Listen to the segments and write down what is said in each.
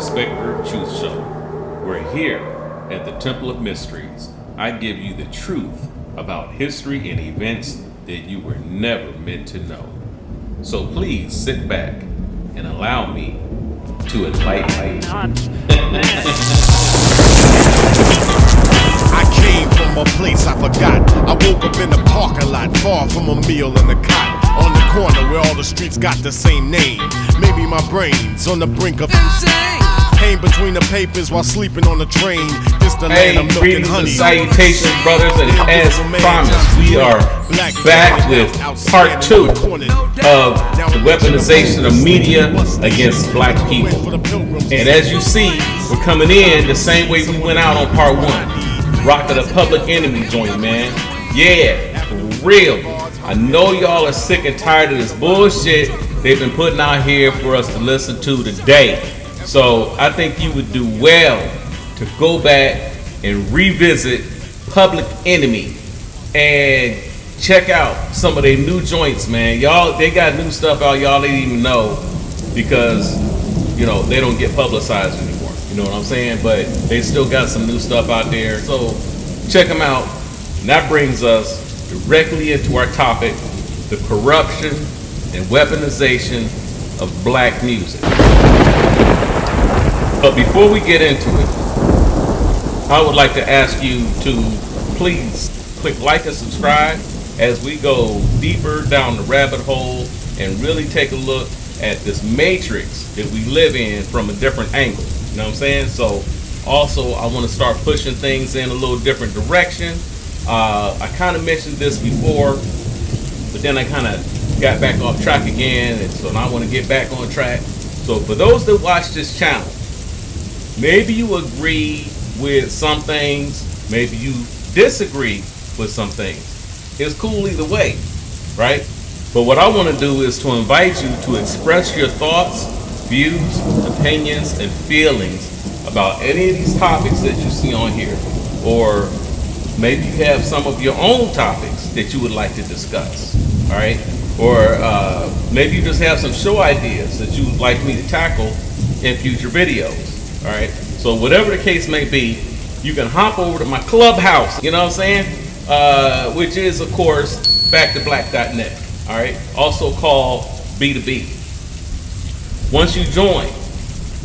SPECTRE Truth Show, where here at the Temple of Mysteries, I give you the truth about history and events that you were never meant to know. So please sit back and allow me to enlighten you. I came from a place I forgot. I woke up in the parking lot, far from a meal in the cot. On the corner where all the streets got the same name. Maybe my brain's on the brink of insane. Hang between the papers while sleeping on the train. This the land of milk and honey. Salutations, brothers, and as promised, we are back with part 2 of the weaponization of media against black people. And as you see, we're coming in the same way we went out on part 1. Rocking a Public Enemy joint, man. Yeah, for real. I know y'all are sick and tired of this bullshit they've been putting out here for us to listen to today. So I think you would do well to go back and revisit Public Enemy and check out some of their new joints, man. Y'all, they got new stuff out y'all didn't even know because, you know, they don't get publicized anymore. You know what I'm saying? But they still got some new stuff out there. So check them out. And that brings us directly into our topic, the corruption and weaponization of black music. But before we get into it, I would like to ask you to please click like and subscribe as we go deeper down the rabbit hole and really take a look at this matrix that we live in from a different angle. You know what I'm saying? So also I want to start pushing things in a little different direction. I kind of mentioned this before, but then I kind of got back off track again, and so now I want to get back on track. So for those that watch this channel, maybe you agree with some things, maybe you disagree with some things. It's cool either way, right? But what I want to do is to invite you to express your thoughts, views, opinions, and feelings about any of these topics that you see on here. Or maybe you have some of your own topics that you would like to discuss, all right? Or maybe you just have some show ideas that you would like me to tackle in future videos, all right? So whatever the case may be, you can hop over to my clubhouse, you know what I'm saying? Which is, of course, backtoblack.net, all right? Also called B2B. Once you join,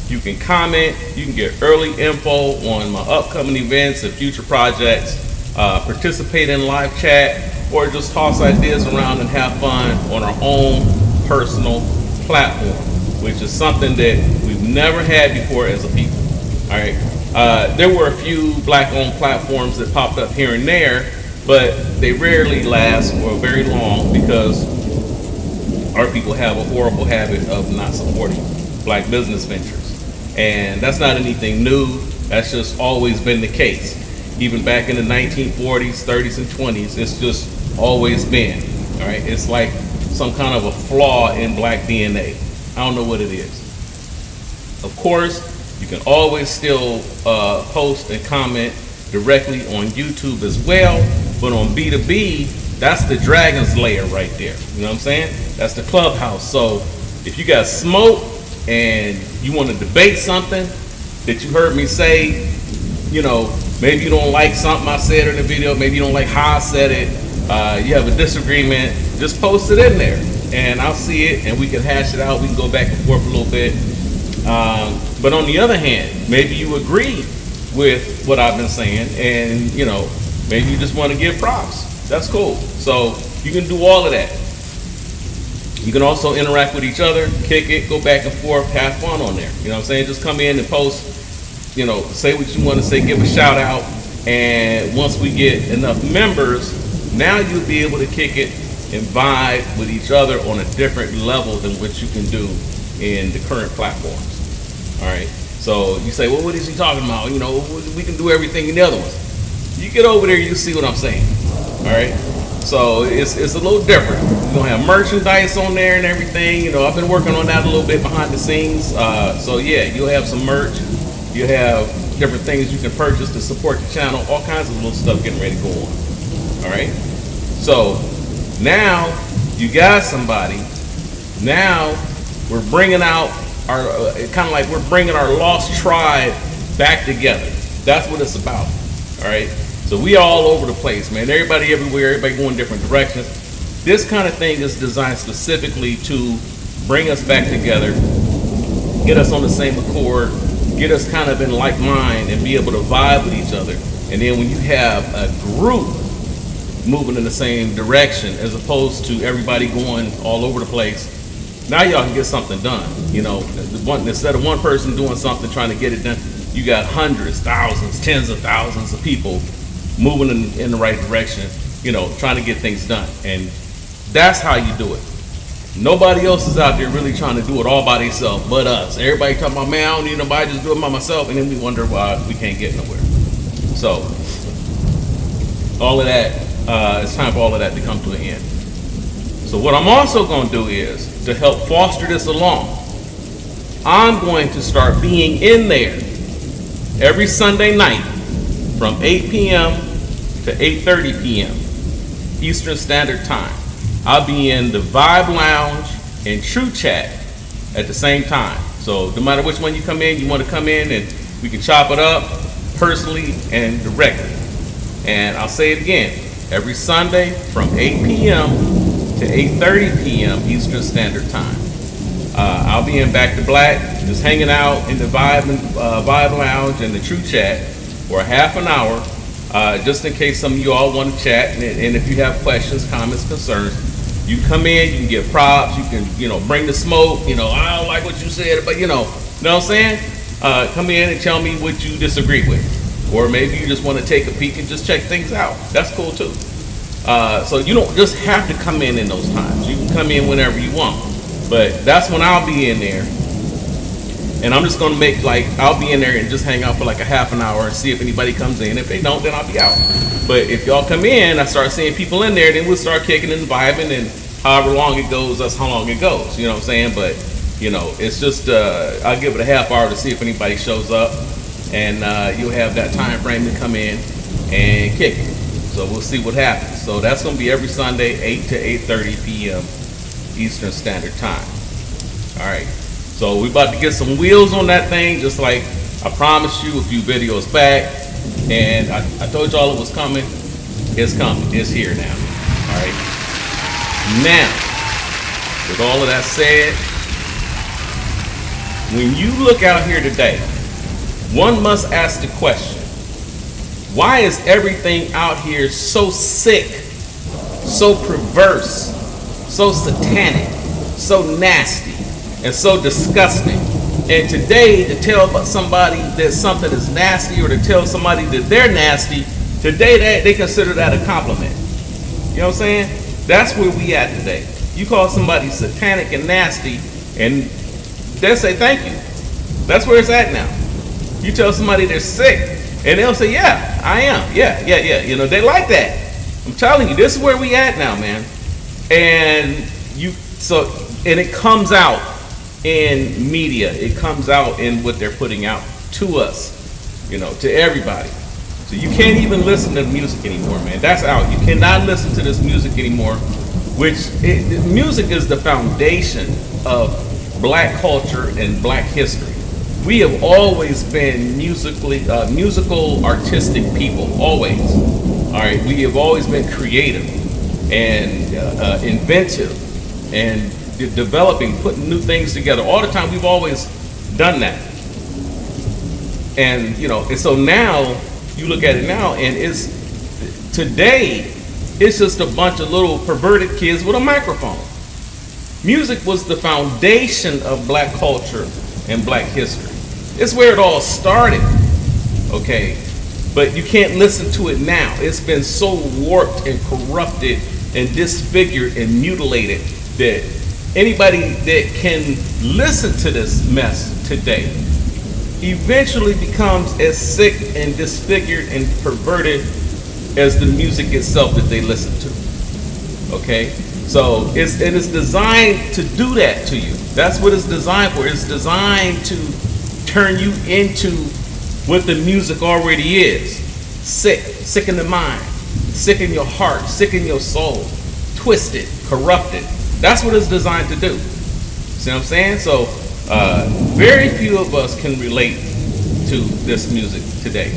you can comment, you can get early info on my upcoming events and future projects, participate in live chat, or just toss ideas around and have fun on our own personal platform, which is something that we've never had before as a people. All right. There were a few black-owned platforms that popped up here and there, but they rarely last for very long because our people have a horrible habit of not supporting black business ventures. And that's not anything new. That's just always been the case. Even back in the 1940s, 30s, and 20s, it's just always been. All right. It's like some kind of a flaw in black DNA. I don't know what it is. Of course, you can always still post and comment directly on YouTube as well, but on B2B, that's the dragon's lair right there. You know what I'm saying? That's the clubhouse. So if you got smoke and you want to debate something that you heard me say, you know, maybe you don't like something I said in the video, maybe you don't like how I said it, you have a disagreement, just post it in there and I'll see it and we can hash it out. We can go back and forth a little bit. But on the other hand, maybe you agree with what I've been saying and, you know, maybe you just want to give props. That's cool. So you can do all of that. You can also interact with each other, kick it, go back and forth, have fun on there. You know what I'm saying? Just come in and post, you know, say what you want to say, give a shout out. And once we get enough members, now you'll be able to kick it and vibe with each other on a different level than what you can do in the current platforms. All right. So you say, well, what is he talking about? You know, we can do everything in the other ones. You get over there, you see what I'm saying. All right. So it's a little different. You're gonna have merchandise on there and everything. You know, I've been working on that a little bit behind the scenes. So yeah, you'll have some merch. You have different things you can purchase to support the channel. All kinds of little stuff getting ready to go on. All right. So now you got somebody. Now we're bringing out kind of like we're bringing our lost tribe back together. That's what it's about. All right. So we all over the place, man. Everybody everywhere, everybody going different directions. This kind of thing is designed specifically to bring us back together, get us on the same accord, get us kind of in like mind and be able to vibe with each other. And then when you have a group moving in the same direction as opposed to everybody going all over the place, now y'all can get something done. You know, instead of one person doing something, trying to get it done, you got hundreds, thousands, tens of thousands of people moving in the right direction, you know, trying to get things done. And that's how you do it. Nobody else is out there really trying to do it all by themselves but us. Everybody talking about, man, I don't need nobody, just do it by myself. And then we wonder why we can't get nowhere. So all of that, it's time for all of that to come to an end. So what I'm also going to do is, to help foster this along, I'm going to start being in there every Sunday night from 8 p.m. to 8:30 p.m. Eastern Standard Time. I'll be in the Vibe Lounge and True Chat at the same time. So no matter which one you come in, you want to come in and we can chop it up personally and directly. And I'll say it again, every Sunday from 8 p.m. to 8:30 p.m. Eastern Standard Time. I'll be in Back to Black, just hanging out in the Vibe Lounge and the True Chat for a half an hour, just in case some of you all want to chat. And if you have questions, comments, concerns, you come in, you can get props, you can, you know, bring the smoke. You know, I don't like what you said, but you know what I'm saying? Come in and tell me what you disagree with. Or maybe you just want to take a peek and just check things out. That's cool too. So you don't just have to come in those times. You can come in whenever you want. But that's when I'll be in there. And I'm just going to make, like, I'll be in there and just hang out for like a half an hour and see if anybody comes in. If they don't, then I'll be out. But if y'all come in, I start seeing people in there, then we'll start kicking and vibing, and however long it goes, that's how long it goes. You know what I'm saying? But, you know, it's just, I'll give it a half hour to see if anybody shows up. And you'll have that time frame to come in and kick it. So we'll see what happens. So that's going to be every Sunday, 8 to 8:30 p.m. Eastern Standard Time. All right. So we're about to get some wheels on that thing, just like I promised you a few videos back. And I told y'all it was coming. It's coming. It's here now. All right. Now, with all of that said, when you look out here today, one must ask the question, why is everything out here so sick, so perverse, so satanic, so nasty, and so disgusting? And today, to tell somebody that something is nasty, or to tell somebody that they're nasty, today they consider that a compliment. You know what I'm saying? That's where we at today. You call somebody satanic and nasty, and they'll say thank you. That's where it's at now. You tell somebody they're sick, and they'll say, yeah, I am. Yeah. You know, they like that. I'm telling you, this is where we at now, man. And it comes out in media. It comes out in what they're putting out to us, you know, to everybody. So you can't even listen to music anymore, man. That's out. You cannot listen to this music anymore, music is the foundation of black culture and black history. We have always been musical, artistic people, always. All right, we have always been creative and inventive and developing, putting new things together. All the time, we've always done that. And, you know, and so now, you look at it now, and today, it's just a bunch of little perverted kids with a microphone. Music was the foundation of black culture and black history. It's where it all started, okay? But you can't listen to it now. It's been so warped and corrupted and disfigured and mutilated that anybody that can listen to this mess today eventually becomes as sick and disfigured and perverted as the music itself that they listen to, okay? So it's designed to do that to you. That's what it's designed for. It's designed to turn you into what the music already is. Sick in the mind, sick in your heart, sick in your soul, twisted, corrupted. That's what it's designed to do. See what I'm saying? So Very few of us can relate to this music today.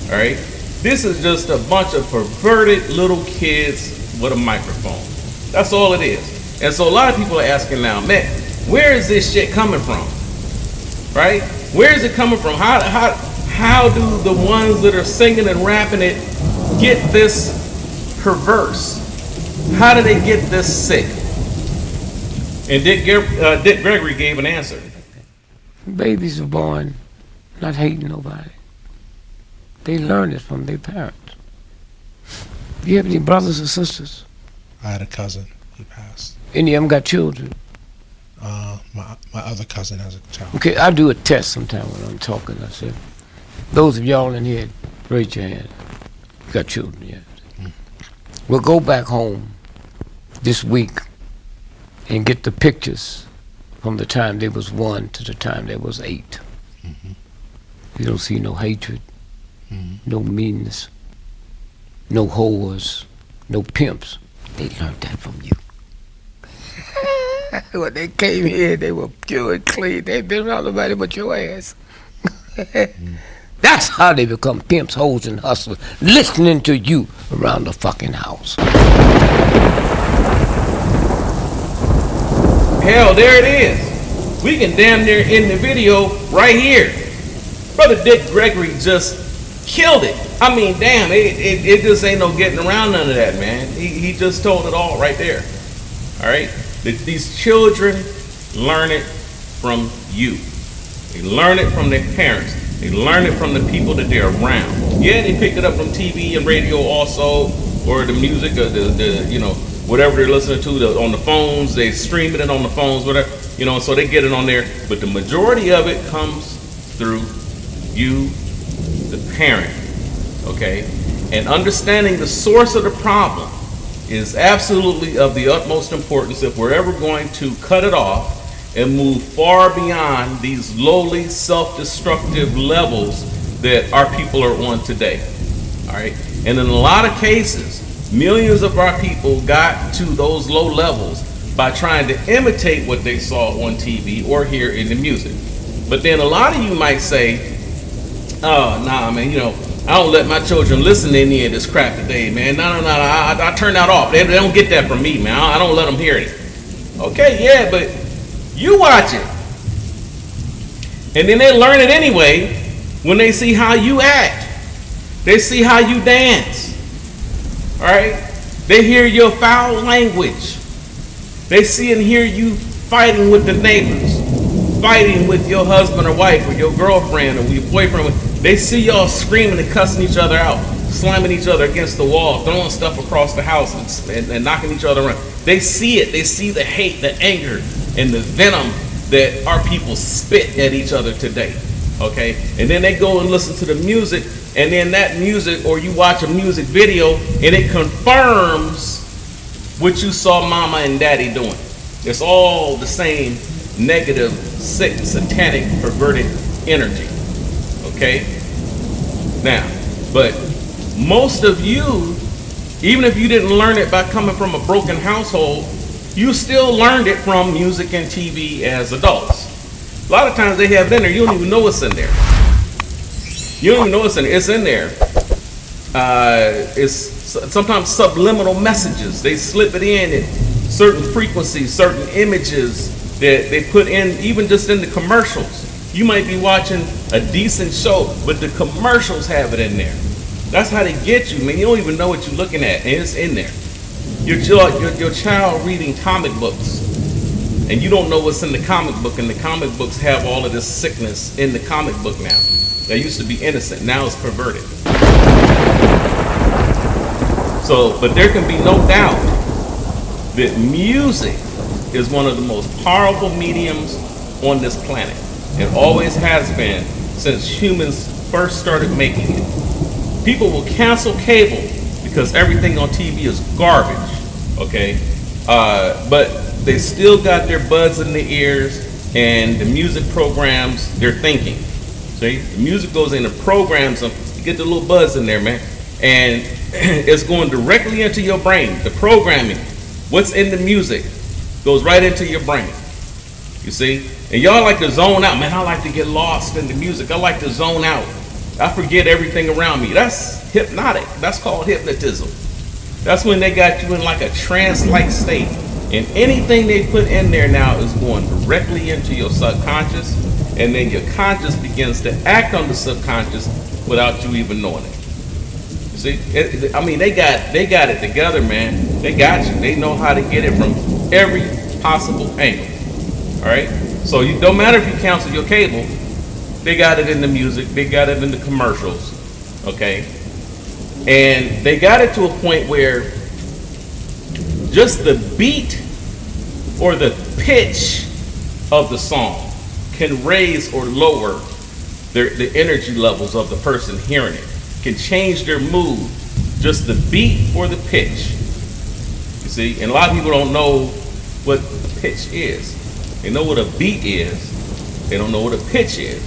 All right, this is just a bunch of perverted little kids with a microphone. That's all it is. And so a lot of people are asking now, man, where is this shit coming from? Right? Where is it coming from? How do the ones that are singing and rapping it get this perverse? How do they get this sick? And Dick Gregory gave an answer. Babies are born not hating nobody. They learn it from their parents. Do you have any brothers or sisters? I had a cousin. He passed. Any of them got children? My other cousin has a child. Okay, I do a test sometime when I'm talking. I said, those of y'all in here, raise your hand. You got children yet? We'll go back home this week and get the pictures from the time they was 1 to the time they was 8. You don't see no hatred, no meanness, no whores, no pimps. They learned that from you. When they came here, they were pure and clean. They ain't been around nobody but your ass. That's how they become pimps, hoes, and hustlers, listening to you around the fucking house. Hell, there it is. We can damn near end the video right here. Brother Dick Gregory just killed it. I mean, damn, it just ain't no getting around none of that, man. He just told it all right there. All right? These children learn it from you. They learn it from their parents. They learn it from the people that they're around. Yeah, they pick it up from TV and radio also, or the music, or the whatever they're listening to on the phones. They streaming it on the phones, whatever, so they get it on there. But the majority of it comes through you, the parent, okay? And understanding the source of the problem is absolutely of the utmost importance if we're ever going to cut it off and move far beyond these lowly, self-destructive levels that our people are on today. All right? And in a lot of cases, millions of our people got to those low levels by trying to imitate what they saw on TV or hear in the music. But then a lot of you might say, oh, nah, man, I don't let my children listen to any of this crap today, man. No, I turn that off. They don't get that from me, man. I don't let them hear it. Okay, yeah, but you watch it. And then they learn it anyway when they see how you act. They see how you dance. All right? They hear your foul language. They see and hear you fighting with the neighbors, fighting with your husband or wife or your girlfriend or your boyfriend. They see y'all screaming and cussing each other out, slamming each other against the wall, throwing stuff across the house and knocking each other around. They see it. They see the hate, the anger, and the venom that our people spit at each other today. Okay? And then they go and listen to the music, and then that music, or you watch a music video, and it confirms what you saw mama and daddy doing. It's all the same negative, sick, satanic, perverted energy. Okay? Now, but most of you, even if you didn't learn it by coming from a broken household, you still learned it from music and TV as adults. A lot of times they have it in there, you don't even know what's in there. You don't even know what's in there. It's in there. It's sometimes subliminal messages. They slip it in at certain frequencies, certain images that they put in, even just in the commercials. You might be watching a decent show, but the commercials have it in there. That's how they get you, man. You don't even know what you're looking at, and it's in there. Your child reading comic books, and you don't know what's in the comic book, and the comic books have all of this sickness in the comic book now. That used to be innocent, now it's perverted. So, but there can be no doubt that music is one of the most powerful mediums on this planet. It always has been since humans first started making it. People will cancel cable because everything on TV is garbage, okay? But they still got their buds in their ears, and the music programs their thinking. See, the music goes in and programs them. You get the little buzz in there, man, and it's going directly into your brain. The programming, what's in the music, goes right into your brain. You see, And y'all like to zone out. Man, I like to get lost in the music. I like to zone out. I forget everything around me. That's hypnotic. That's called hypnotism. That's when they got you in like a trance-like state. And anything they put in there now is going directly into your subconscious. And then your conscious begins to act on the subconscious without you even knowing it. You see, I mean, they got it together, man. They got you. They know how to get it from every possible angle. All right. So you don't matter if you cancel your cable. They got it in the music. They got it in the commercials. Okay. And they got it to a point where just the beat or the pitch of the song can raise or lower the energy levels of the person hearing it. Can change their mood. Just the beat or the pitch. You see, and a lot of people don't know what the pitch is. They know what a beat is. They don't know what a pitch is,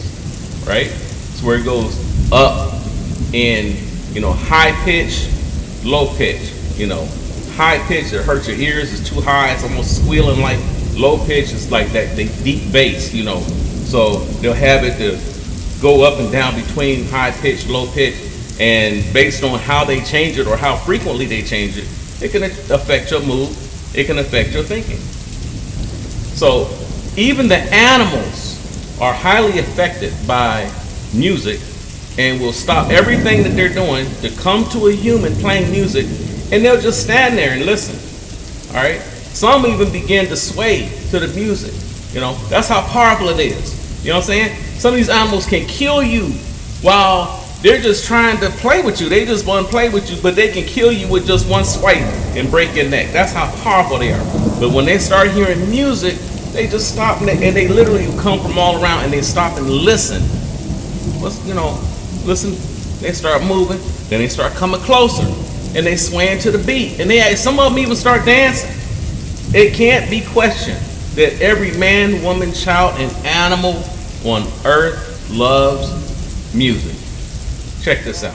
right? It's where it goes up in, high pitch, low pitch. High pitch, it hurts your ears. It's too high. It's almost squealing. Like low pitch is like that deep bass. So they'll have it to go up and down between high pitch, low pitch, and based on how they change it or how frequently they change it, it can affect your mood. It can affect your thinking. So even the animals are highly affected by music and will stop everything that they're doing to come to a human playing music, and they'll just stand there and listen. All right? Some even begin to sway to the music. That's how powerful it is. You know what I'm saying? Some of these animals can kill you while they're just trying to play with you. They just want to play with you, but they can kill you with just one swipe and break your neck. That's how powerful they are. But when they start hearing music, they just stop and they literally come from all around and they stop and listen. Listen. They start moving, then they start coming closer, and they swaying to the beat, and some of them even start dancing. It can't be questioned that every man, woman, child, and animal on earth loves music. Check this out.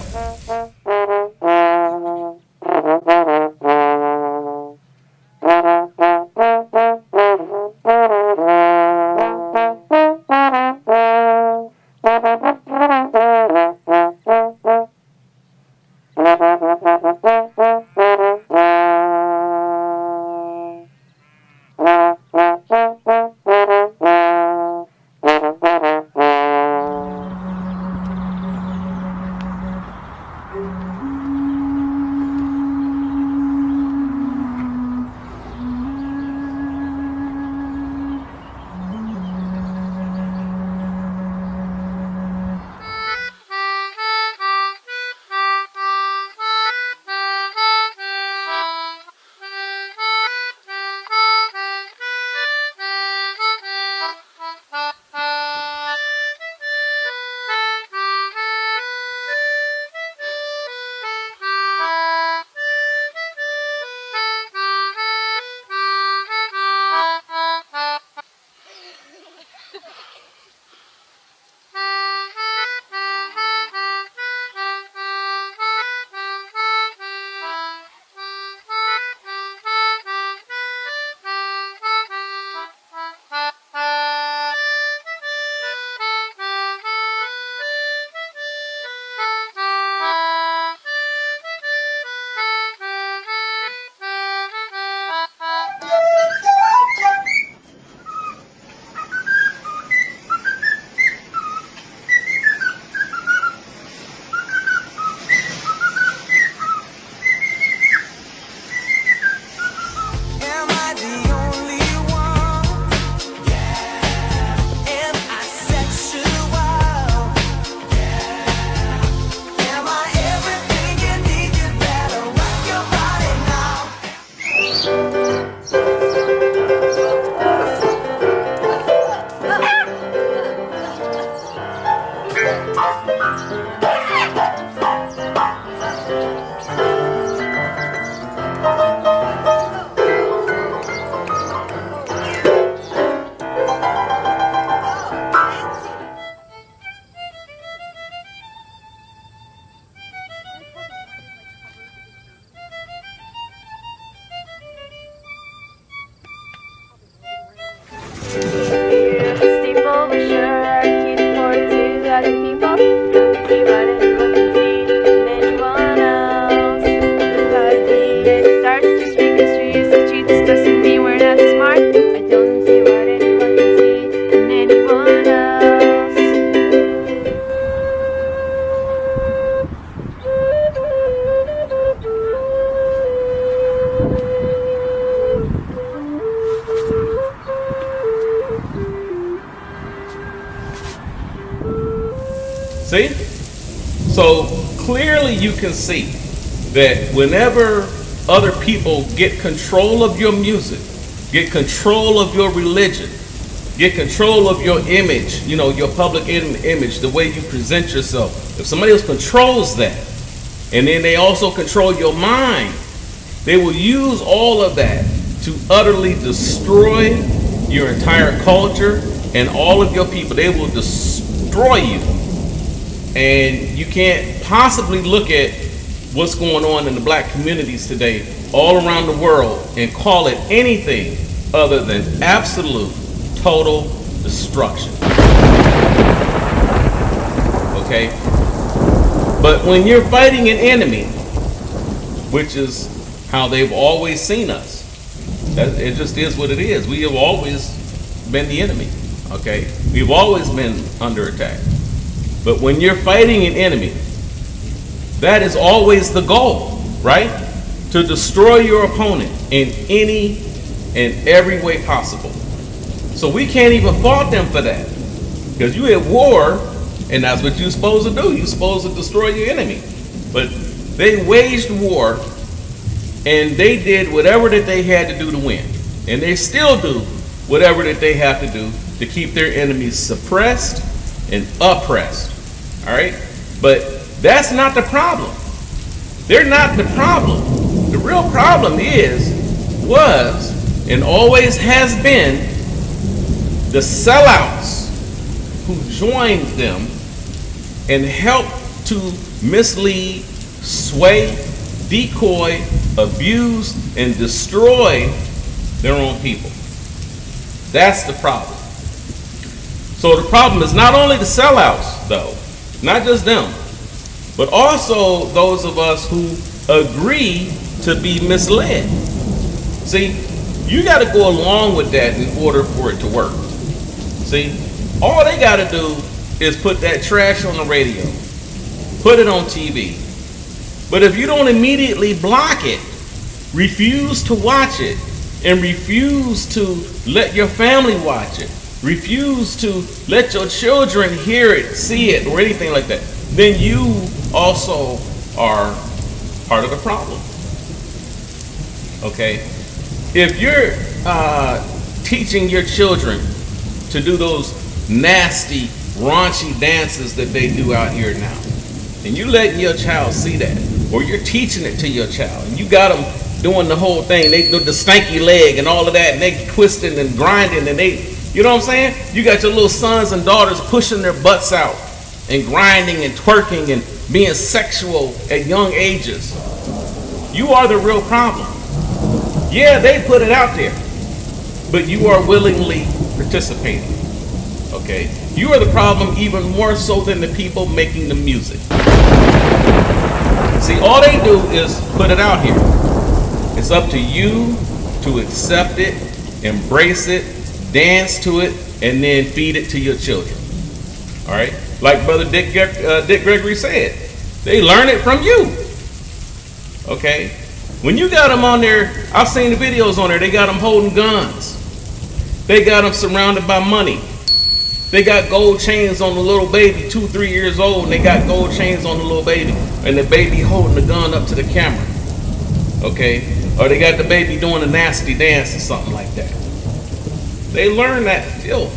Stay myself. Don't see what anyone can see in anyone else. It starts just because trees the streets doesn't mean we're not smart. I don't see what anyone can see in anyone else. See? So clearly you can see that whenever other people get control of your music, get control of your religion, get control of your image, you know, your public image, the way you present yourself, if somebody else controls that, and then they also control your mind, they will use all of that to utterly destroy your entire culture and all of your people. They will destroy you. And you can't possibly look at what's going on in the black communities today all around the world and call it anything other than absolute, total destruction. Okay? But when you're fighting an enemy, which is how they've always seen us, it just is what it is. We have always been the enemy. Okay? We've always been under attack. But when you're fighting an enemy, that is always the goal, right? To destroy your opponent in any and every way possible. So we can't even fault them for that. Because you at war, and that's what you're supposed to do. You're supposed to destroy your enemy. But they waged war, and they did whatever that they had to do to win. And they still do whatever that they have to do to keep their enemies suppressed and oppressed. All right? But that's not the problem. They're not the problem. The real problem was, and always has been, the sellouts who joined them and helped to mislead, sway, decoy, abuse, and destroy their own people. That's the problem. So the problem is not only the sellouts, though, not just them, but also those of us who agree to be misled. See, you got to go along with that in order for it to work. See, all they got to do is put that trash on the radio, put it on TV. But if you don't immediately block it, refuse to watch it, and refuse to let your family watch it, refuse to let your children hear it, see it, or anything like that, then you also are part of the problem. Okay? If you're teaching your children to do those nasty, raunchy dances that they do out here now, and you letting your child see that, or you're teaching it to your child, and you got them doing the whole thing, they do the stanky leg and all of that, and they twisting and grinding, and they, you know what I'm saying? You got your little sons and daughters pushing their butts out and grinding and twerking and being sexual at young ages. You are the real problem. Yeah, they put it out there, but you are willingly participating. Okay? You are the problem even more so than the people making the music. See, all they do is put it out here. It's up to you to accept it, embrace it, dance to it, and then feed it to your children. All right? Like Brother Dick Gregory said, they learn it from you. Okay? When you got them on there, I've seen the videos on there, they got them holding guns. They got them surrounded by money. They got gold chains on the little baby, 2-3 years old, and they got gold chains on the little baby, and the baby holding the gun up to the camera. Okay? Or they got the baby doing a nasty dance or something like that. They learn that filth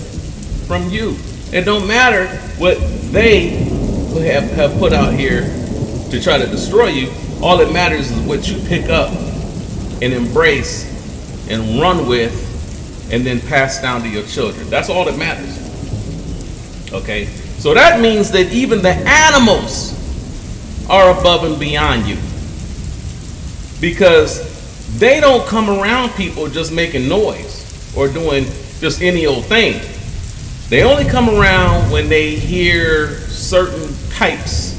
from you. It don't matter what they have put out here to try to destroy you. All that matters is what you pick up and embrace and run with and then pass down to your children. That's all that matters. Okay? So that means that even the animals are above and beyond you. Because they don't come around people just making noise or doing just any old thing. They only come around when they hear certain types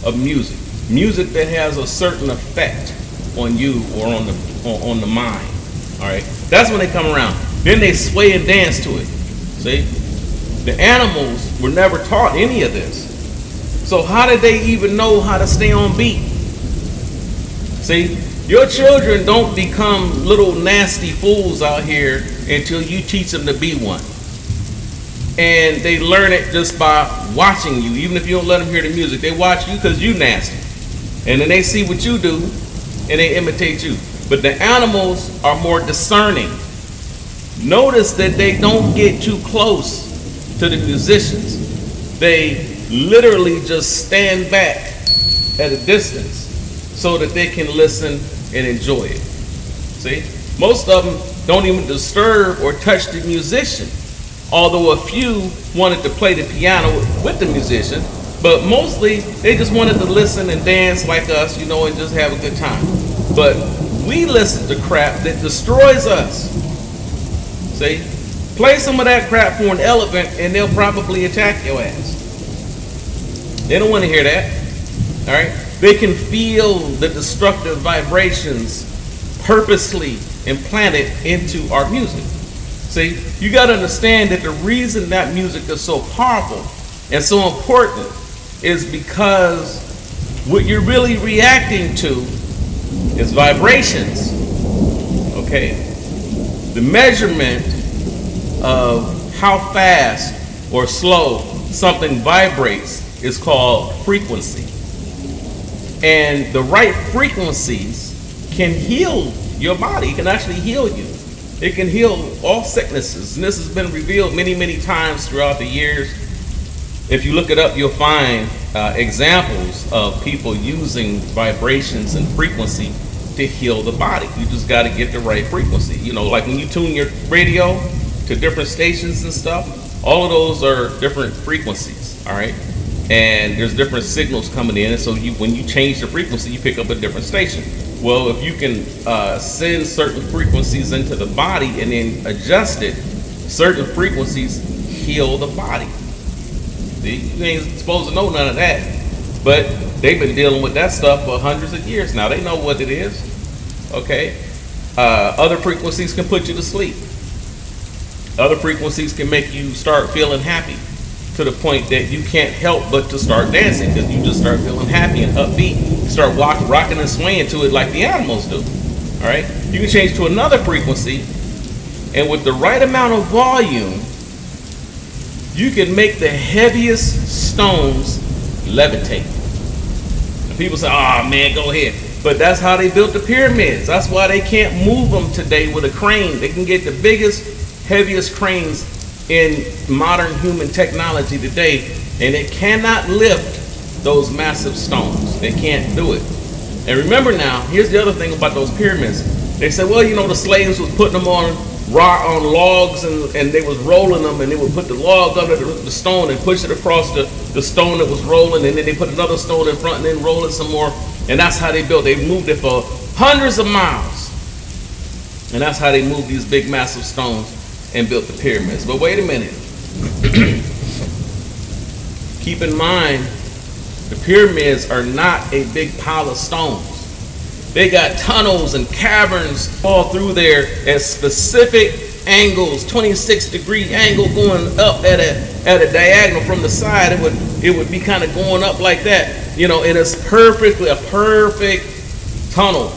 of music. Music that has a certain effect on you or on the mind. All right, that's when they come around. Then they sway and dance to it. See, the animals were never taught any of this. So how did they even know how to stay on beat? See, your children don't become little nasty fools out here until you teach them to be one. And they learn it just by watching you. Even if you don't let them hear the music, they watch you because you nasty. And then they see what you do and they imitate you. But the animals are more discerning. Notice that they don't get too close to the musicians. They literally just stand back at a distance so that they can listen and enjoy it. See? Most of them don't even disturb or touch the musician. Although a few wanted to play the piano with the musician, but mostly they just wanted to listen and dance like us, and just have a good time. But we listen to crap that destroys us. See? Play some of that crap for an elephant and they'll probably attack your ass. They don't want to hear that. All right? They can feel the destructive vibrations purposely implanted into our music. See, you got to understand that the reason that music is so powerful and so important is because what you're really reacting to is vibrations. Okay? The measurement of how fast or slow something vibrates is called frequency. And the right frequencies can heal your body. It can actually heal you. It can heal all sicknesses. And this has been revealed many, many times throughout the years. If you look it up, you'll find examples of people using vibrations and frequency to heal the body. You just got to get the right frequency. Like when you tune your radio to different stations and stuff, all of those are different frequencies, all right? And there's different signals coming in, and so when you change the frequency, you pick up a different station. Well, if you can send certain frequencies into the body and then adjust it, certain frequencies heal the body. See, you ain't supposed to know none of that, but they've been dealing with that stuff for hundreds of years now. They know what it is, okay? Other frequencies can put you to sleep. Other frequencies can make you start feeling happy to the point that you can't help but to start dancing because you just start feeling happy and upbeat. You start rocking and swaying to it like the animals do. All right? You can change to another frequency, and with the right amount of volume, you can make the heaviest stones levitate. And people say, "Oh man, go ahead." But that's how they built the pyramids. That's why they can't move them today with a crane. They can get the biggest, heaviest cranes in modern human technology today, and it cannot lift those massive stones. They can't do it. And remember now, here's the other thing about those pyramids. They said, well, the slaves was putting them on logs and they was rolling them, and they would put the log under the stone and push it across the stone that was rolling, and then they put another stone in front and then roll it some more. And that's how they built. They moved it for hundreds of miles. And that's how they moved these big, massive stones and built the pyramids. But wait a minute. Keep in mind, the pyramids are not a big pile of stones. They got tunnels and caverns all through there at specific angles, 26-degree angle going up at a diagonal from the side. It would be kind of going up like that, and it's a perfect tunnel,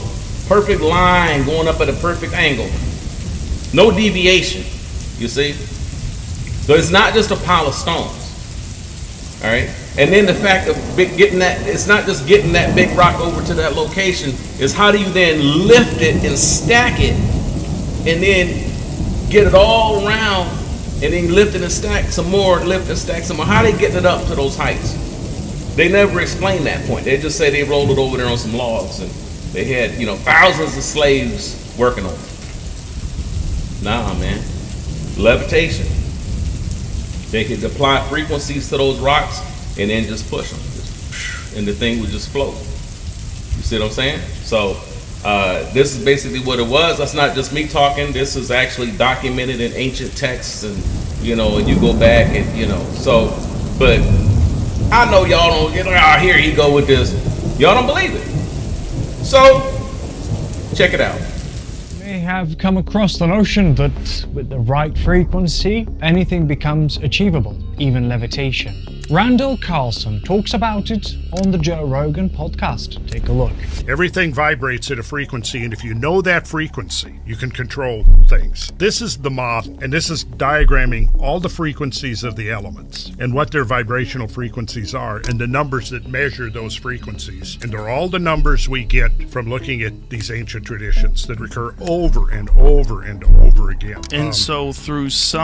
perfect line going up at a perfect angle. No deviation, you see? So it's not just a pile of stones, all right? And then the fact of it's not just getting that big rock over to that location, is how do you then lift it and stack it and then get it all around and then lift it and stack some more, lift and stack some more. How are they getting it up to those heights? They never explain that point. They just say they rolled it over there on some logs and they had, thousands of slaves working on it. Nah, man. Levitation. They could apply frequencies to those rocks and then just push them. And the thing would just float. You see what I'm saying? So this is basically what it was. That's not just me talking. This is actually documented in ancient texts, and and you go back and so, but I know y'all don't get, here he go with this. Y'all don't believe it. So, check it out. May have come across the notion that with the right frequency, anything becomes achievable, even levitation. Randall Carlson talks about it on the Joe Rogan podcast. Take a look. Everything vibrates at a frequency, and if you know that frequency, you can control things. This is the model, and this is diagramming all the frequencies of the elements and what their vibrational frequencies are and the numbers that measure those frequencies. And they're all the numbers we get from looking at these ancient traditions that recur over and over and over again. And so through this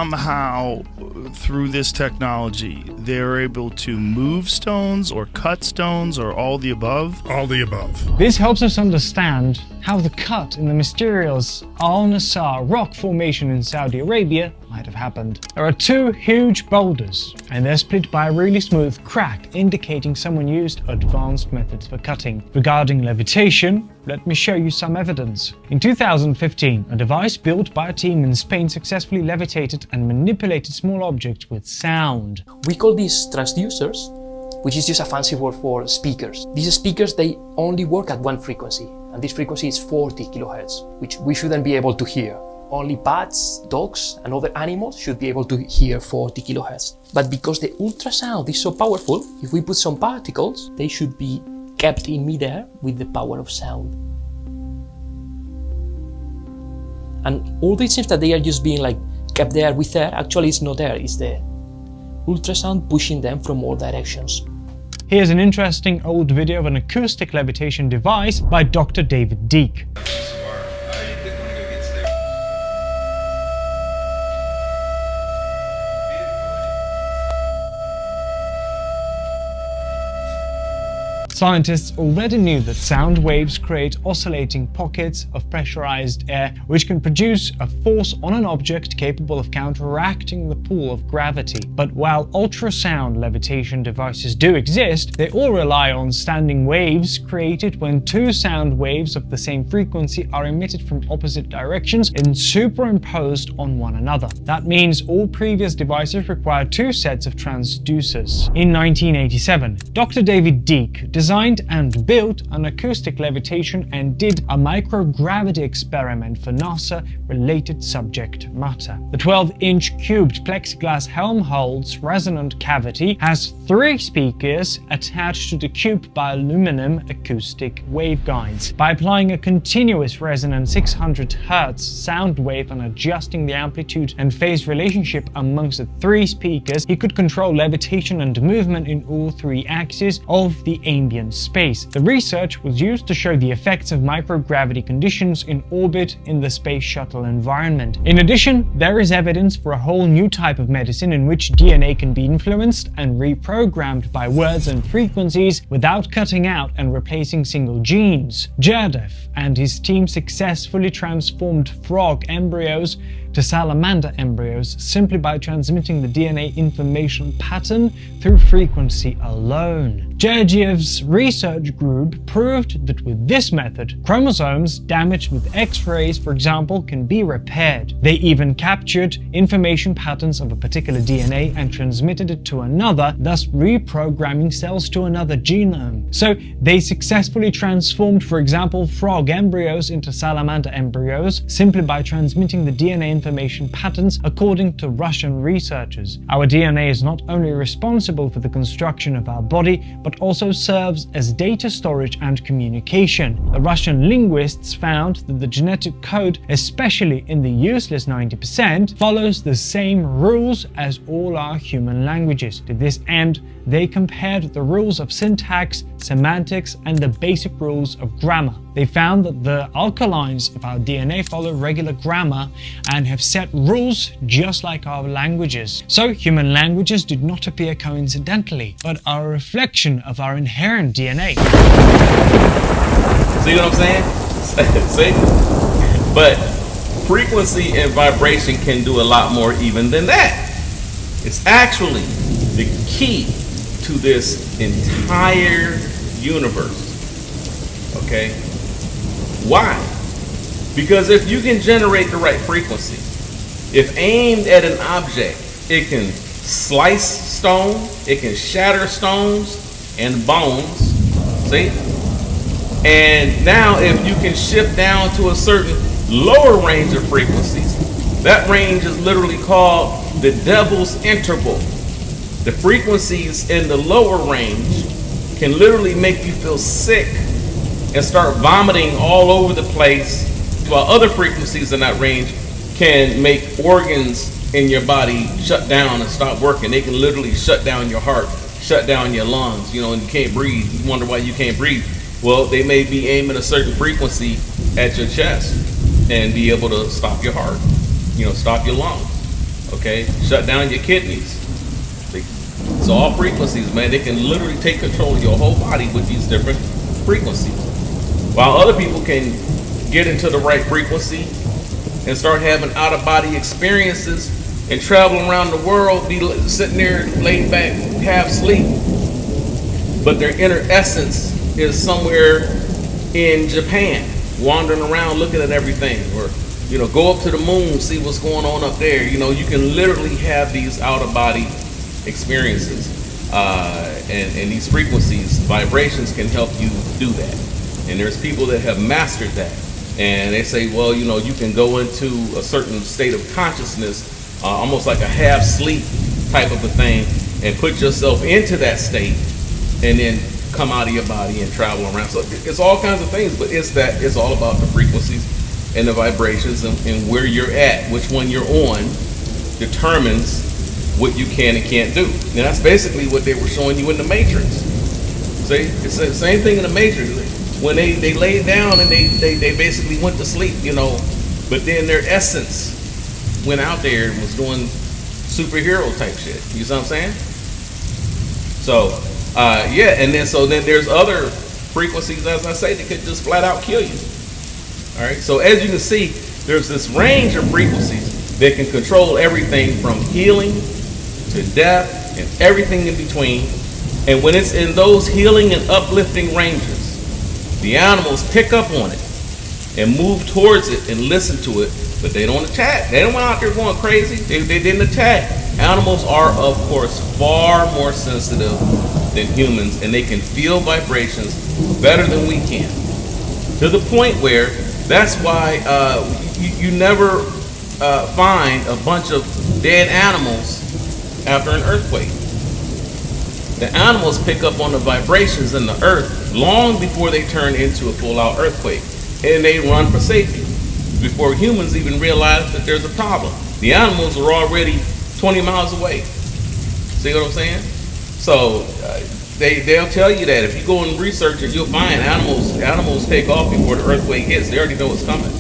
technology, they're able to move stones or cut stones or all the above? All the above. This helps us understand how the cut in the mysterious Al-Nasar rock formation in Saudi Arabia might have happened. There are two huge boulders, and they're split by a really smooth crack, indicating someone used advanced methods for cutting. Regarding levitation, let me show you some evidence. In 2015, a device built by a team in Spain successfully levitated and manipulated small objects with sound. We call these transducers, which is just a fancy word for speakers. These speakers, they only work at one frequency, and this frequency is 40 kilohertz, which we shouldn't be able to hear. Only bats, dogs, and other animals should be able to hear 40 kilohertz. But because the ultrasound is so powerful, if we put some particles, they should be kept in midair with the power of sound. And all these things that they are just being like kept there with air, actually it's not air, it's the ultrasound pushing them from all directions. Here's an interesting old video of an acoustic levitation device by Dr. David Deek. Scientists already knew that sound waves create oscillating pockets of pressurized air, which can produce a force on an object capable of counteracting the pull of gravity. But while ultrasound levitation devices do exist, they all rely on standing waves created when two sound waves of the same frequency are emitted from opposite directions and superimposed on one another. That means all previous devices require two sets of transducers. In 1987, Dr. David Deek designed and built an acoustic levitation and did a microgravity experiment for NASA-related subject matter. The 12-inch cubed plexiglass Helmholtz resonant cavity has 3 speakers attached to the cube by aluminum acoustic waveguides. By applying a continuous resonant 600 Hz sound wave and adjusting the amplitude and phase relationship amongst the 3 speakers, he could control levitation and movement in all 3 axes of the ambient space. The research was used to show the effects of microgravity conditions in orbit in the space shuttle environment. In addition, there is evidence for a whole new type of medicine in which DNA can be influenced and reprogrammed by words and frequencies without cutting out and replacing single genes. Jerdef and his team successfully transformed frog embryos to salamander embryos simply by transmitting the DNA information pattern through frequency alone. Gergiev's research group proved that with this method, chromosomes damaged with X-rays, for example, can be repaired. They even captured information patterns of a particular DNA and transmitted it to another, thus reprogramming cells to another genome. So they successfully transformed, for example, frog embryos into salamander embryos simply by transmitting the DNA information patterns, according to Russian researchers. Our DNA is not only responsible for the construction of our body, but also serves as data storage and communication. The Russian linguists found that the genetic code, especially in the useless 90%, follows the same rules as all our human languages. To this end, they compared the rules of syntax, semantics, and the basic rules of grammar. They found that the alkalines of our DNA follow regular grammar and have set rules just like our languages. So human languages did not appear coincidentally, but are a reflection of our inherent DNA. See what I'm saying? See? But frequency and vibration can do a lot more even than that. It's actually the key to this entire universe. Okay? Why? Because if you can generate the right frequency, if aimed at an object, it can slice stone, it can shatter stones and bones. See? And now if you can shift down to a certain lower range of frequencies, that range is literally called the devil's interval. The frequencies in the lower range can literally make you feel sick and start vomiting all over the place, while other frequencies in that range can make organs in your body shut down and stop working. They can literally shut down your heart, shut down your lungs, and you can't breathe. You wonder why you can't breathe. Well, they may be aiming a certain frequency at your chest and be able to stop your heart, stop your lungs, okay? Shut down your kidneys. It's all frequencies, man. They can literally take control of your whole body with these different frequencies. While other people can get into the right frequency and start having out-of-body experiences and travel around the world, be sitting there laid back, half asleep, but their inner essence is somewhere in Japan, wandering around looking at everything, or go up to the moon, see what's going on up there. You can literally have these out-of-body experiences, and these frequencies, vibrations can help you do that. And there's people that have mastered that, and they say, well, you can go into a certain state of consciousness, almost like a half sleep type of a thing, and put yourself into that state, and then come out of your body and travel around. So it's all kinds of things, but it's all about the frequencies and the vibrations, and where you're at, which one you're on, determines what you can and can't do. And that's basically what they were showing you in the Matrix. See, it's the same thing in the Matrix. When they laid down and they basically went to sleep, but then their essence went out there and was doing superhero type shit. You see what I'm saying? So, and then there's other frequencies, as I say, that could just flat out kill you. All right. So as you can see, there's this range of frequencies that can control everything from healing to death and everything in between. And when it's in those healing and uplifting ranges, the animals pick up on it and move towards it and listen to it, but they don't attack. They don't go out there going crazy. They didn't attack. Animals are, of course, far more sensitive than humans, and they can feel vibrations better than we can. To the point where that's why you never find a bunch of dead animals after an earthquake. The animals pick up on the vibrations in the earth long before they turn into a full-out earthquake, and they run for safety before humans even realize that there's a problem. The animals are already 20 miles away. See what I'm saying? So they'll tell you that if you go and research it, you'll find animals take off before the earthquake hits. They already know it's coming.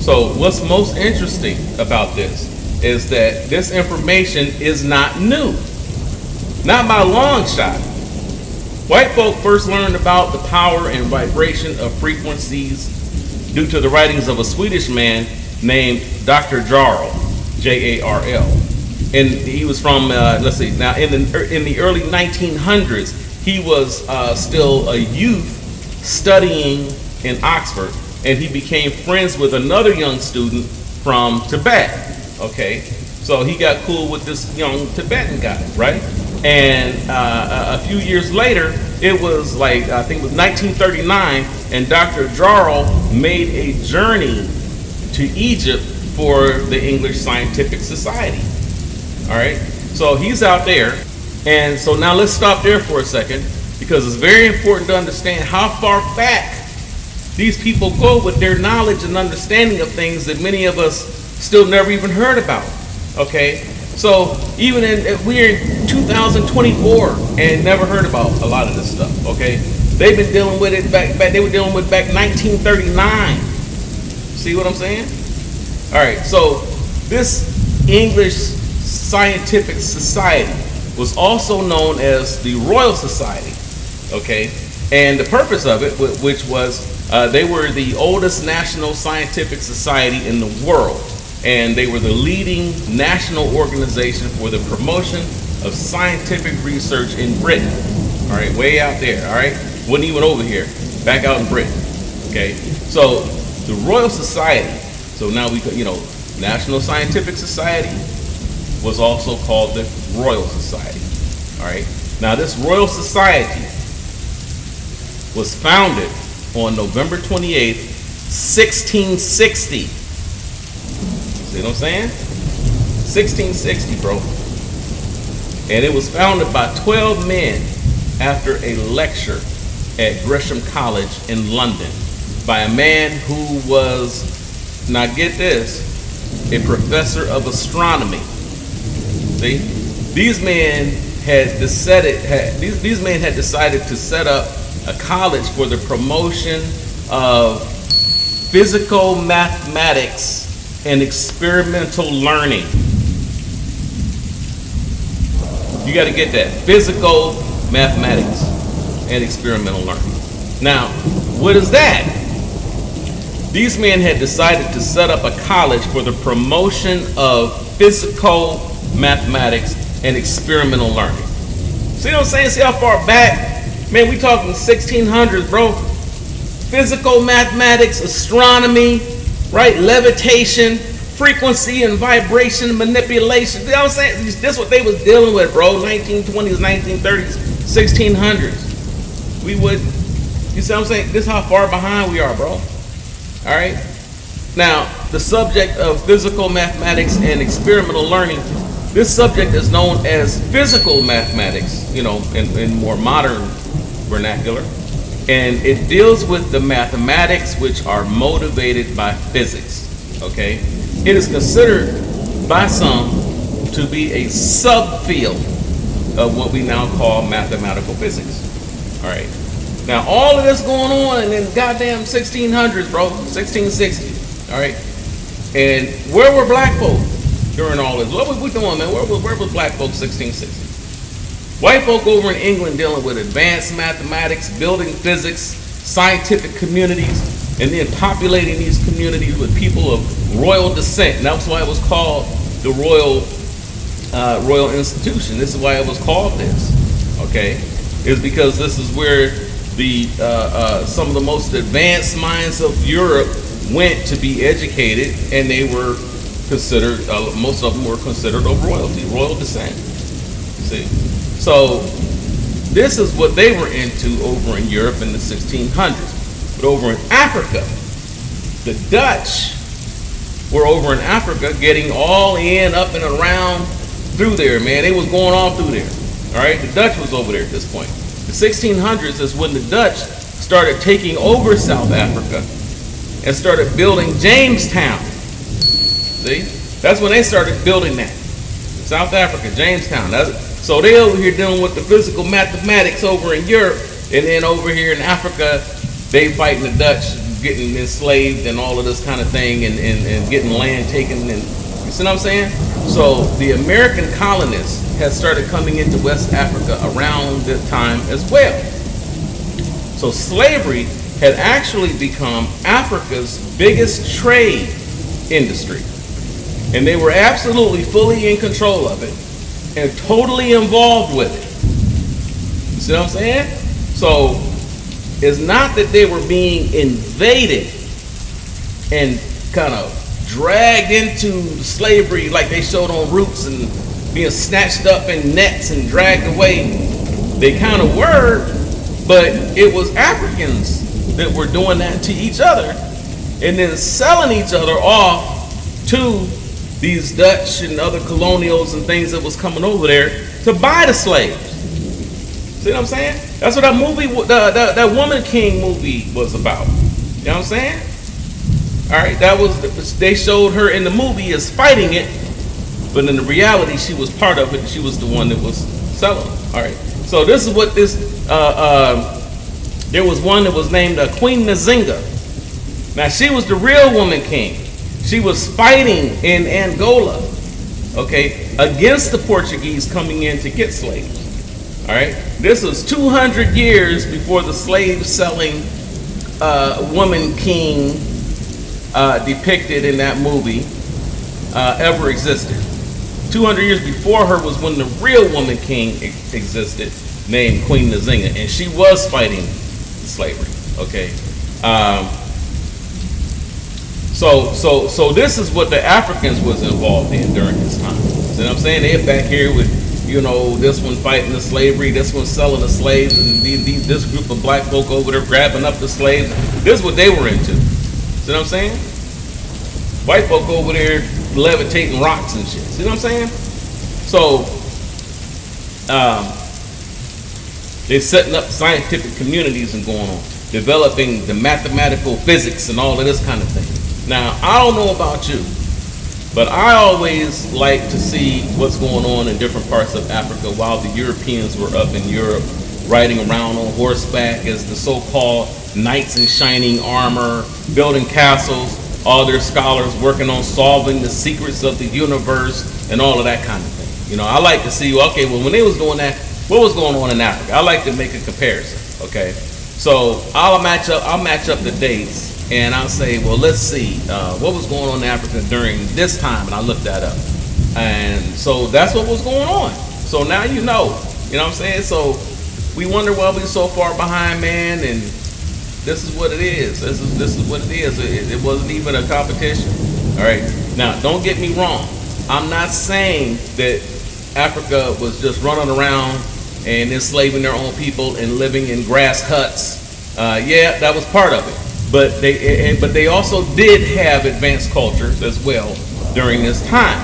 So what's most interesting about this is that this information is not new. Not by a long shot. White folk first learned about the power and vibration of frequencies due to the writings of a Swedish man named Dr. Jarl, J-A-R-L. And he was from, let's see, now in the early 1900s, he was still a youth studying in Oxford, and he became friends with another young student from Tibet, okay? So he got cool with this young Tibetan guy, right? And a few years later, it was like, I think it was 1939, and Dr. Jarl made a journey to Egypt for the English Scientific Society. All right, so he's out there. And so now let's stop there for a second, because it's very important to understand how far back these people go with their knowledge and understanding of things that many of us still never even heard about. Okay, so even we're in 2024 and never heard about a lot of this stuff. Okay, they've been dealing with it back they were dealing with back 1939. See what I'm saying? All right, so this English Scientific Society was also known as the Royal Society. Okay, and the purpose of it, which was they were the oldest national scientific society in the world. And they were the leading national organization for the promotion of scientific research in Britain. All right, way out there, all right? Wasn't even over here, back out in Britain, okay? So the Royal Society, so now we, National Scientific Society, was also called the Royal Society. All right. Now, this Royal Society was founded on November 28th, 1660. See what I'm saying? 1660, bro. And it was founded by 12 men after a lecture at Gresham College in London by a man who was, now get this, a professor of astronomy. See? These men had decided to set up a college for the promotion of physical mathematics and experimental learning. You got to get that. Physical mathematics and experimental learning. Now, what is that? These men had decided to set up a college for the promotion of physical mathematics and experimental learning. See what I'm saying? See how far back? Man, we talking 1600s, bro. Physical mathematics, astronomy, right? Levitation, frequency and vibration manipulation. You know what I'm saying? This is what they was dealing with, bro. 1920s, 1930s, 1600s. We would, you see what I'm saying? This is how far behind we are, bro. All right. Now, the subject of physical mathematics and experimental learning, this subject is known as physical mathematics, you know, in more modern vernacular. And it deals with the mathematics which are motivated by physics. Okay. It is considered by some to be a subfield of what we now call mathematical physics. All right. Now, all of this going on in the goddamn 1600s, bro, 1660. All right. And where were black folk during all this? What was we doing, man? Where was black folk 1660? White folk over in England dealing with advanced mathematics, building physics, scientific communities, and then populating these communities with people of royal descent. And that's why it was called the Royal Institution. This is why it was called this. Okay, is because this is where the some of the most advanced minds of Europe went to be educated, and they were considered. Most of them were considered of royalty, royal descent. See, so this is what they were into over in Europe in the 1600s. But over in Africa, the Dutch were over in Africa getting all in, up and around through there, man. They was going all through there. All right, the Dutch was over there at this point. The 1600s is when the Dutch started taking over South Africa and started building Jamestown. See? That's when they started building that. South Africa, Jamestown. So they over here dealing with the physical mathematics over in Europe, and then over here in Africa, they fighting the Dutch, getting enslaved and all of this kind of thing, and getting land taken. And you see what I'm saying? So the American colonists had started coming into West Africa around this time as well. So slavery had actually become Africa's biggest trade industry. And they were absolutely fully in control of it and totally involved with it. You see what I'm saying? So it's not that they were being invaded and kind of dragged into slavery like they showed on Roots and being snatched up in nets and dragged away. They kind of were, but it was Africans that were doing that to each other and then selling each other off to these Dutch and other colonials and things that was coming over there to buy the slaves. See what I'm saying? That's what that movie, that Woman King movie was about. You know what I'm saying? All right, that was, they showed her in the movie as fighting it, but in the reality, she was part of it. She was the one that was selling it. All right, so this is what this, there was one that was named Queen Nzinga. Now, she was the real Woman King. She was fighting in Angola, okay, against the Portuguese coming in to get slaves. All right, this was 200 years before the slave-selling woman king depicted in that movie ever existed. 200 years before her was when the real woman king existed, named Queen Nzinga, and she was fighting slavery. Okay. So this is what the Africans was involved in during this time. See what I'm saying? They're back here with, this one fighting the slavery, this one selling the slaves, and this group of black folk over there grabbing up the slaves. This is what they were into. See what I'm saying? White folk over there levitating rocks and shit. See what I'm saying? So, they're setting up scientific communities and going on, developing the mathematical physics and all of this kind of thing. Now, I don't know about you, but I always like to see what's going on in different parts of Africa while the Europeans were up in Europe, riding around on horseback as the so-called knights in shining armor, building castles, all their scholars working on solving the secrets of the universe and all of that kind of thing. I like to see, okay, well, when they was doing that, what was going on in Africa? I like to make a comparison, okay? So I'll match up the dates, and I'll say, well, let's see, what was going on in Africa during this time, and I looked that up. And so that's what was going on. So now you know what I'm saying? So we wonder why we're so far behind, man, and this is what it is. This is what it is. It wasn't even a competition. All right. Now, don't get me wrong. I'm not saying that Africa was just running around and enslaving their own people and living in grass huts. Yeah, that was part of it. But they also did have advanced cultures as well during this time.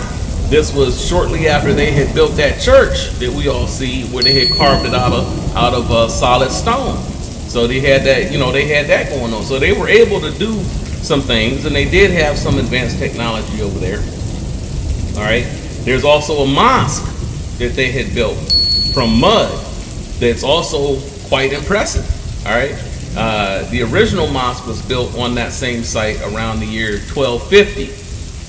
This was shortly after they had built that church that we all see, where they had carved it out of solid stone. So they had that, they had that going on. So they were able to do some things, and they did have some advanced technology over there. All right. There's also a mosque that they had built from mud that's also quite impressive. All right. The original mosque was built on that same site around the year 1250.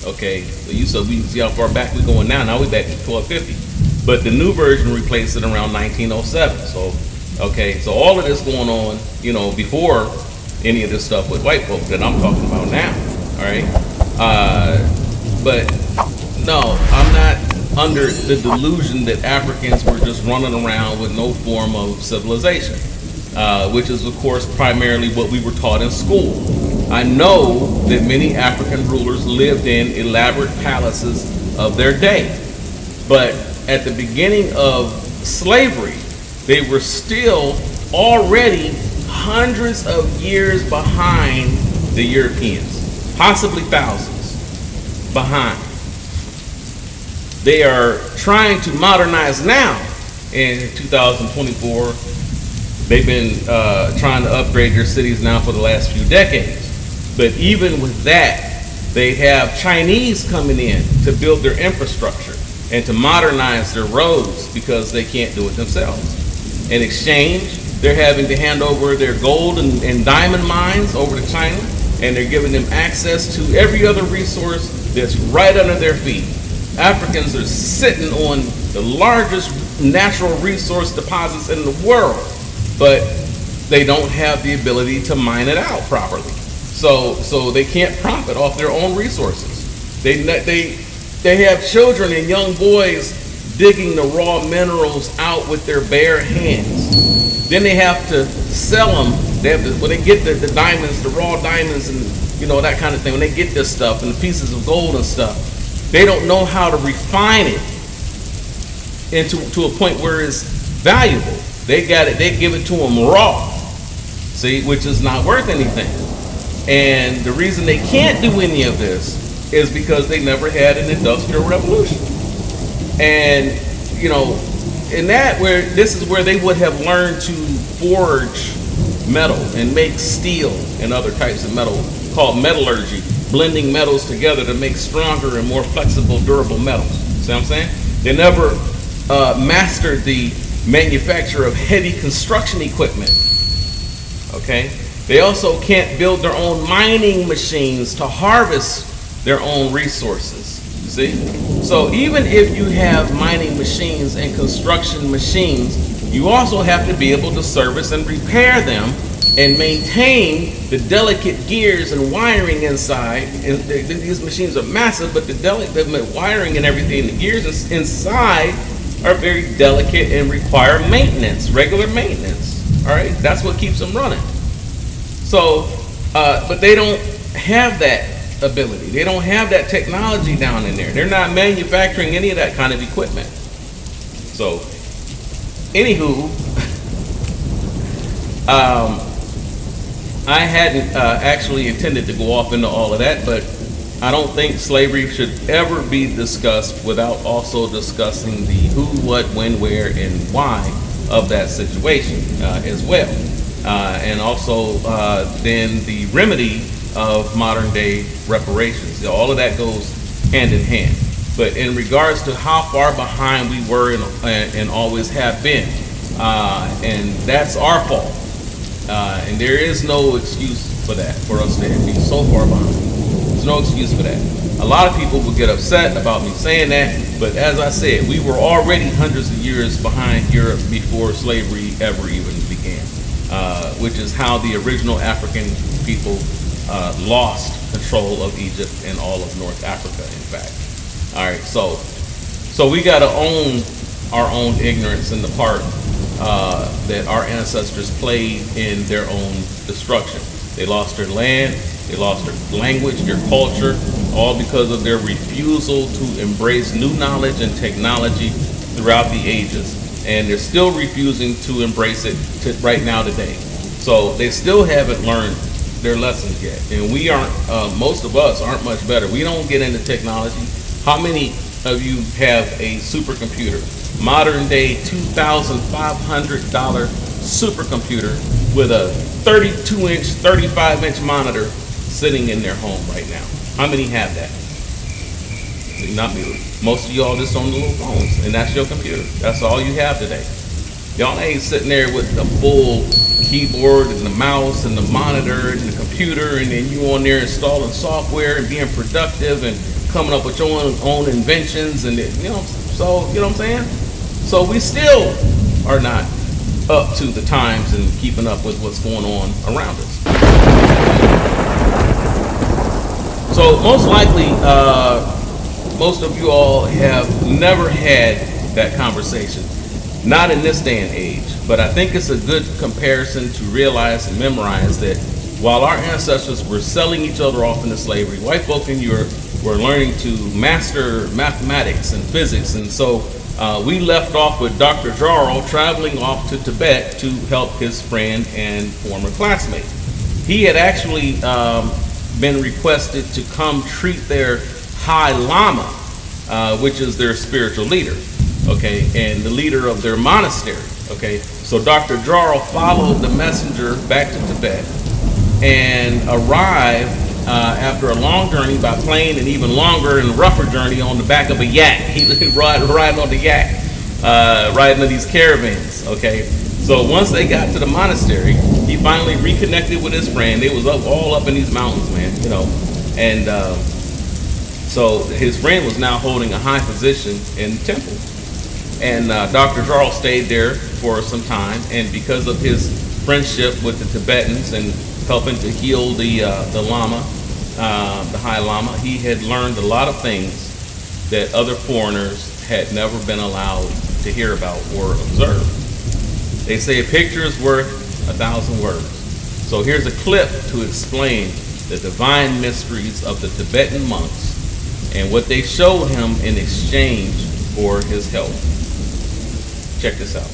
Okay. So you see how far back we're going now. Now we're back to 1250. But the new version replaced it around 1907. So. Okay, so all of this going on, before any of this stuff with white folk that I'm talking about now, all right? But no, I'm not under the delusion that Africans were just running around with no form of civilization, which is, of course, primarily what we were taught in school. I know that many African rulers lived in elaborate palaces of their day, but at the beginning of slavery, they were still already hundreds of years behind the Europeans, possibly thousands behind. They are trying to modernize now in 2024. They've been trying to upgrade their cities now for the last few decades. But even with that, they have Chinese coming in to build their infrastructure and to modernize their roads because they can't do it themselves. In exchange, they're having to hand over their gold and diamond mines over to China, and they're giving them access to every other resource that's right under their feet. Africans are sitting on the largest natural resource deposits in the world, but they don't have the ability to mine it out properly. So they can't profit off their own resources. They have children and young boys digging the raw minerals out with their bare hands. Then they have to sell them. When they get the diamonds, the raw diamonds and that kind of thing, when they get this stuff and the pieces of gold and stuff, they don't know how to refine it to a point where it's valuable. They give it to them raw, see, which is not worth anything. And the reason they can't do any of this is because they never had an industrial revolution. And, this is where they would have learned to forge metal and make steel and other types of metal called metallurgy, blending metals together to make stronger and more flexible, durable metals. See what I'm saying? They never mastered the manufacture of heavy construction equipment. Okay? They also can't build their own mining machines to harvest their own resources. See? So even if you have mining machines and construction machines, you also have to be able to service and repair them and maintain the delicate gears and wiring inside. And these machines are massive, but the wiring and everything, the gears inside are very delicate and require maintenance, regular maintenance. All right? That's what keeps them running. So, but they don't have that ability. They don't have that technology down in there. They're not manufacturing any of that kind of equipment. So, anywho, I hadn't actually intended to go off into all of that, but I don't think slavery should ever be discussed without also discussing the who, what, when, where, and why of that situation as well. And also then the remedy of modern day reparations. All of that goes hand in hand. But in regards to how far behind we were and always have been, and that's our fault. And there is no excuse for that, for us to be so far behind. There's no excuse for that. A lot of people will get upset about me saying that, but as I said, we were already hundreds of years behind Europe before slavery ever even began, which is how the original African people lost control of Egypt and all of North Africa, in fact. All right, so we got to own our own ignorance in the part that our ancestors played in their own destruction. They lost their land, they lost their language, their culture, all because of their refusal to embrace new knowledge and technology throughout the ages. And they're still refusing to embrace it right now today. So they still haven't learned their lessons yet. And we aren't, most of us aren't much better. We don't get into technology. How many of you have a supercomputer? Modern day $2,500 supercomputer with a 32-inch, 35-inch monitor sitting in their home right now. How many have that? Not me. Most of y'all just on the little phones, and that's your computer. That's all you have today. Y'all ain't sitting there with the full keyboard and the mouse and the monitor and the computer, and then you on there installing software and being productive and coming up with your own inventions, and so you know what I'm saying? So we still are not up to the times and keeping up with what's going on around us. So most likely, most of you all have never had that conversation. Not in this day and age, but I think it's a good comparison to realize and memorize that while our ancestors were selling each other off into slavery, white folk in Europe were learning to master mathematics and physics, and so we left off with Dr. Jarl traveling off to Tibet to help his friend and former classmate. He had actually been requested to come treat their High Lama, which is their spiritual leader, okay, and the leader of their monastery, okay. So Dr. Jarl followed the messenger back to Tibet and arrived after a long journey by plane, and even longer and rougher journey on the back of a yak. He riding on the yak, riding on these caravans, okay. So once they got to the monastery, he finally reconnected with his friend. They was all up in these mountains, man, and so his friend was now holding a high position in the temple. And Dr. Jarl stayed there for some time, and because of his friendship with the Tibetans and helping to heal the Lama, the High Lama, he had learned a lot of things that other foreigners had never been allowed to hear about or observe. They say a picture is worth 1,000 words. So here's a clip to explain the divine mysteries of the Tibetan monks and what they showed him in exchange for his help. Check this out.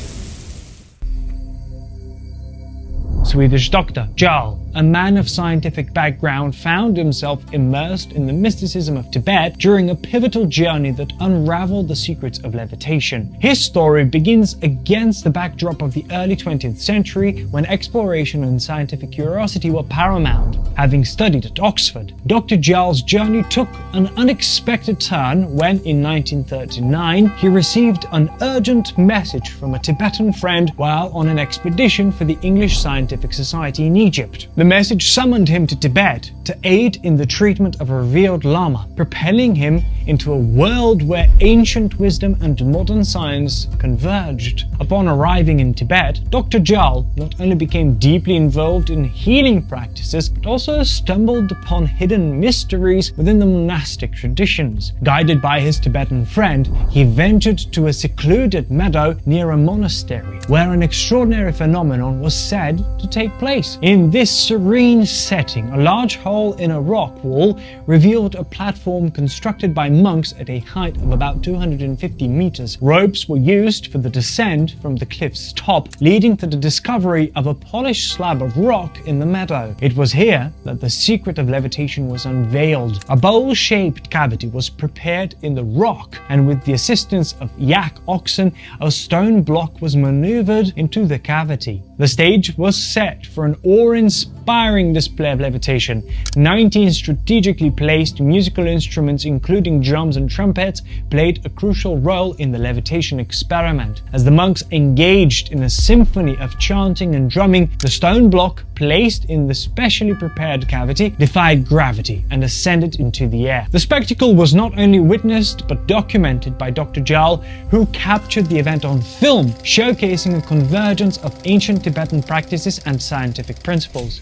Swedish doctor Jarl, a man of scientific background, found himself immersed in the mysticism of Tibet during a pivotal journey that unraveled the secrets of levitation. His story begins against the backdrop of the early 20th century, when exploration and scientific curiosity were paramount. Having studied at Oxford, Dr. Jarl's journey took an unexpected turn when, in 1939, he received an urgent message from a Tibetan friend while on an expedition for the English Scientific Society in Egypt. The message summoned him to Tibet to aid in the treatment of a revered Lama, propelling him into a world where ancient wisdom and modern science converged. Upon arriving in Tibet, Dr. Jarl not only became deeply involved in healing practices, but also stumbled upon hidden mysteries within the monastic traditions. Guided by his Tibetan friend, he ventured to a secluded meadow near a monastery, where an extraordinary phenomenon was said to to take place. In this serene setting, a large hole in a rock wall revealed a platform constructed by monks at a height of about 250 meters. Ropes were used for the descent from the cliff's top, leading to the discovery of a polished slab of rock in the meadow. It was here that the secret of levitation was unveiled. A bowl-shaped cavity was prepared in the rock, and with the assistance of yak oxen, a stone block was maneuvered into the cavity. The stage was set for an awe-inspiring display of levitation. 19 strategically placed musical instruments, including drums and trumpets, played a crucial role in the levitation experiment. As the monks engaged in a symphony of chanting and drumming, the stone block placed in the specially prepared cavity defied gravity and ascended into the air. The spectacle was not only witnessed but documented by Dr. Jal, who captured the event on film, showcasing a convergence of ancient Tibetan practices and scientific principles.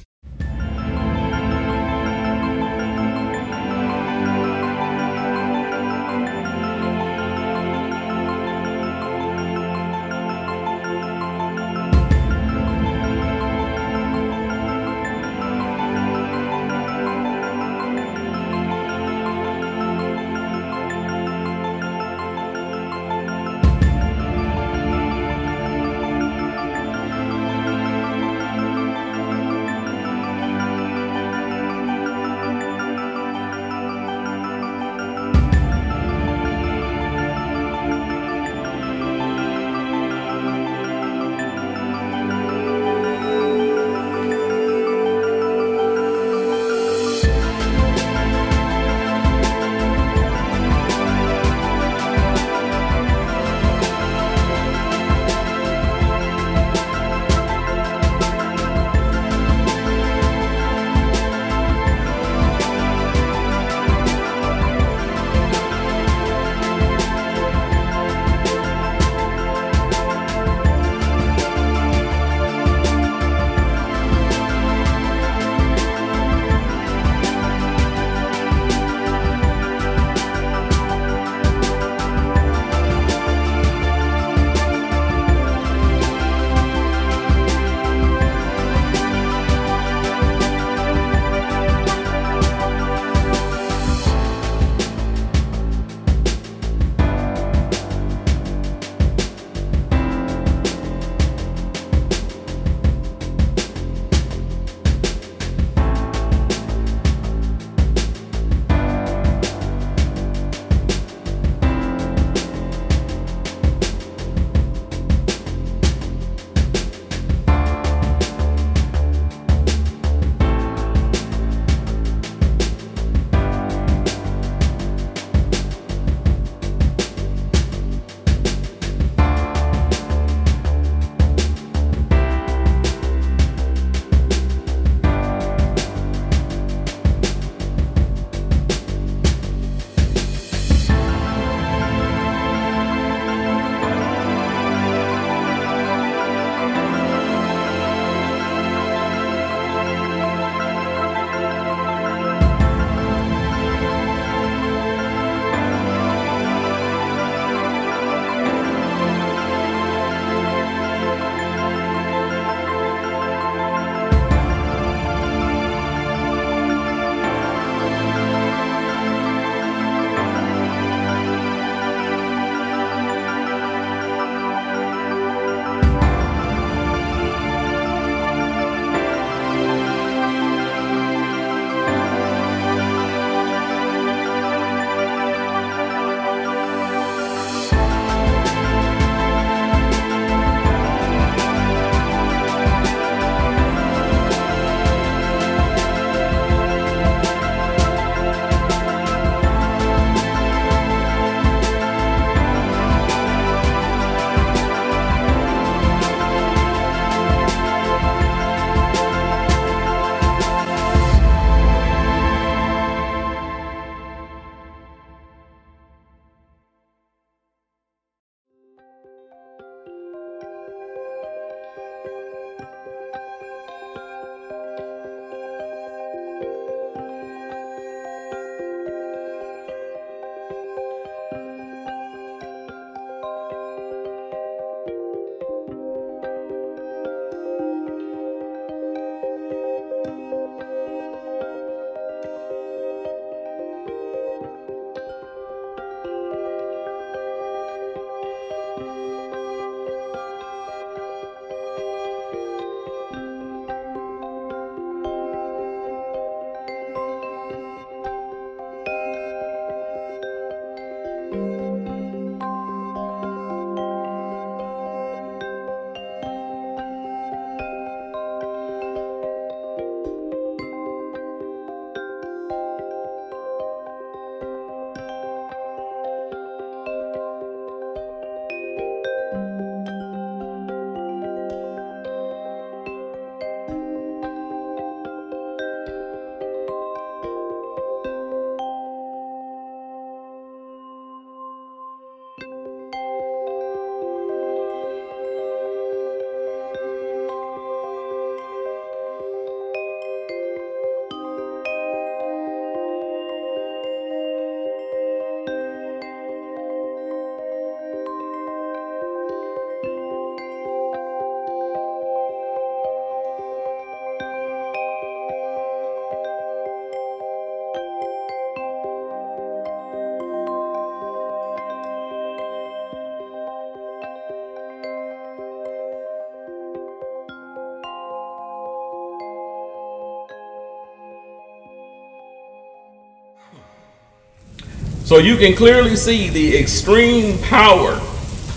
So you can clearly see the extreme power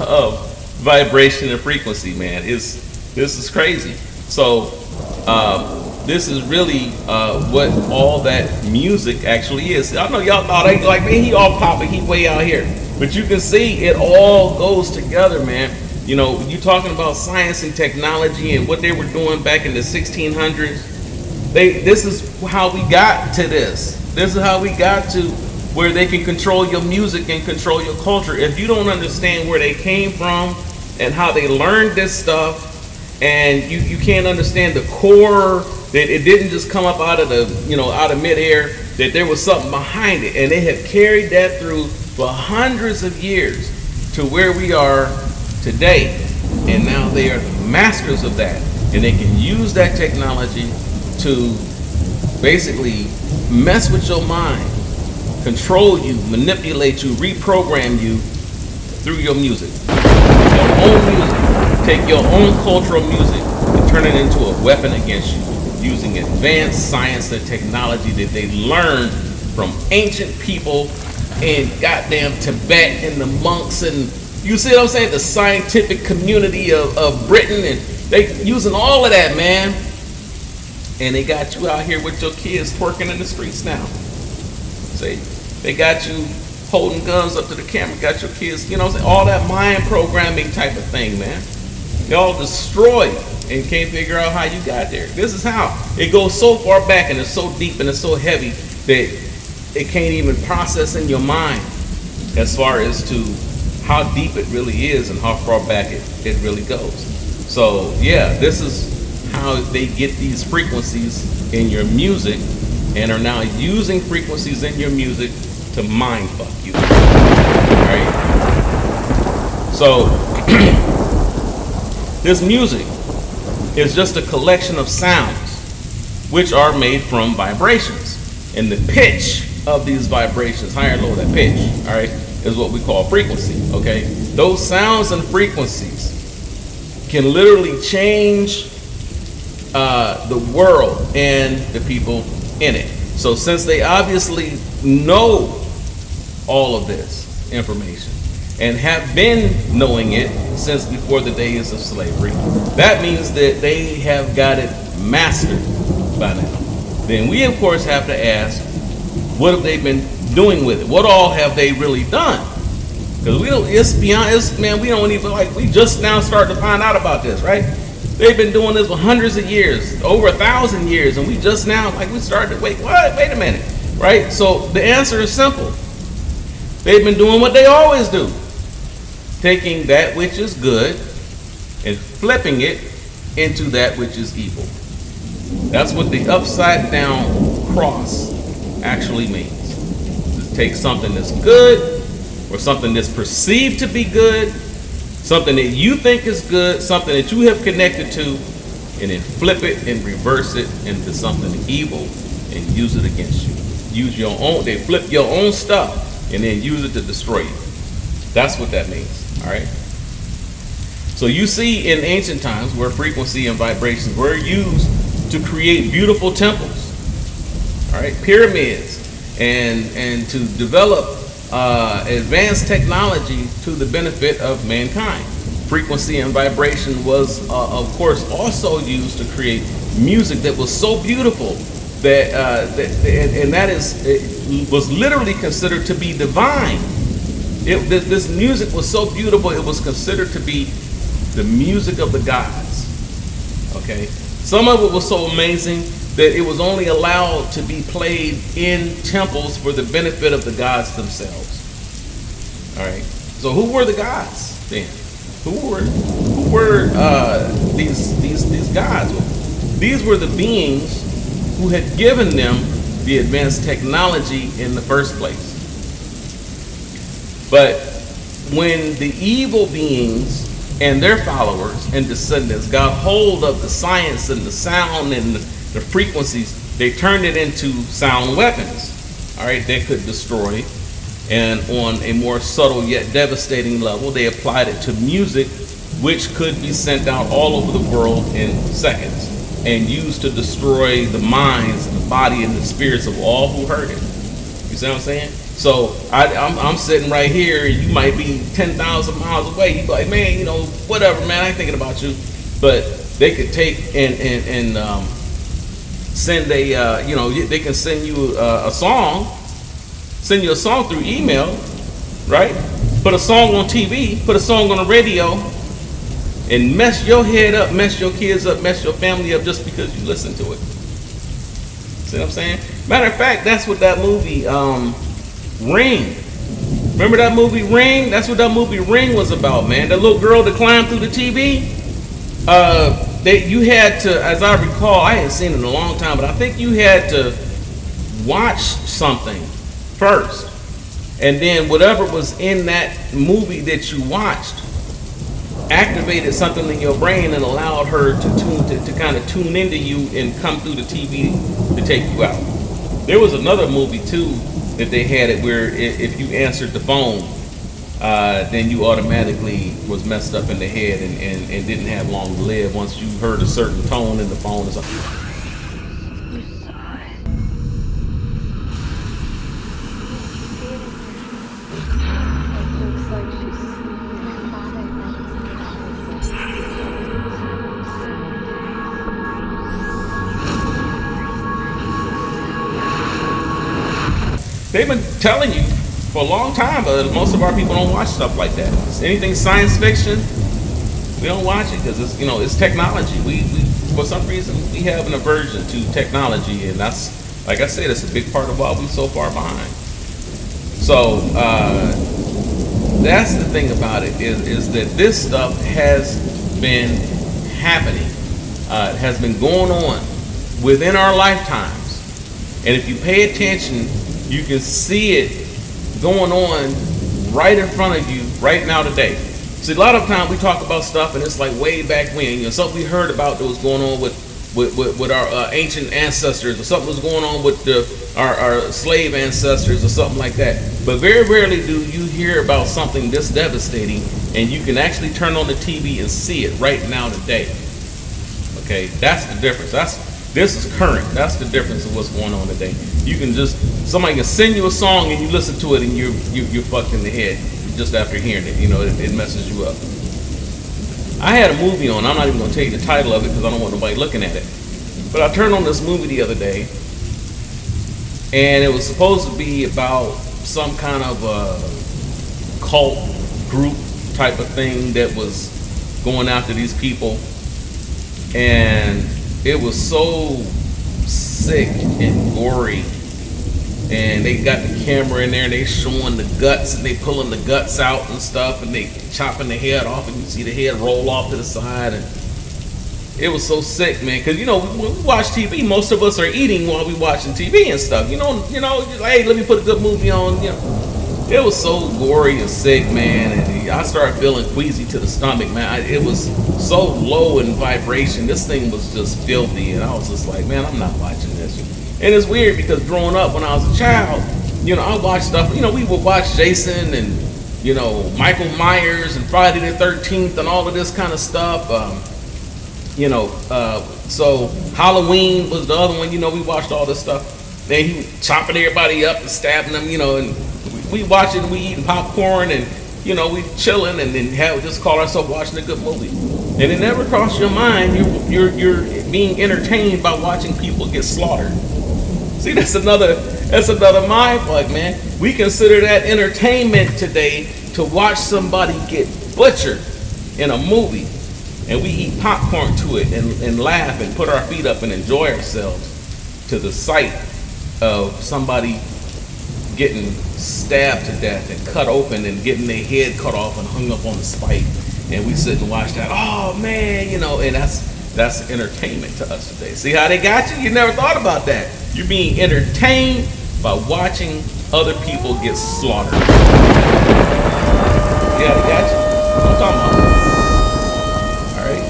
of vibration and frequency, man. This is crazy. So this is really what all that music actually is. I know y'all thought like, man, he all popping, he way out here. But you can see it all goes together, man. You know, you talking about science and technology and what they were doing back in the 1600s. This is how we got to this. This is how we got to where they can control your music and control your culture. If you don't understand where they came from and how they learned this stuff, and you can't understand the core, that it didn't just come up out of out of midair, that there was something behind it, and they have carried that through for hundreds of years to where we are today. And now they are masters of that, and they can use that technology to basically mess with your mind, control you, manipulate you, reprogram you through your music. Your own music. Take your own cultural music and turn it into a weapon against you using advanced science and technology that they learned from ancient people in goddamn Tibet and the monks, and you see what I'm saying? The scientific community of Britain, and they using all of that, man. And they got you out here with your kids twerking in the streets now. See, they got you holding guns up to the camera, got your kids, you know what I'm saying? All that mind programming type of thing, man. Y'all destroyed and can't figure out how you got there. This is how. It goes so far back and it's so deep and it's so heavy that it can't even process in your mind as far as to how deep it really is and how far back it really goes. So yeah, this is how they get these frequencies in your music and are now using frequencies in your music to mind fuck you. Alright? So this music is just a collection of sounds which are made from vibrations. And the pitch of these vibrations, high or low, that pitch, all right, is what we call frequency, okay? Those sounds and frequencies can literally change the world and the people in it. So since they obviously know all of this information and have been knowing it since before the days of slavery, that means that they have got it mastered by now. Then we, of course, have to ask, what have they been doing with it? What all have they really done? Because we don't, it's beyond, man, we don't even, like, we just now start to find out about this, right? They've been doing this for hundreds of years, over 1,000 years, and we just now, like, we started to, wait a minute, right? So the answer is simple. They've been doing what they always do. Taking that which is good and flipping it into that which is evil. That's what the upside down cross actually means. To take something that's good or something that's perceived to be good, something that you think is good, something that you have connected to, and then flip it and reverse it into something evil and use it against you. Use your own, they flip your own stuff and then use it to destroy you. That's what that means. All right. So you see in ancient times where frequency and vibrations were used to create beautiful temples, all right, pyramids, and to develop advanced technology to the benefit of mankind. Frequency and vibration was, of course, also used to create music that was so beautiful that it was literally considered to be divine. This music was so beautiful, it was considered to be the music of the gods. Okay? Some of it was so amazing that it was only allowed to be played in temples for the benefit of the gods themselves. All right? So who were the gods then? Who were these gods? Well, these were the beings who had given them the advanced technology in the first place. But when the evil beings and their followers and descendants got hold of the science and the sound and the frequencies, they turned it into sound weapons, all right, that could destroy. And on a more subtle yet devastating level, they applied it to music, which could be sent out all over the world in seconds and used to destroy the minds and the body and the spirits of all who heard it. You see what I'm saying? So I'm sitting right here, and you might be 10,000 miles away. You be like, man, whatever, man, I ain't thinking about you. But they could take and send they can send you a song, through email, right? Put a song on TV, put a song on the radio, and mess your head up, mess your kids up, mess your family up just because you listen to it. See what I'm saying? Matter of fact, that's what that movie Ring. Remember that movie Ring? That's what that movie Ring was about, man. That little girl that climbed through the TV. You had to, as I recall, I hadn't seen it in a long time, but I think you had to watch something first, and then whatever was in that movie that you watched activated something in your brain and allowed her to kind of tune into you and come through the TV to take you out. There was another movie too that they had it where if you answered the phone, then you automatically was messed up in the head and didn't have long to live once you heard a certain tone in the phone or something. They've been telling you for a long time, but most of our people don't watch stuff like that. Anything science fiction, we don't watch it because it's technology. We for some reason we have an aversion to technology, and that's, like I said, it's a big part of why we're so far behind. So that's the thing about it is that this stuff has been happening. It has been going on within our lifetimes, and if you pay attention, you can see it going on right in front of you right now today. See, a lot of times we talk about stuff and it's like way back when, something we heard about that was going on with our ancient ancestors, or something was going on with our slave ancestors or something like that. But very rarely do you hear about something this devastating and you can actually turn on the TV and see it right now today. Okay, that's the difference. This is current. That's the difference of what's going on today. You can somebody can send you a song and you listen to it and you're fucked in the head just after hearing it. It messes you up. I had a movie on. I'm not even going to tell you the title of it because I don't want nobody looking at it. But I turned on this movie the other day, and it was supposed to be about some kind of a cult group type of thing that was going after these people, and it was so sick and gory, and they got the camera in there and they showing the guts and they pulling the guts out and stuff, and they chopping the head off and you see the head roll off to the side, and it was so sick, man. Because when we watch TV, most of us are eating while we watching TV and stuff. Hey, let me put a good movie on. It was so gory and sick, man, and I started feeling queasy to the stomach, man. It was so low in vibration. This thing was just filthy, and I was just like, man, I'm not watching this. And it's weird because growing up when I was a child, I watched stuff. We would watch Jason and Michael Myers and Friday the 13th and all of this kind of stuff. So Halloween was the other one. We watched all this stuff. Then he was chopping everybody up and stabbing them. And we watching, we eating popcorn, and we chilling, and then just call ourselves watching a good movie. And it never crossed your mind you're being entertained by watching people get slaughtered. See, that's another mind fuck, man. We consider that entertainment today to watch somebody get butchered in a movie, and we eat popcorn to it and laugh and put our feet up and enjoy ourselves to the sight of somebody getting stabbed to death and cut open and getting their head cut off and hung up on the spike, and we sit and watch that. Oh man, and that's entertainment to us today. See how they got you? You never thought about that. You're being entertained by watching other people get slaughtered. Yeah, they got you. That's what I'm talking about. All right.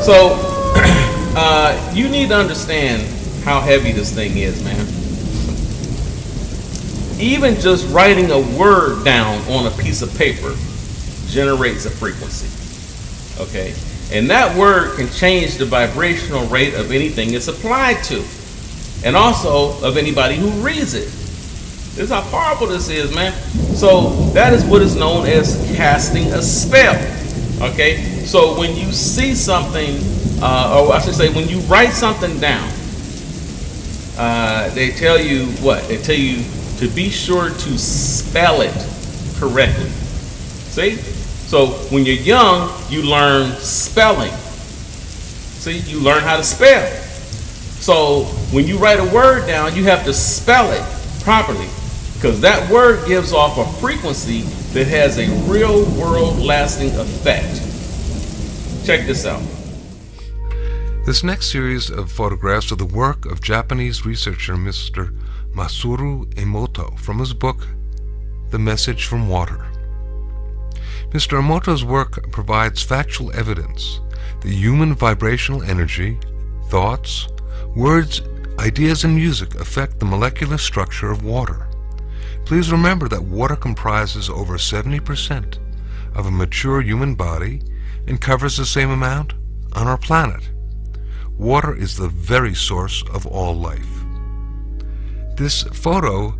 So you need to understand how heavy this thing is, man. Even just writing a word down on a piece of paper generates a frequency. Okay? And that word can change the vibrational rate of anything it's applied to, and also of anybody who reads it. This is how powerful this is, man. So that is what is known as casting a spell. Okay? So when you see something, or I should say when you write something down, they tell you what? They tell you to be sure to spell it correctly. See? So when you're young, you learn spelling. See? You learn how to spell. So when you write a word down, you have to spell it properly, because that word gives off a frequency that has a real world lasting effect. Check this out. This next series of photographs are the work of Japanese researcher Mr. Masaru Emoto from his book, The Message from Water. Mr. Emoto's work provides factual evidence that human vibrational energy, thoughts, words, ideas, and music affect the molecular structure of water. Please remember that water comprises over 70% of a mature human body and covers the same amount on our planet. Water is the very source of all life. This photo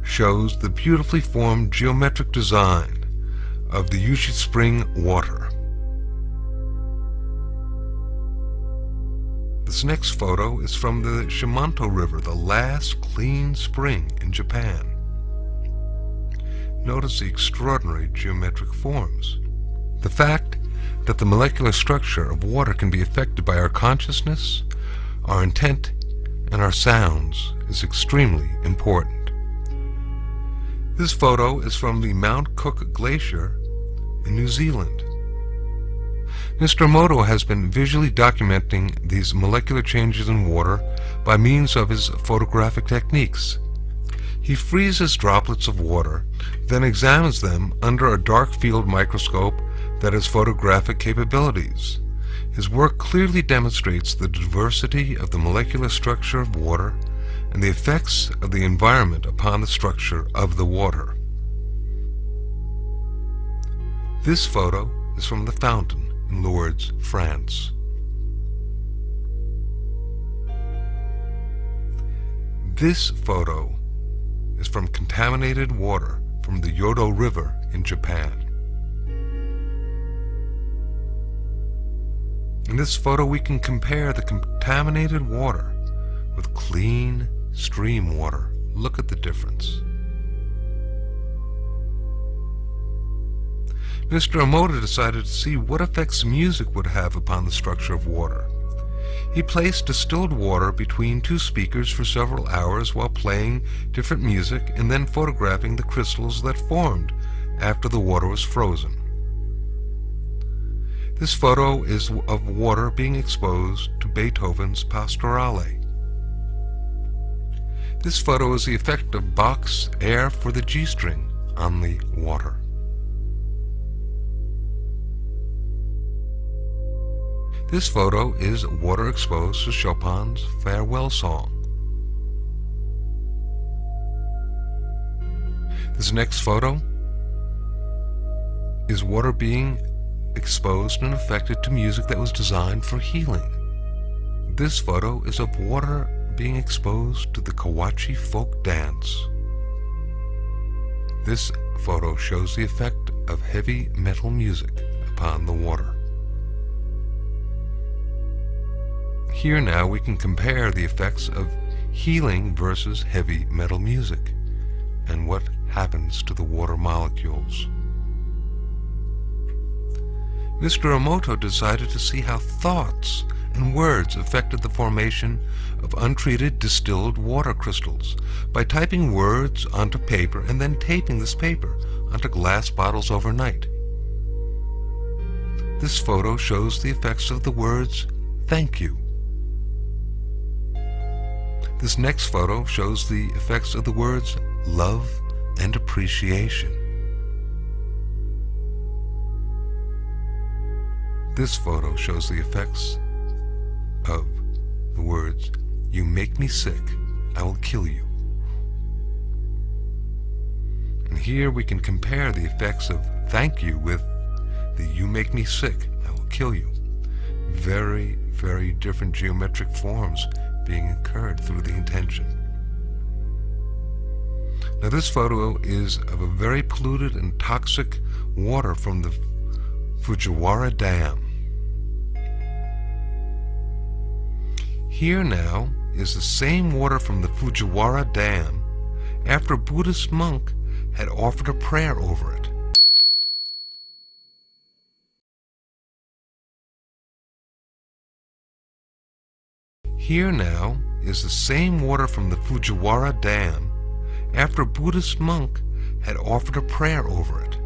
shows the beautifully formed geometric design of the Yushi Spring water. This next photo is from the Shimanto River, the last clean spring in Japan. Notice the extraordinary geometric forms. The fact that the molecular structure of water can be affected by our consciousness, our intent, and our sounds is extremely important. This photo is from the Mount Cook Glacier in New Zealand. Mr. Emoto has been visually documenting these molecular changes in water by means of his photographic techniques. He freezes droplets of water, then examines them under a dark field microscope that has photographic capabilities. His work clearly demonstrates the diversity of the molecular structure of water and the effects of the environment upon the structure of the water. This photo is from the fountain in Lourdes, France. This photo is from contaminated water from the Yodo River in Japan. In this photo we can compare the contaminated water with clean stream water. Look at the difference. Mr. Emoto decided to see what effects music would have upon the structure of water. He placed distilled water between two speakers for several hours while playing different music and then photographing the crystals that formed after the water was frozen. This photo is of water being exposed to Beethoven's Pastorale. This photo is the effect of Bach's Air for the G-string on the water. This photo is water exposed to Chopin's Farewell Song. This next photo is water being exposed and affected to music that was designed for healing. This photo is of water being exposed to the Kawachi folk dance. This photo shows the effect of heavy metal music upon the water. Here now we can compare the effects of healing versus heavy metal music and what happens to the water molecules. Mr. Emoto decided to see how thoughts and words affected the formation of untreated distilled water crystals by typing words onto paper and then taping this paper onto glass bottles overnight. This photo shows the effects of the words, "Thank you." This next photo shows the effects of the words, "love" and "appreciation." This photo shows the effects of the words, "You make me sick, I will kill you." And here we can compare the effects of "thank you" with the "you make me sick, I will kill you." Very, very different geometric forms being occurred through the intention. Now this photo is of a very polluted and toxic water from the Fujiwara Dam. Here now is the same water from the Fujiwara Dam after a Buddhist monk had offered a prayer over it. Here now is the same water from the Fujiwara Dam after a Buddhist monk had offered a prayer over it.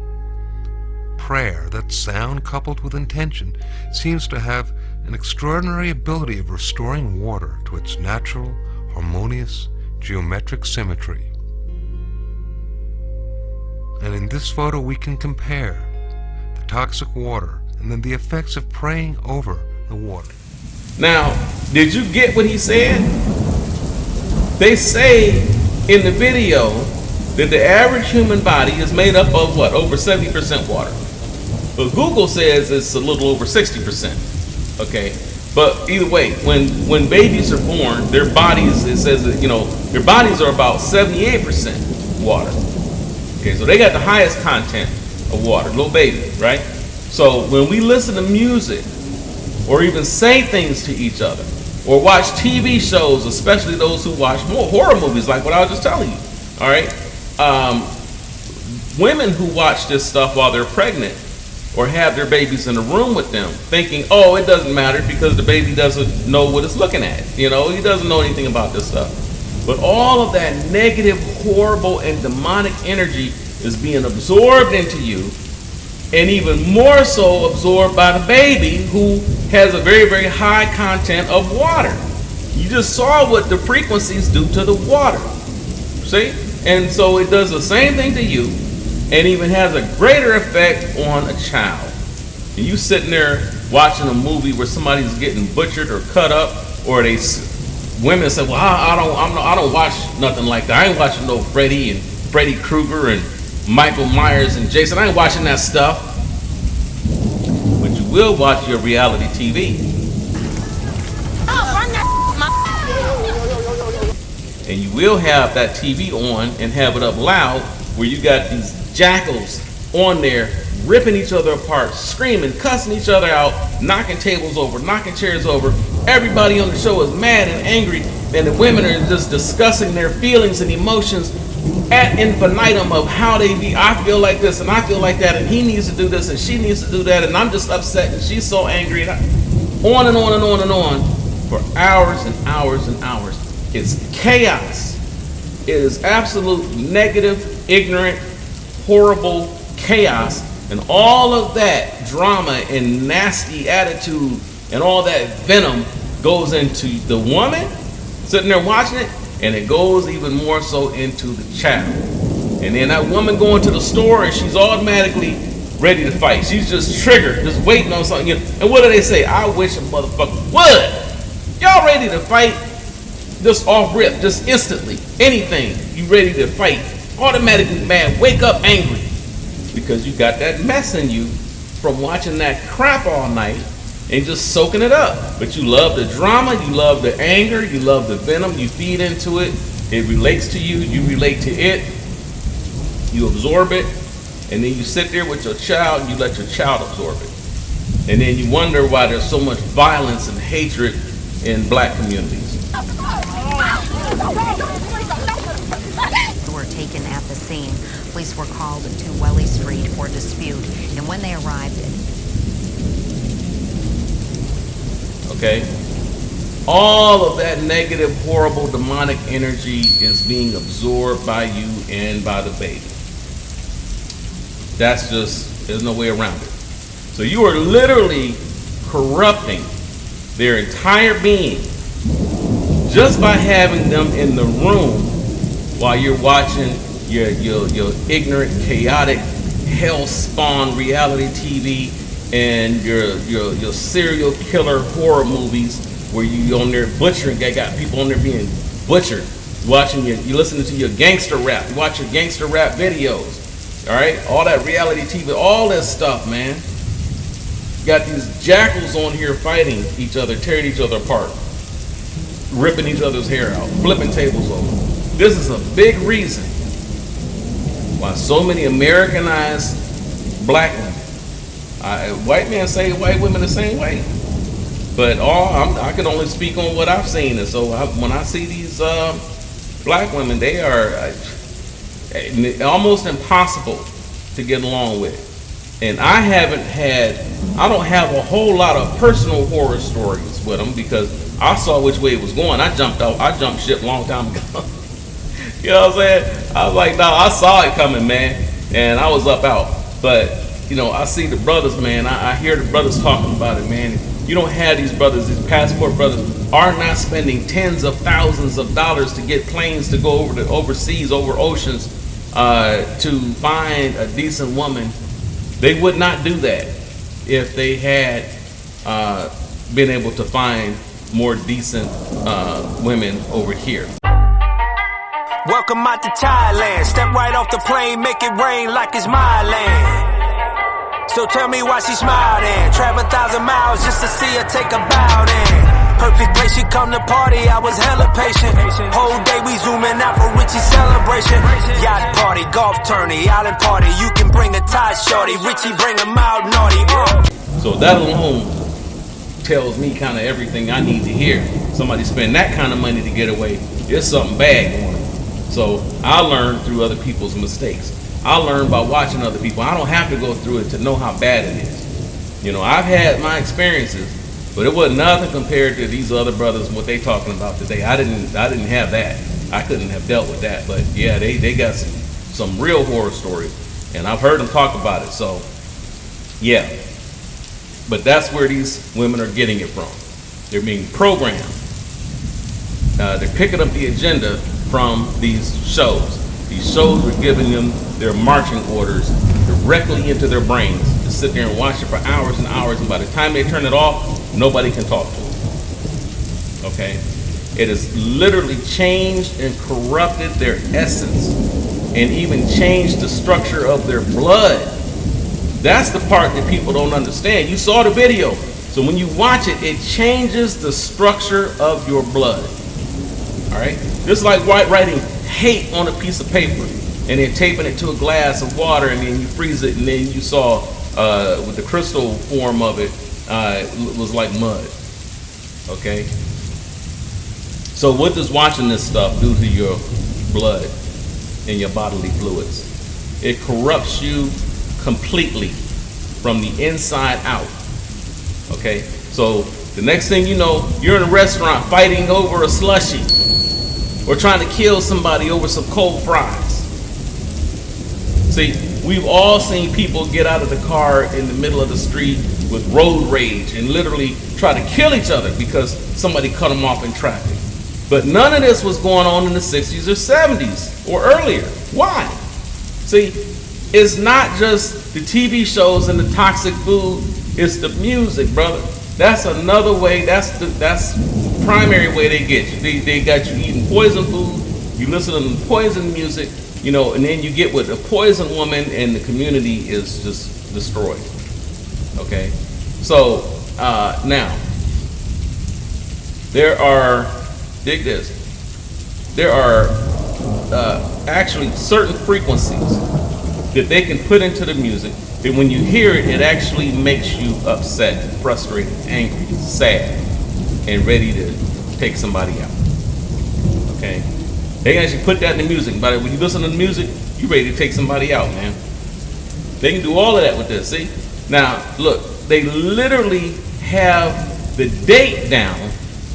Prayer, that sound coupled with intention, seems to have an extraordinary ability of restoring water to its natural, harmonious, geometric symmetry. And in this photo we can compare the toxic water and then the effects of praying over the water. Now, did you get what he said? They say in the video that the average human body is made up of what? Over 70% water. But Google says it's a little over 60%. Okay? But either way, when babies are born, their bodies, it says that, their bodies are about 78% water. Okay, so they got the highest content of water, little babies, right? So when we listen to music, or even say things to each other, or watch TV shows, especially those who watch more horror movies, like what I was just telling you, all right? Women who watch this stuff while they're pregnant, or have their babies in the room with them, thinking, oh, it doesn't matter because the baby doesn't know what it's looking at. He doesn't know anything about this stuff. But all of that negative, horrible, and demonic energy is being absorbed into you, and even more so absorbed by the baby, who has a very, very high content of water. You just saw what the frequencies do to the water. See? And so it does the same thing to you, and even has a greater effect on a child. And you sitting there watching a movie where somebody's getting butchered or cut up, or women say, well, I don't watch nothing like that. I ain't watching no Freddy Krueger and Michael Myers and Jason. I ain't watching that stuff. But you will watch your reality TV. And you will have that TV on and have it up loud, where you got these jackals on there ripping each other apart, screaming, cussing each other out, knocking tables over, knocking chairs over. Everybody on the show is mad and angry, and the women are just discussing their feelings and emotions ad infinitum of how they be. I feel like this and I feel like that, and he needs to do this and she needs to do that, and I'm just upset and she's so angry, and on and on and on and on for hours and hours and hours. It's chaos. It is absolute negative, ignorant, horrible chaos, and all of that drama and nasty attitude and all that venom goes into the woman sitting there watching it, and it goes even more so into the child. And then that woman going to the store, and she's automatically ready to fight. She's just triggered, just waiting on something. And what do they say? I wish a motherfucker would. Y'all ready to fight? Just off rip, just instantly. Anything, you ready to fight. Automatically mad, wake up angry. Because you got that mess in you from watching that crap all night and just soaking it up. But you love the drama, you love the anger, you love the venom, you feed into it. It relates to you, you relate to it. You absorb it, and then you sit there with your child and you let your child absorb it. And then you wonder why there's so much violence and hatred in black communities. Were taken at the scene. Police were called to Welly Street for dispute, and when they arrived, okay, all of that negative, horrible, demonic energy is being absorbed by you and by the baby. That's just, there's no way around it. So you are literally corrupting their entire being just by having them in the room while you're watching your ignorant, chaotic, hell-spawn reality TV and your serial killer horror movies where you on there butchering. They got people on there being butchered. Watching you listening to your gangster rap. You watch your gangster rap videos. All right, all that reality TV, all that stuff, man. You got these jackals on here fighting each other, tearing each other apart, ripping each other's hair out, flipping tables over. This is a big reason why so many Americanized black women. White men say white women the same way, but I can only speak on what I've seen. And so when I see these black women, they are almost impossible to get along with. And I don't have a whole lot of personal horror stories with them because I saw which way it was going. I jumped ship a long time ago. You know what I'm saying? I was like, no, I saw it coming, man, and I was up out. But you know, I see the brothers, man. I hear the brothers talking about it, man. You don't have these brothers, these passport brothers, are not spending tens of thousands of dollars to get planes to go overseas, over oceans, to find a decent woman. They would not do that if they had been able to find more decent women over here. Welcome out to Thailand. Step right off the plane, make it rain like it's my land. So tell me why she smiled in. Travel 1,000 miles just to see her take a bow in. Perfect place she come to party, I was hella patient. Whole day we zooming out for Richie celebration. Yacht party, golf tourney, island party. You can bring a Thai shorty, Richie bring him out naughty. So that alone tells me kind of everything I need to hear. Somebody spend that kind of money to get away, there's something bad going on. So I learned through other people's mistakes. I learned by watching other people. I don't have to go through it to know how bad it is. You know, I've had my experiences, but it wasn't nothing compared to these other brothers and what they talking about today. I didn't have that. I couldn't have dealt with that. But yeah, they got some real horror stories, and I've heard them talk about it. So yeah, but that's where these women are getting it from. They're being programmed. They're picking up the agenda from these shows. These shows are giving them their marching orders directly into their brains to sit there and watch it for hours and hours, and by the time they turn it off, nobody can talk to them. Okay? It has literally changed and corrupted their essence and even changed the structure of their blood. That's the part that people don't understand. You saw the video. So when you watch it, it changes the structure of your blood. All right? Just like writing hate on a piece of paper and then taping it to a glass of water and then you freeze it, and then you saw with the crystal form of it, it was like mud. Okay? So what does watching this stuff do to your blood and your bodily fluids? It corrupts you completely from the inside out. Okay? So the next thing you know, you're in a restaurant fighting over a slushie, or trying to kill somebody over some cold fries. See, we've all seen people get out of the car in the middle of the street with road rage and literally try to kill each other because somebody cut them off in traffic. But none of this was going on in the 60s or 70s or earlier. Why? See, it's not just the TV shows and the toxic food, it's the music, brother. That's another way, that's the primary way they get you. They got you eating poison food, you listen to poison music, you know, and then you get with a poison woman and the community is just destroyed. Okay? So, now, there are, dig this, there are actually certain frequencies that they can put into the music that when you hear it, it actually makes you upset, frustrated, angry, sad, and ready to take somebody out. Okay? They can actually put that in the music. But when you listen to the music, you're ready to take somebody out, man. They can do all of that with this, see? Now, look, they literally have the date down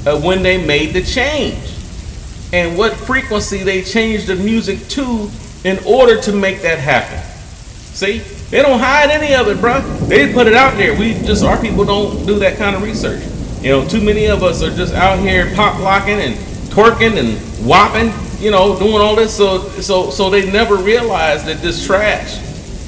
of when they made the change and what frequency they changed the music to in order to make that happen. See? They don't hide any of it, bro. They put it out there. Our people don't do that kind of research. You know, too many of us are just out here pop locking and twerking and whopping, you know, doing all this. So they never realize that this trash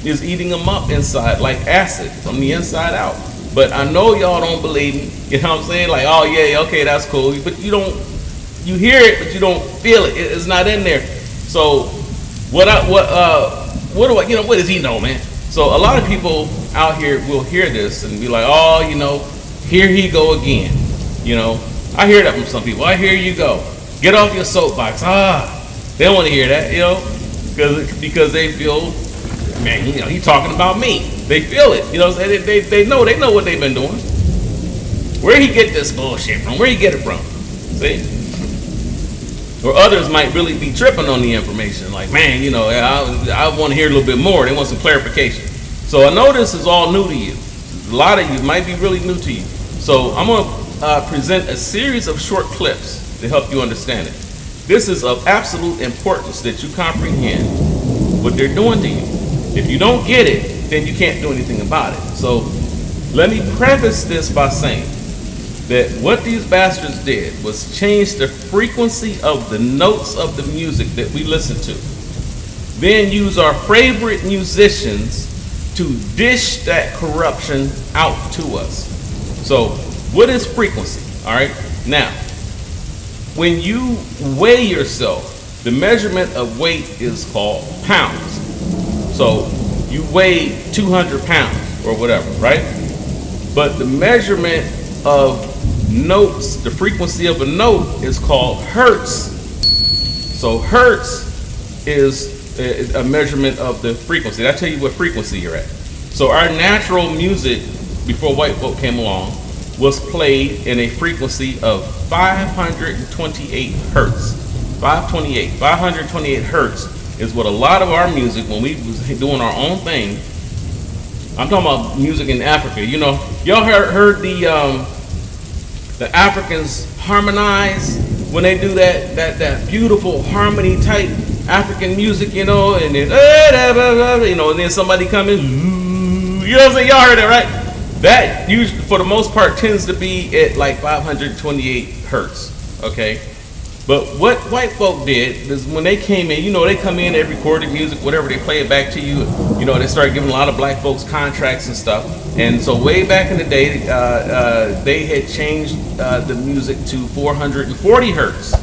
is eating them up inside like acid from the inside out. But I know y'all don't believe me. You know what I'm saying? Like, oh yeah, okay, that's cool. But you hear it, but you don't feel it. It's not in there. So what does he know, man? So a lot of people out here will hear this and be like, oh, you know, here he go again. You know, I hear that from some people. Here you go. Get off your soapbox. They don't want to hear that, you know. because they feel, man, you know, he's talking about me. They feel it. You know, they know what they've been doing. Where he get this bullshit from? Where he get it from? See? Or others might really be tripping on the information. Like, man, you know, I want to hear a little bit more. They want some clarification. So I know this is all new to you. A lot of you might be really new to you. So I'm going to present a series of short clips to help you understand it. This is of absolute importance that you comprehend what they're doing to you. If you don't get it, then you can't do anything about it. So let me preface this by saying that what these bastards did was change the frequency of the notes of the music that we listen to. Then use our favorite musicians to dish that corruption out to us. So what is frequency? All right. Now, when you weigh yourself, the measurement of weight is called pounds. So you weigh 200 pounds or whatever, right? But the measurement of notes, the frequency of a note is called hertz. So hertz is a measurement of the frequency. I tell you what frequency you're at. So our natural music before white folk came along was played in a frequency of 528 hertz. 528 hertz is what a lot of our music, when we was doing our own thing, I'm talking about music in Africa. You know, y'all heard the Africans harmonize when they do that beautiful harmony type African music, you know, and then you know, and then somebody come in, you know what I'm saying? Y'all heard that, right? That usually, for the most part, tends to be at like 528 hertz. Okay, but what white folk did is when they came in, you know, they come in, they record the music, whatever, they play it back to you. You know, they started giving a lot of black folks contracts and stuff. And so way back in the day, they had changed the music to 440 hertz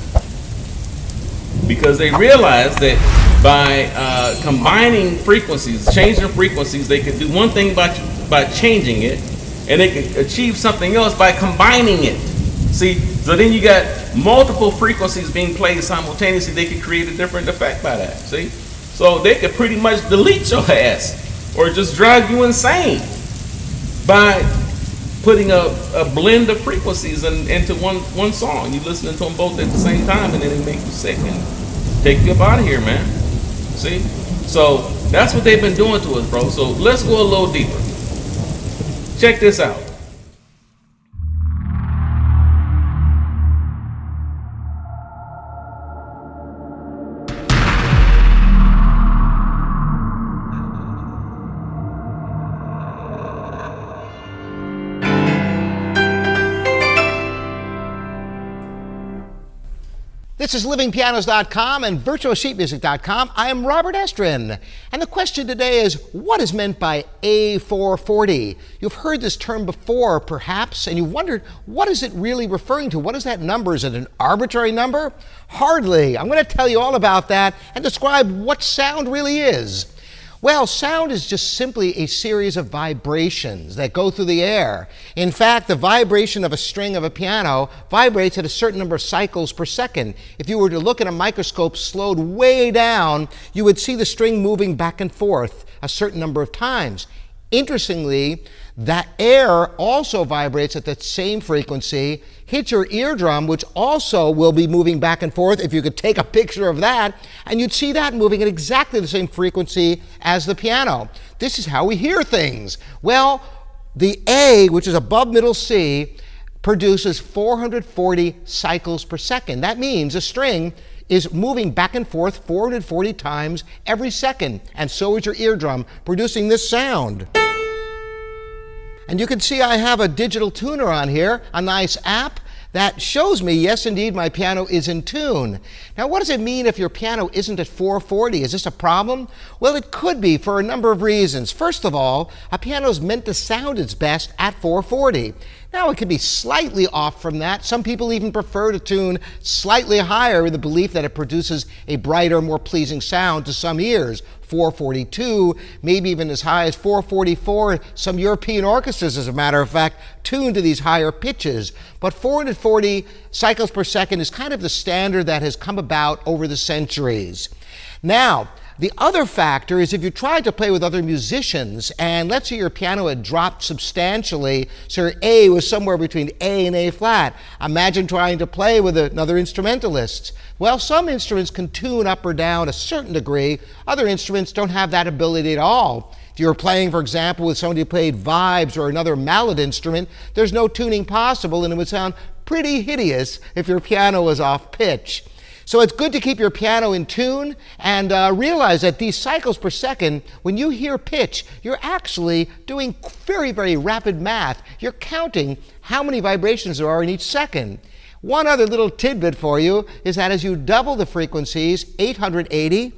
because they realized that by combining frequencies, changing frequencies, they could do one thing by changing it, and they could achieve something else by combining it. See, so then you got multiple frequencies being played simultaneously. They could create a different effect by that. See, so they could pretty much delete your ass or just drive you insane by putting a blend of frequencies into one song. You listening to them both at the same time, and then it make you sick and take you up out of here, man. See, so that's what they've been doing to us, bro. So let's go a little deeper. Check this out. This is livingpianos.com and virtuosheetmusic.com. I am Robert Estrin, and the question today is, what is meant by A440? You've heard this term before, perhaps, and you wondered, what is it really referring to? What is that number? Is it an arbitrary number? Hardly. I'm going to tell you all about that and describe what sound really is. Well, sound is just simply a series of vibrations that go through the air. In fact, the vibration of a string of a piano vibrates at a certain number of cycles per second. If you were to look at a microscope slowed way down, you would see the string moving back and forth a certain number of times. Interestingly, that air also vibrates at that same frequency, hits your eardrum, which also will be moving back and forth. If you could take a picture of that, and you'd see that moving at exactly the same frequency as the piano. This is how we hear things. Well, the A, which is above middle C, produces 440 cycles per second. That means a string is moving back and forth 440 times every second, and so is your eardrum, producing this sound. And you can see I have a digital tuner on here, a nice app that shows me, yes, indeed, my piano is in tune. Now, what does it mean if your piano isn't at 440? Is this a problem? Well, it could be for a number of reasons. First of all, a piano is meant to sound its best at 440. Now, it could be slightly off from that. Some people even prefer to tune slightly higher in the belief that it produces a brighter, more pleasing sound to some ears. 442, maybe even as high as 444. Some European orchestras, as a matter of fact, tune to these higher pitches. But 440 cycles per second is kind of the standard that has come about over the centuries. Now, The other factor is if you tried to play with other musicians, and let's say your piano had dropped substantially, so your A was somewhere between A and A flat. Imagine trying to play with another instrumentalist. Well, some instruments can tune up or down a certain degree. Other instruments don't have that ability at all. If you were playing, for example, with somebody who played vibes or another mallet instrument, there's no tuning possible, and it would sound pretty hideous if your piano was off pitch. So it's good to keep your piano in tune and realize that these cycles per second, when you hear pitch, you're actually doing very, very rapid math. You're counting how many vibrations there are in each second. One other little tidbit for you is that as you double the frequencies, 880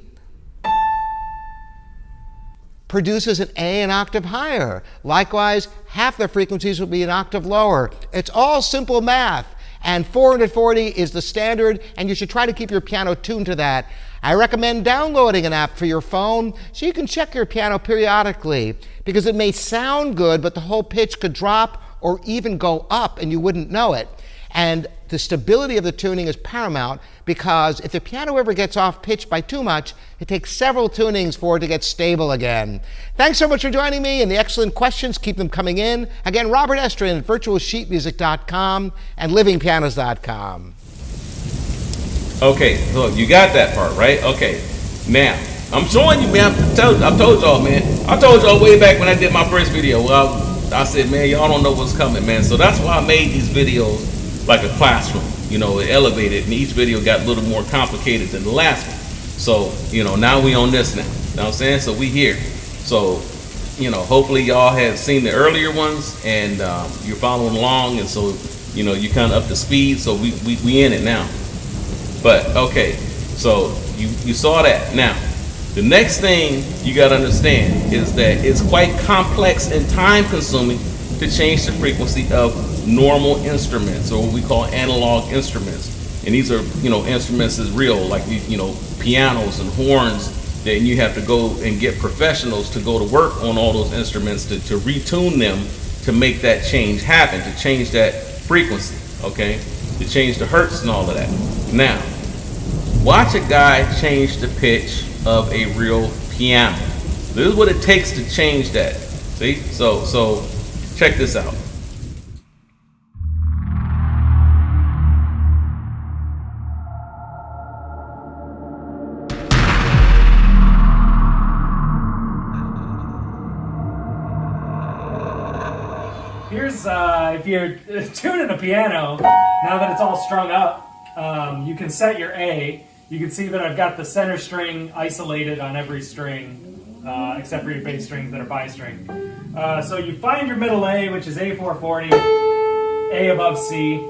produces an A an octave higher. Likewise, half the frequencies will be an octave lower. It's all simple math. And 440 is the standard, and you should try to keep your piano tuned to that. I recommend downloading an app for your phone so you can check your piano periodically, because it may sound good, but the whole pitch could drop or even go up and you wouldn't know it. And the stability of the tuning is paramount, because if the piano ever gets off pitch by too much, it takes several tunings for it to get stable again. Thanks so much for joining me, and the excellent questions, keep them coming in. Again, Robert Estrin at virtualsheetmusic.com and livingpianos.com. Okay, so you got that part, right? Okay, now, I'm showing you, man. I told y'all, man. I told y'all way back when I did my first video. Well, I said, man, y'all don't know what's coming, man. So that's why I made these videos like a classroom. You know, it elevated, and each video got a little more complicated than the last one. So, you know, now we on this now. You know what I'm saying? So we here. So, you know, hopefully y'all have seen the earlier ones, and you're following along, and so, you know, you kind of up to speed. So we in it now. But, okay, so you saw that. Now, the next thing you got to understand is that it's quite complex and time consuming to change the frequency of normal instruments, or what we call analog instruments. And these are, you know, instruments is real, like, you know, pianos and horns, that you have to go and get professionals to go to work on all those instruments to retune them to make that change happen, to change that frequency, okay? To change the hertz and all of that. Now, watch a guy change the pitch of a real piano. This is what it takes to change that. See? So check this out. Here's, if you're tuning a piano, now that it's all strung up, you can set your A. You can see that I've got the center string isolated on every string, except for your bass strings that are bi-string. So you find your middle A, which is A440, A above C.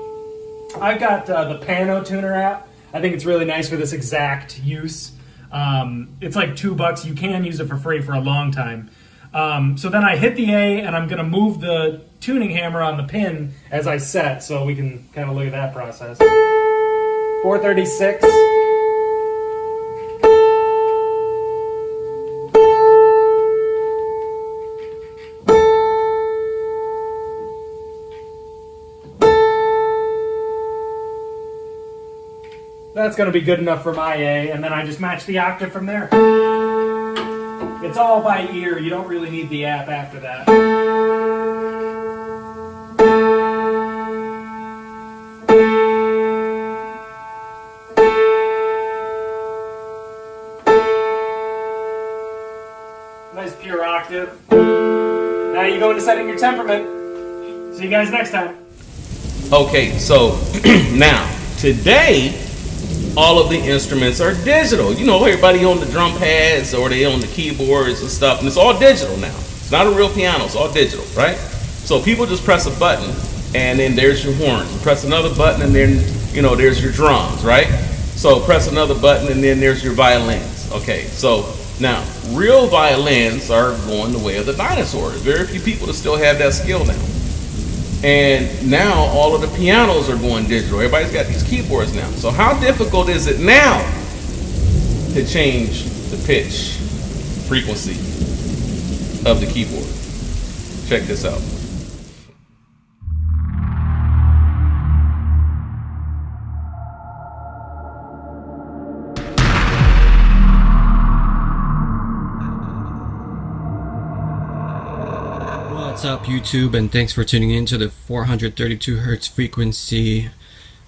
I've got the Pano Tuner app. I think it's really nice for this exact use. It's like $2. You can use it for free for a long time. So then I hit the A, and I'm going to move the tuning hammer on the pin as I set, so we can kind of look at that process. 436. That's going to be good enough for my A, and then I just match the octave from there. It's all by ear. You don't really need the app after that. Nice pure octave. Now you go into setting your temperament. See you guys next time. Okay, so now, today, all of the instruments are digital. You know, everybody on the drum pads or they on the keyboards and stuff, and it's all digital now. It's not a real piano, it's all digital, right? So people just press a button, and then there's your horns. Press another button, and then, you know, there's your drums, right? So press another button, and then there's your violins. Okay, so now, real violins are going the way of the dinosaurs. Very few people that still have that skill now. And now all of the pianos are going digital. Everybody's got these keyboards now. So how difficult is it now to change the pitch frequency of the keyboard? Check this out. What's up, YouTube, and thanks for tuning in to the 432 Hertz frequency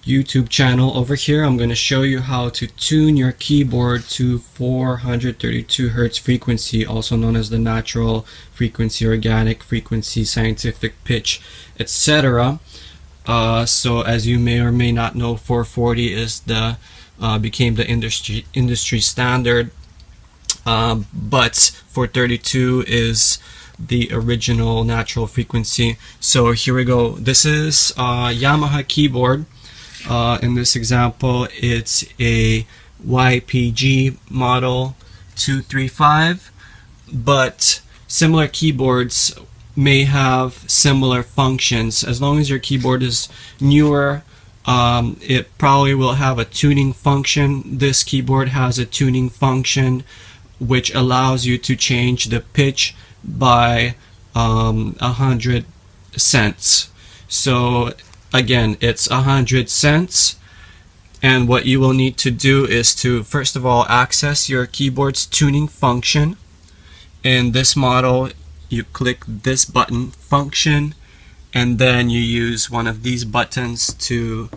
YouTube channel. Over here I'm going to show you how to tune your keyboard to 432 Hertz frequency, also known as the natural frequency, organic frequency, scientific pitch, etc. So as you may or may not know, 440 is the became the industry standard, but 432 is the original natural frequency. So here we go. This is a Yamaha keyboard. In this example, it's a YPG model 235, but similar keyboards may have similar functions. As long as your keyboard is newer, it probably will have a tuning function. This keyboard has a tuning function which allows you to change the pitch by 100 cents. So again, it's 100 cents, and what you will need to do is to first of all access your keyboard's tuning function. In this model, you click this button, function, and then you use one of these buttons to,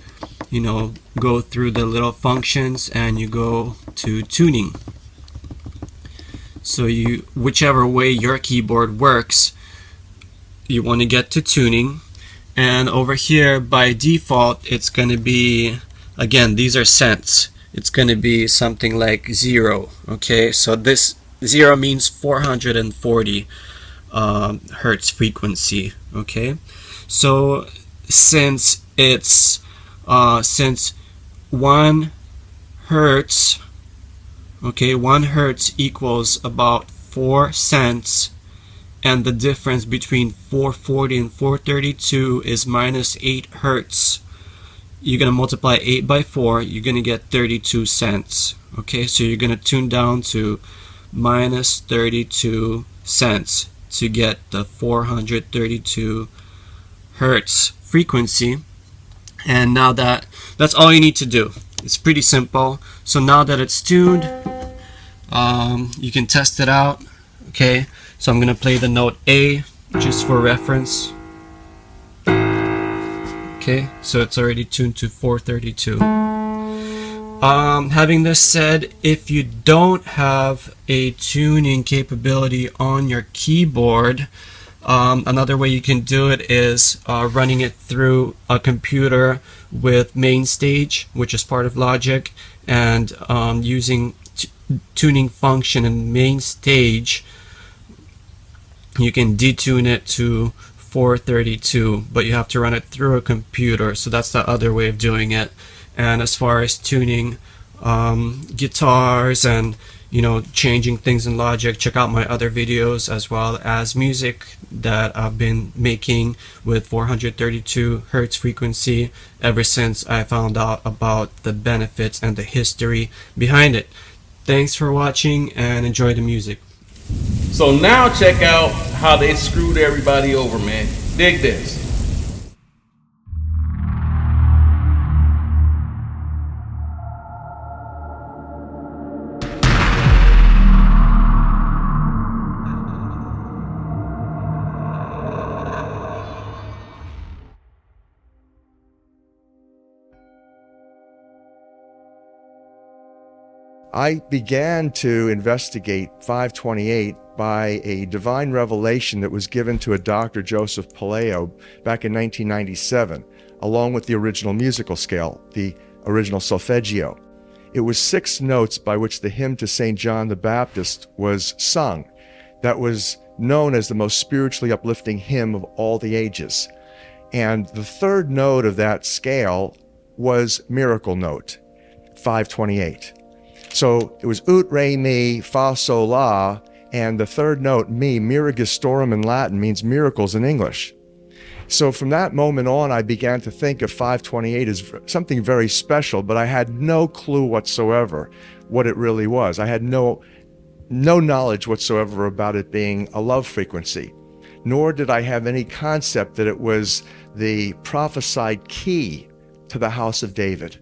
you know, go through the little functions, and you go to tuning. So you, whichever way your keyboard works, you want to get to tuning. And over here by default it's going to be, again, these are cents, it's going to be something like 0. Okay, so this 0 means 440 hertz frequency. Okay, so since it's since 1 hertz, okay, 1 hertz equals about 4 cents, and the difference between 440 and 432 is minus 8 hertz. You're going to multiply 8 by 4, you're going to get 32 cents. Okay, so you're going to tune down to minus 32 cents to get the 432 hertz frequency. And now that's all you need to do. It's pretty simple. So now that it's tuned, you can test it out. Okay, so I'm gonna play the note A just for reference. Okay, so it's already tuned to 432. Having this said, if you don't have a tuning capability on your keyboard, another way you can do it is running it through a computer with MainStage, which is part of Logic, and using tuning function in MainStage, you can detune it to 432, but you have to run it through a computer. So that's the other way of doing it. And as far as tuning guitars and, you know, changing things in Logic, check out my other videos, as well as music that I've been making with 432 hertz frequency ever since I found out about the benefits and the history behind it. Thanks for watching and enjoy the music. So now check out how they screwed everybody over, man. Dig this. I began to investigate 528 by a divine revelation that was given to a Dr. Joseph Paleo back in 1997, along with the original musical scale, the original solfeggio. It was 6 notes by which the hymn to St. John the Baptist was sung. That was known as the most spiritually uplifting hymn of all the ages. And the 3rd note of that scale was miracle note, 528. So it was ut, re, mi, fa, sol, la, and the 3rd note, mi, miragistorum in Latin, means miracles in English. So from that moment on, I began to think of 528 as something very special, but I had no clue whatsoever what it really was. I had no knowledge whatsoever about it being a love frequency, nor did I have any concept that it was the prophesied key to the house of David.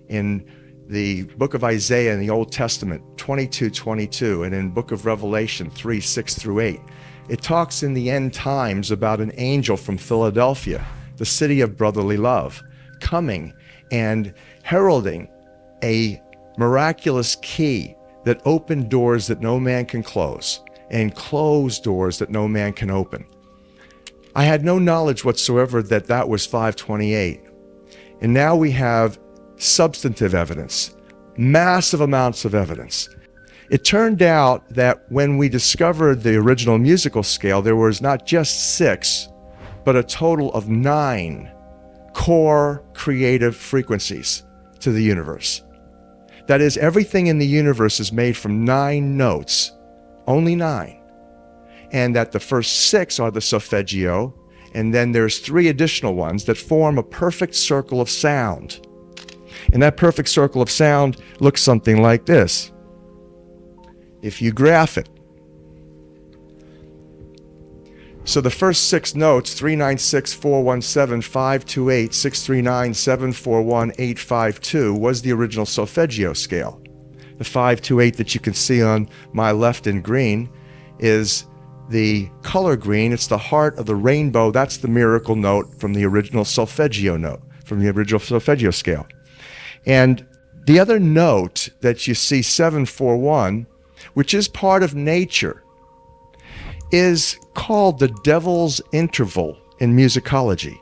In the book of Isaiah in the Old Testament, 22:22, and in book of Revelation 3:6-8, It talks in the end times about an angel from Philadelphia, the city of brotherly love, coming and heralding a miraculous key that opened doors that no man can close and closed doors that no man can open. I had no knowledge whatsoever that that was 528. And now we have substantive evidence, massive amounts of evidence. It turned out that when we discovered the original musical scale, there was not just 6, but a total of 9 core creative frequencies to the universe. That is, everything in the universe is made from 9 notes, only 9. And that the first 6 are the solfeggio, and then there's 3 additional ones that form a perfect circle of sound. And that perfect circle of sound looks something like this. If you graph it. So the first 6 notes, 396, 417, 528, 639, 741, 852, was the original solfeggio scale. The 528 that you can see on my left in green is the color green. It's the heart of the rainbow. That's the miracle note from the original solfeggio note, from the original solfeggio scale. And the other note that you see, 741, which is part of nature, is called the devil's interval in musicology.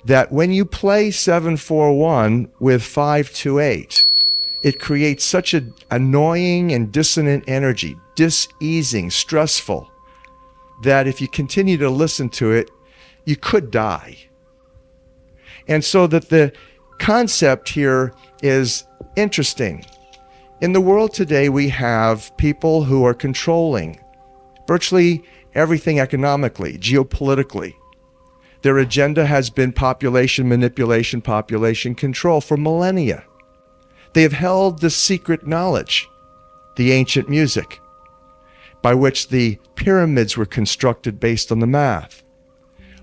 That when you play 741 with 528, it creates such an annoying and dissonant energy, diseasing, stressful, that if you continue to listen to it, you could die. And so that the concept here is interesting. In the world today, we have people who are controlling virtually everything economically, geopolitically. Their agenda has been population manipulation, population control for millennia. They have held the secret knowledge, the ancient music, by which the pyramids were constructed based on the math.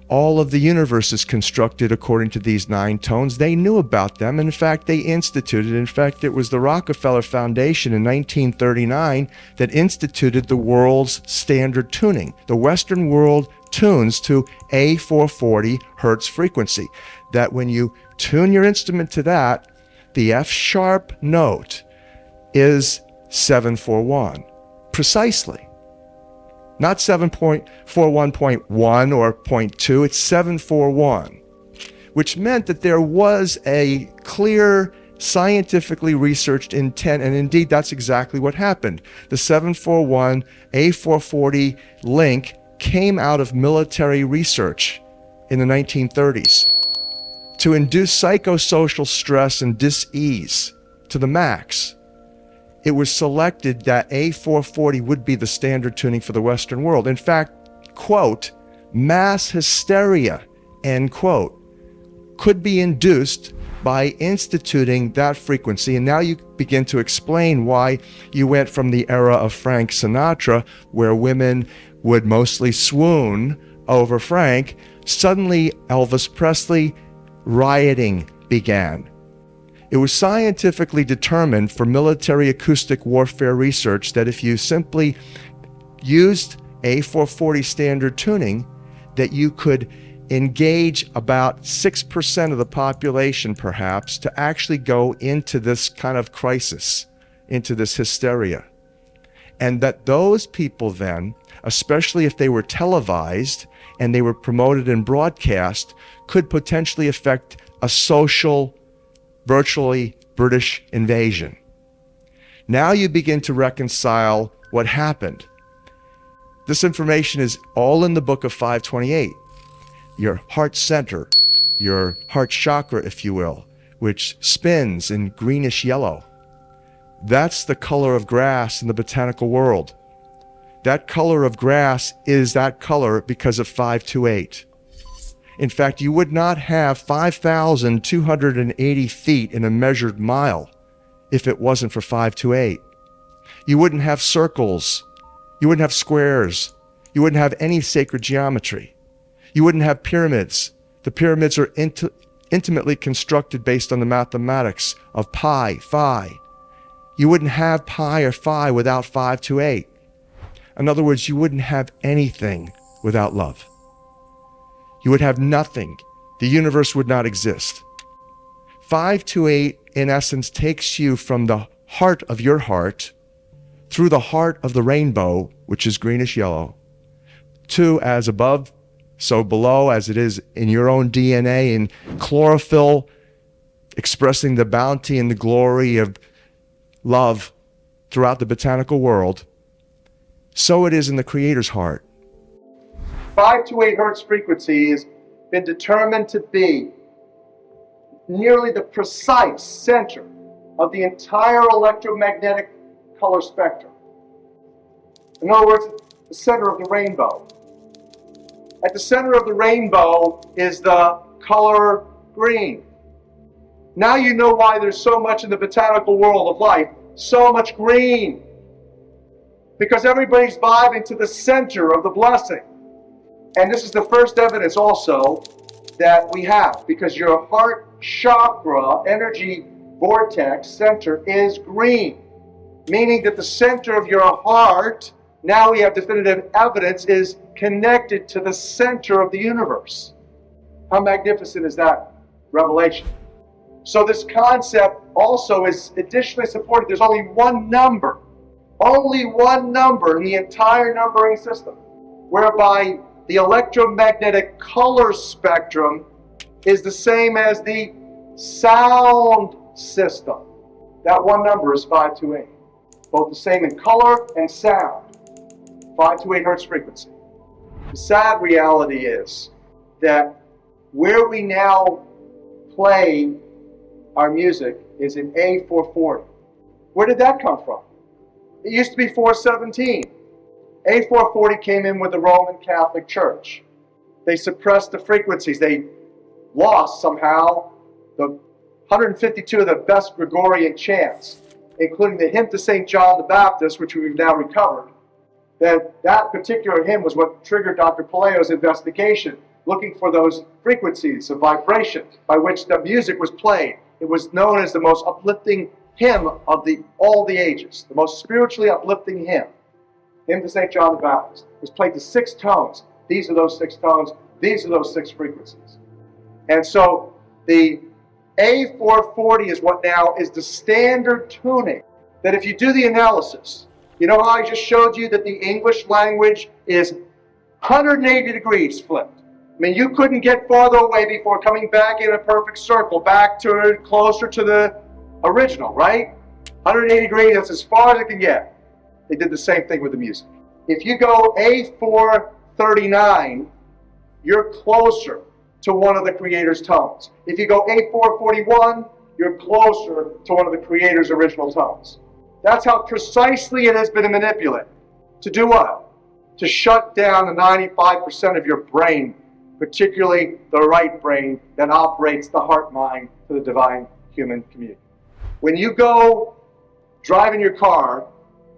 All of the universe is constructed according to these 9 tones. They knew about them. In fact, they instituted. In fact, it was the Rockefeller Foundation in 1939 that instituted the world's standard tuning. The Western world tunes to a 440 hertz frequency. That when you tune your instrument to that, the F sharp note is 741, precisely. Not 7.41.1 or 0.2, it's 741, which meant that there was a clear, scientifically researched intent, and indeed that's exactly what happened. The 741 A440 link came out of military research in the 1930s to induce psychosocial stress and dis-ease to the max. It was selected that A440 would be the standard tuning for the Western world. In fact, quote, mass hysteria, end quote, could be induced by instituting that frequency. And now you begin to explain why you went from the era of Frank Sinatra, where women would mostly swoon over Frank. Suddenly, Elvis Presley, rioting began. It was scientifically determined for military acoustic warfare research that if you simply used A440 standard tuning, that you could engage about 6% of the population perhaps to actually go into this kind of crisis, into this hysteria. And that those people then, especially if they were televised and they were promoted and broadcast, could potentially affect a social, virtually British invasion. Now you begin to reconcile what happened. This information is all in the book of 528. Your heart center, your heart chakra, if you will, which spins in greenish yellow. That's the color of grass in the botanical world. That color of grass is that color because of 528. In fact, you would not have 5,280 feet in a measured mile if it wasn't for 528. You wouldn't have circles. You wouldn't have squares. You wouldn't have any sacred geometry. You wouldn't have pyramids. The pyramids are intimately constructed based on the mathematics of pi, phi. You wouldn't have pi or phi without 528. In other words, you wouldn't have anything without love. You would have nothing. The universe would not exist. 528, in essence, takes you from the heart of your heart through the heart of the rainbow, which is greenish yellow, to as above, so below, as it is in your own DNA, in chlorophyll, expressing the bounty and the glory of love throughout the botanical world. So it is in the Creator's heart. 528 hertz frequency has been determined to be nearly the precise center of the entire electromagnetic color spectrum. In other words, the center of the rainbow. At the center of the rainbow is the color green. Now you know why there's so much in the botanical world of life, so much green. Because everybody's vibing to the center of the blessing. And this is the first evidence also that we have, because your heart chakra energy vortex center is green, meaning that the center of your heart, now we have definitive evidence, is connected to the center of the universe. How magnificent is that revelation? So this concept also is additionally supported. There's only one number in the entire numbering system, whereby the electromagnetic color spectrum is the same as the sound system. That one number is 528. Both the same in color and sound. 528 hertz frequency. The sad reality is that where we now play our music is in A440. Where did that come from? It used to be 417. A440 came in with the Roman Catholic Church. They suppressed the frequencies. They lost somehow the 152 of the best Gregorian chants, including the hymn to St. John the Baptist, which we've now recovered. That particular hymn was what triggered Dr. Palaio's investigation, looking for those frequencies of vibration by which the music was played. It was known as the most uplifting hymn of all the ages, the most spiritually uplifting hymn. Hymn to St. John the Baptist. It was played to 6 tones. These are those 6 tones. These are those 6 frequencies. And so the A440 is what now is the standard tuning. That if you do the analysis, you know how I just showed you that the English language is 180 degrees flipped. I mean, you couldn't get farther away before coming back in a perfect circle, back to closer to the original, right? 180 degrees, that's as far as it can get. They did the same thing with the music. If you go A439, you're closer to one of the Creator's tones. If you go A441, you're closer to one of the Creator's original tones. That's how precisely it has been manipulated. To do what? To shut down the 95% of your brain, particularly the right brain that operates the heart-mind to the divine human community. When you go drive in your car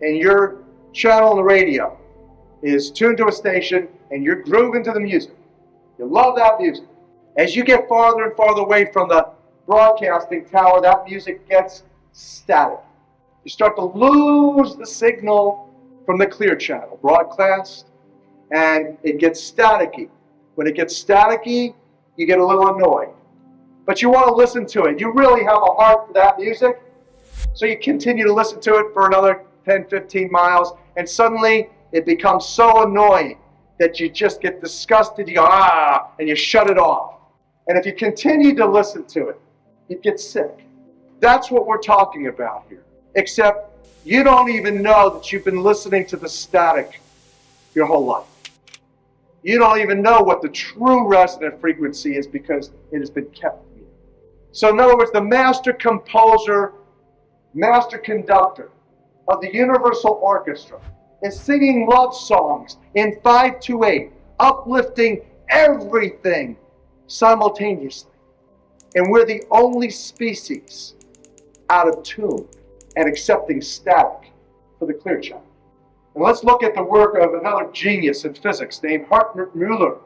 and your channel on the radio is tuned to a station and you're grooving to the music, you love that music. As you get farther and farther away from the broadcasting tower, that music gets static. You start to lose the signal from the clear channel, broadcast, and it gets staticky. When it gets staticky, you get a little annoyed. But you want to listen to it. You really have a heart for that music, so you continue to listen to it for another 10, 15 miles, and suddenly it becomes so annoying that you just get disgusted, you go, and you shut it off. And if you continue to listen to it, you get sick. That's what we're talking about here. Except you don't even know that you've been listening to the static your whole life. You don't even know what the true resonant frequency is because it has been kept from you. So in other words, the master composer, master conductor of the Universal Orchestra is singing love songs in 528, uplifting everything simultaneously. And we're the only species out of tune and accepting static for the clear channel. And let's look at the work of another genius in physics named Hartmut Müller.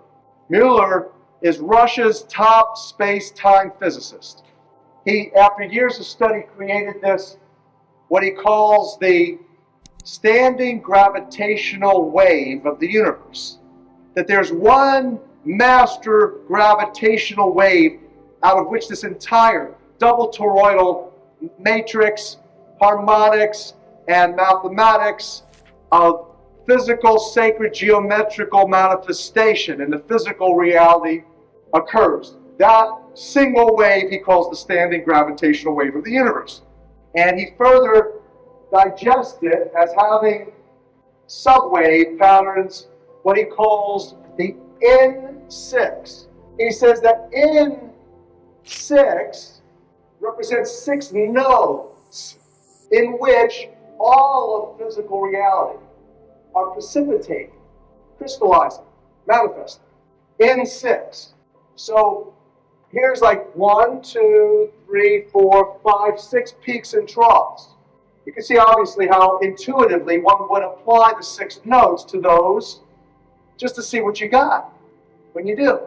Müller is Russia's top space-time physicist. He, after years of study, created this, what he calls the standing gravitational wave of the universe. That there's one master gravitational wave out of which this entire double toroidal matrix, harmonics, and mathematics of physical, sacred, geometrical manifestation in the physical reality occurs. That single wave he calls the standing gravitational wave of the universe. And he further digests it as having subwave patterns, what he calls the N6. He says that N6 represents 6 nodes in which all of physical reality are precipitating, crystallizing, manifesting. N6. So here's like 1, 2, 3, 4, 5, 6 peaks and troughs. You can see obviously how intuitively one would apply the 6 nodes to those just to see what you got when you do.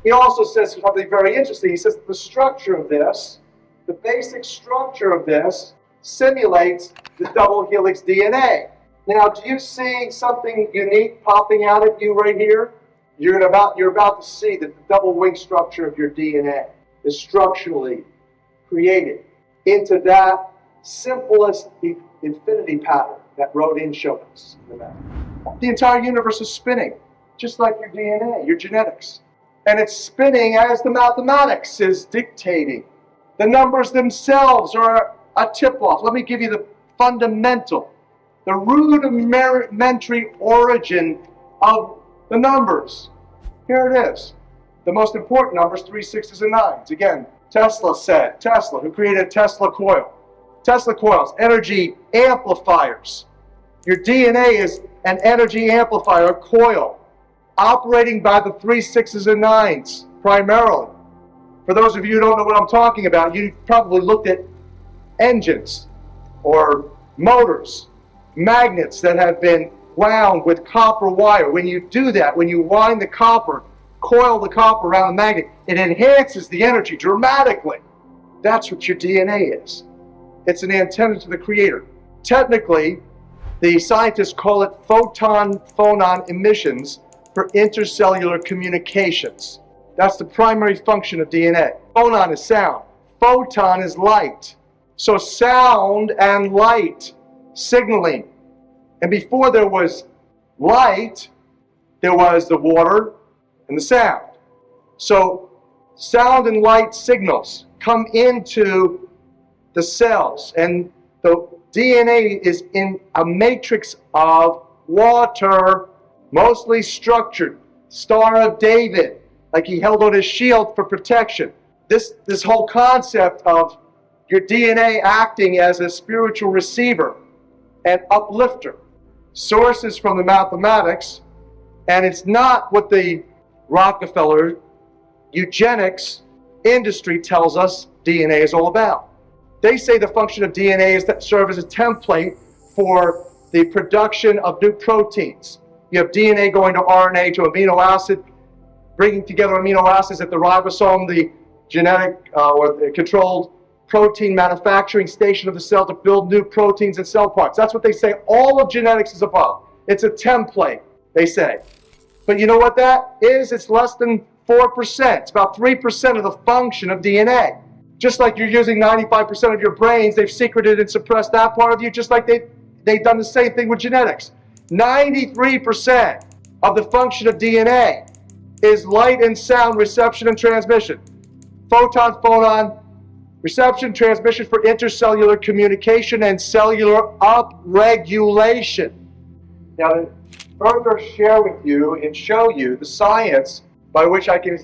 He also says something very interesting. He says the structure of this, the basic structure of this, simulates the double helix DNA. Now, do you see something unique popping out at you right here? You're about to see that the double wing structure of your DNA is structurally created into that simplest infinity pattern that Rodin showed us in the map. The entire universe is spinning, just like your DNA, your genetics. And it's spinning as the mathematics is dictating. The numbers themselves are a tip-off. Let me give you the fundamental, the rudimentary origin of the numbers. Here it is. The most important numbers, 3, 6s, and 9s. Again, Tesla, who created a Tesla coil. Tesla coils, energy amplifiers. Your DNA is an energy amplifier, a coil, operating by the 3, 6s, and 9s primarily. For those of you who don't know what I'm talking about, you probably looked at engines or motors, magnets that have been wound with copper wire. When you do that, when you wind the copper, coil the copper around the magnet, it enhances the energy dramatically. That's what your DNA is. It's an antenna to the Creator. Technically, the scientists call it photon-phonon emissions for intercellular communications. That's the primary function of DNA. Phonon is sound. Photon is light. So sound and light signaling. And before there was light, there was the water and the sound. So sound and light signals come into the cells, and the DNA is in a matrix of water, mostly structured. Star of David, like he held on his shield for protection. This whole concept of your DNA acting as a spiritual receiver and uplifter. Sources from the mathematics, and it's not what the Rockefeller eugenics industry tells us DNA is all about. They say the function of DNA is to serve as a template for the production of new proteins. You have DNA going to RNA to amino acid, bringing together amino acids at the ribosome, the genetic or the controlled protein manufacturing station of the cell to build new proteins and cell parts. That's what they say all of genetics is about. It's a template, they say. But you know what that is? It's less than 4%. It's about 3% of the function of DNA. Just like you're using 95% of your brains, they've secreted and suppressed that part of you, just like they've done the same thing with genetics. 93% of the function of DNA is light and sound reception and transmission. Photon, reception, transmission for intercellular communication and cellular upregulation. Now, to further share with you and show you the science by which I can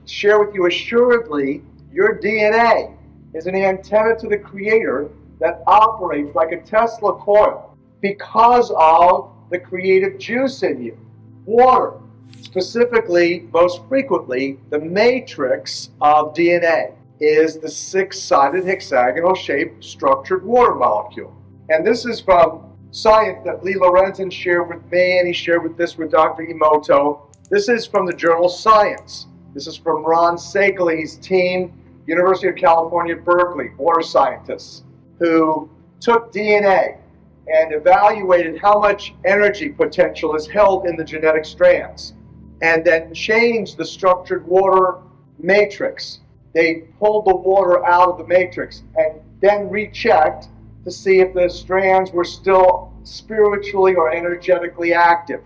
share with you assuredly, your DNA is an antenna to the Creator that operates like a Tesla coil because of the creative juice in you. Water, specifically, most frequently, the matrix of DNA is the 6-sided hexagonal shaped structured water molecule. And this is from science that Lee Lorenzen shared with me, and he shared with Dr. Emoto. This is from the journal Science. This is from Ron Sakeley's team, University of California, Berkeley, water scientists, who took DNA and evaluated how much energy potential is held in the genetic strands, and then changed the structured water matrix. They pulled the water out of the matrix and then rechecked to see if the strands were still spiritually or energetically active.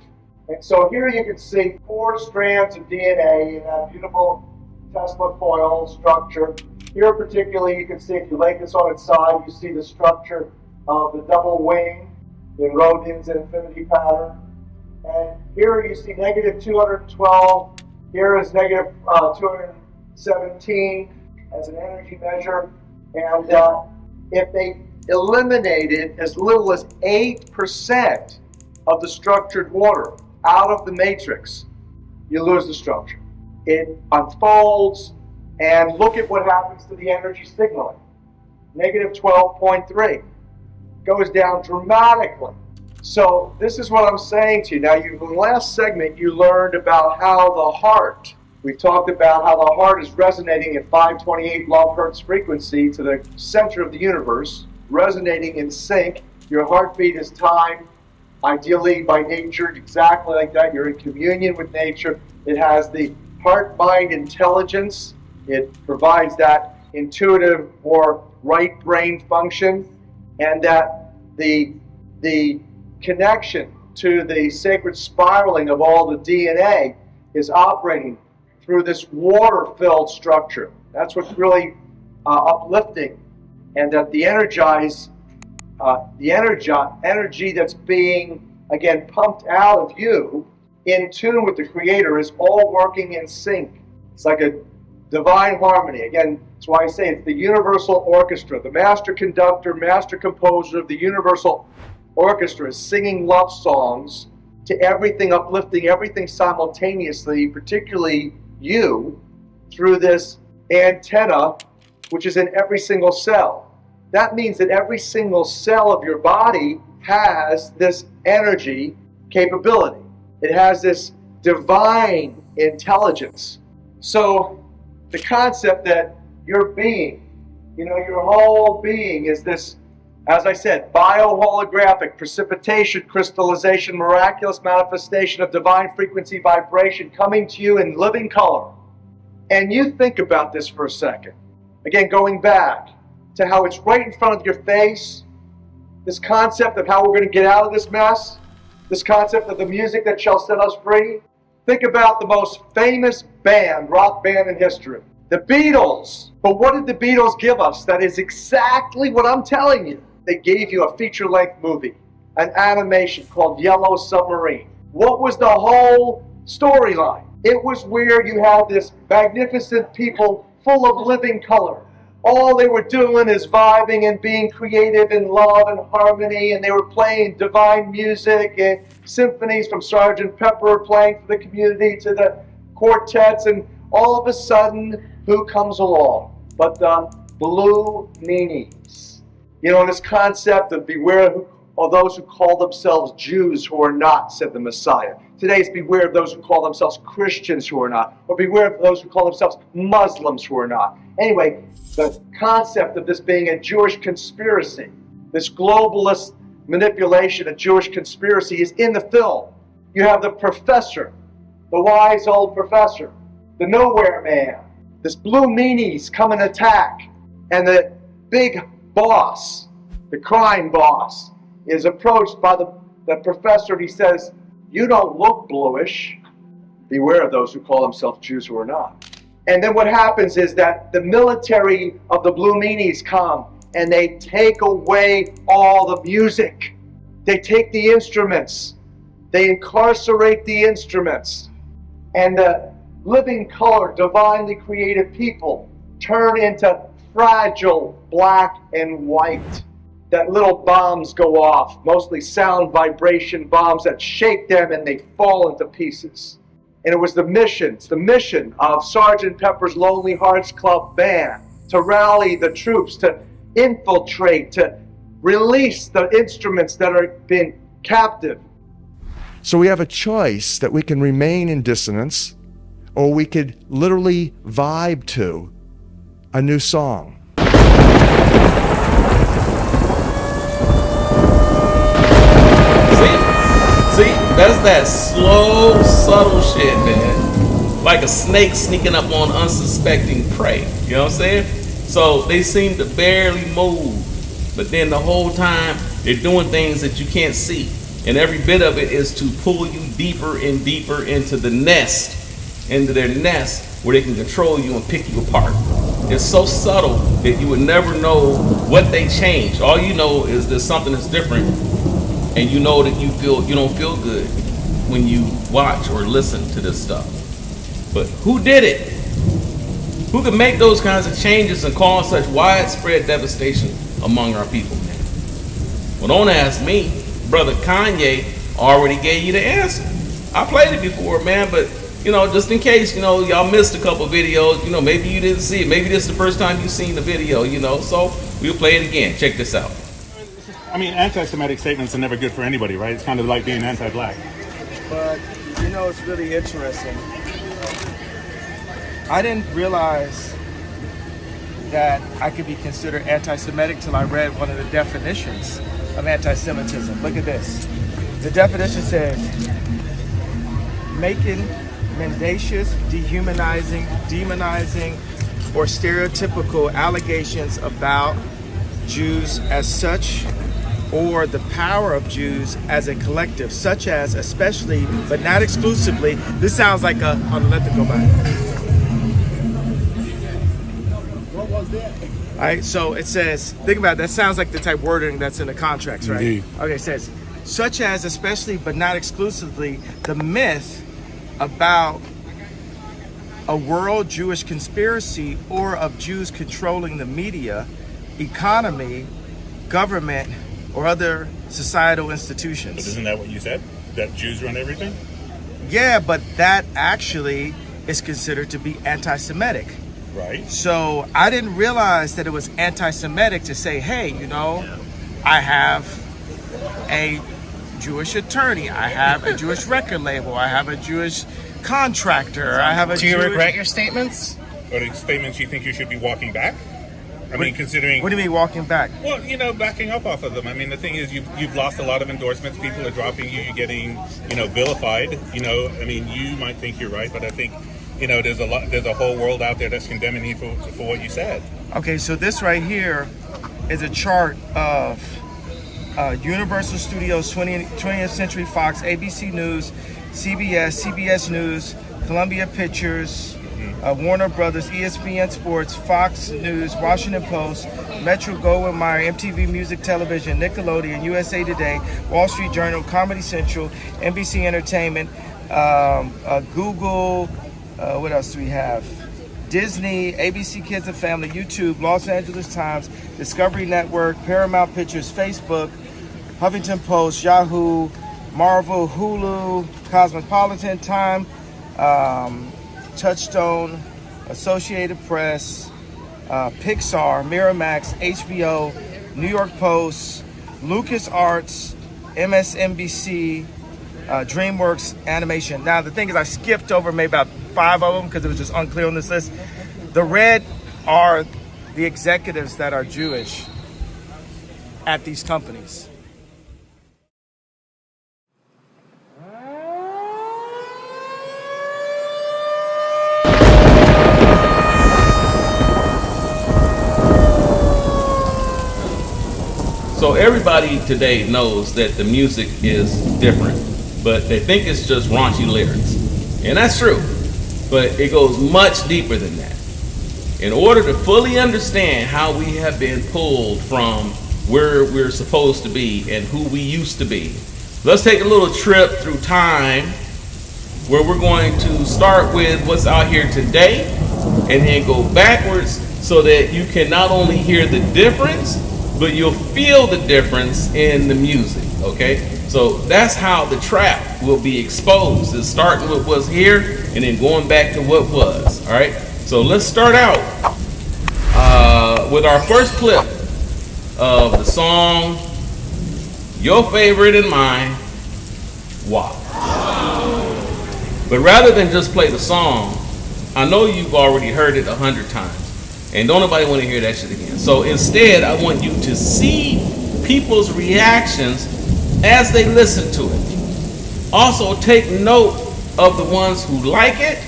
And so here you can see 4 strands of DNA in that beautiful Tesla coil structure. Here particularly you can see, if you lay this on its side, you see the structure of the double wing in Rodin's infinity pattern. And here you see negative 212. Here is negative 217 as an energy measure. And if they eliminated as little as 8% of the structured water out of the matrix, you lose the structure. It unfolds, and look at what happens to the energy signaling. Negative 12.3 goes down dramatically. So this is what I'm saying to you. Now, in the last segment, you learned about how the heart, we talked about how the heart is resonating at 528 love hertz frequency to the center of the universe, resonating in sync. Your heartbeat is timed, ideally by nature, exactly like that. You're in communion with nature. It has the heart-mind intelligence. It provides that intuitive or right brain function, and that the connection to the sacred spiraling of all the DNA is operating through this water-filled structure. That's what's really uplifting, and that the energy that's being, again, pumped out of you in tune with the Creator is all working in sync. It's like a divine harmony. Again, that's why I say it's the universal orchestra. The master conductor, master composer of the universal orchestra is singing love songs to everything, uplifting everything simultaneously, particularly you, through this antenna, which is in every single cell. That means that every single cell of your body has this energy capability. It has this divine intelligence. So the concept that your being, your whole being is this, as I said, bioholographic precipitation, crystallization, miraculous manifestation of divine frequency vibration coming to you in living color. And you think about this for a second. Again, going back to how it's right in front of your face, this concept of how we're going to get out of this mess, this concept of the music that shall set us free. Think about the most famous band, rock band in history, the Beatles. But what did the Beatles give us? That is exactly what I'm telling you. They gave you a feature-length movie, an animation called Yellow Submarine. What was the whole storyline? It was where you had this magnificent people full of living color. All they were doing is vibing and being creative in love and harmony, and they were playing divine music and symphonies from Sgt. Pepper playing for the community to the quartets, and all of a sudden, who comes along but the blue meanies? This concept of beware of those who call themselves Jews who are not, said the Messiah. Today is beware of those who call themselves Christians who are not, or beware of those who call themselves Muslims who are not. Anyway, the concept of this being a Jewish conspiracy, this globalist manipulation, a Jewish conspiracy, is in the film. You have the professor, the wise old professor, the nowhere man, this blue meanies come and attack, and the big boss, the crime boss, is approached by the professor, and he says, "You don't look bluish. Beware of those who call themselves Jews who are not." And then what happens is that the military of the blue meanies come and they take away all the music. They take the instruments. They incarcerate the instruments. And the living color, divinely created people turn into fragile black and white. That little bombs go off, mostly sound vibration bombs that shake them and they fall into pieces. And it was the mission of Sgt. Pepper's Lonely Hearts Club Band to rally the troops, to infiltrate, to release the instruments that are being captive. So we have a choice that we can remain in dissonance, or we could literally vibe to a new song. That's that slow, subtle shit, man. Like a snake sneaking up on unsuspecting prey. You know what I'm saying? So they seem to barely move, but then the whole time they're doing things that you can't see. And every bit of it is to pull you deeper and deeper into the nest, into their nest, where they can control you and pick you apart. It's so subtle that you would never know what they changed. All you know is there's something that's different, and you know that you don't feel good when you watch or listen to this stuff. But who did it? Who could make those kinds of changes and cause such widespread devastation among our people, man? Well, don't ask me. Brother Kanye already gave you the answer. I played it before, man, but just in case, y'all missed a couple videos, maybe you didn't see it. Maybe this is the first time you've seen the video, so we'll play it again. Check this out. I mean, anti-Semitic statements are never good for anybody, right? It's kind of like being anti-black. But, it's really interesting. I didn't realize that I could be considered anti-Semitic till I read one of the definitions of anti-Semitism. Look at this. The definition says, making mendacious, dehumanizing, demonizing, or stereotypical allegations about Jews as such, or the power of Jews as a collective, such as, especially, but not exclusively. This sounds like let them go by. What was that? All right, so it says, think about it, that sounds like the type wording that's in the contracts, right? Indeed. Okay, it says, such as, especially, but not exclusively, the myth about a world Jewish conspiracy or of Jews controlling the media, economy, government, or other societal institutions. But isn't that what you said? That Jews run everything? Yeah, but that actually is considered to be anti-Semitic. Right. So I didn't realize that it was anti-Semitic to say, hey, I have a Jewish attorney, I have a Jewish record label, I have a Jewish contractor, I have a Do you Jewish... regret your statements? Or the statements you think you should be walking back? I mean, considering... What do you mean walking back? Well, backing up off of them. I mean, the thing is, you've lost a lot of endorsements. People are dropping you. You're getting, vilified. I mean, you might think you're right, but I think, there's a whole world out there that's condemning you for what you said. Okay, so this right here is a chart of Universal Studios, 20th Century Fox, ABC News, CBS News, Columbia Pictures, Warner Brothers, ESPN Sports, Fox News, Washington Post, Metro Goldwyn Mayer, MTV Music Television, Nickelodeon, USA Today, Wall Street Journal, Comedy Central, NBC Entertainment, Google, what else do we have? Disney, ABC Kids and Family, YouTube, Los Angeles Times, Discovery Network, Paramount Pictures, Facebook, Huffington Post, Yahoo, Marvel, Hulu, Cosmopolitan, Time, Touchstone, Associated Press, Pixar, Miramax, HBO, New York Post, LucasArts, MSNBC, DreamWorks Animation. Now the thing is, I skipped over maybe about 5 of them because it was just unclear on this list. The red are the executives that are Jewish at these companies. So everybody today knows that the music is different, but they think it's just raunchy lyrics. And that's true, but it goes much deeper than that. In order to fully understand how we have been pulled from where we're supposed to be and who we used to be, let's take a little trip through time where we're going to start with what's out here today and then go backwards so that you can not only hear the difference, but you'll feel the difference in the music, okay? So that's how the trap will be exposed, is starting with what's here and then going back to what was, all right? So let's start out with our first clip of the song, your favorite and mine, WAP. But rather than just play the song, I know you've already heard it 100 times. And don't nobody want to hear that shit again. So instead, I want you to see people's reactions as they listen to it. Also, take note of the ones who like it,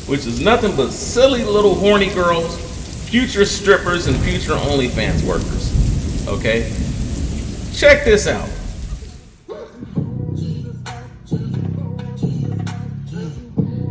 which is nothing but silly little horny girls, future strippers, and future OnlyFans workers. Okay? Check this out.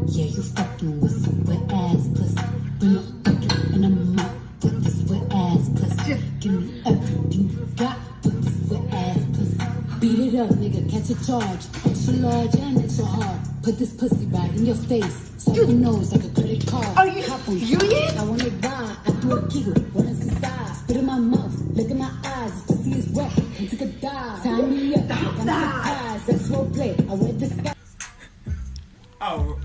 Yeah, you fucking with some wet ass pussy. Bring a bucket and a mop for this wet ass pussy. Give me everything you got for this wet ass pussy. Beat it up, nigga, catch a charge. Extra large and extra hard. Put this pussy right in your face. Swipe your nose like a credit card. Are you serious? I wanna ride, I do a giggle. What is inside? Spit in my mouth, look in my eyes. This pussy is wet, and take a dive. Sign me up, I'm surprised. That's role play. I wear this guy. Oh.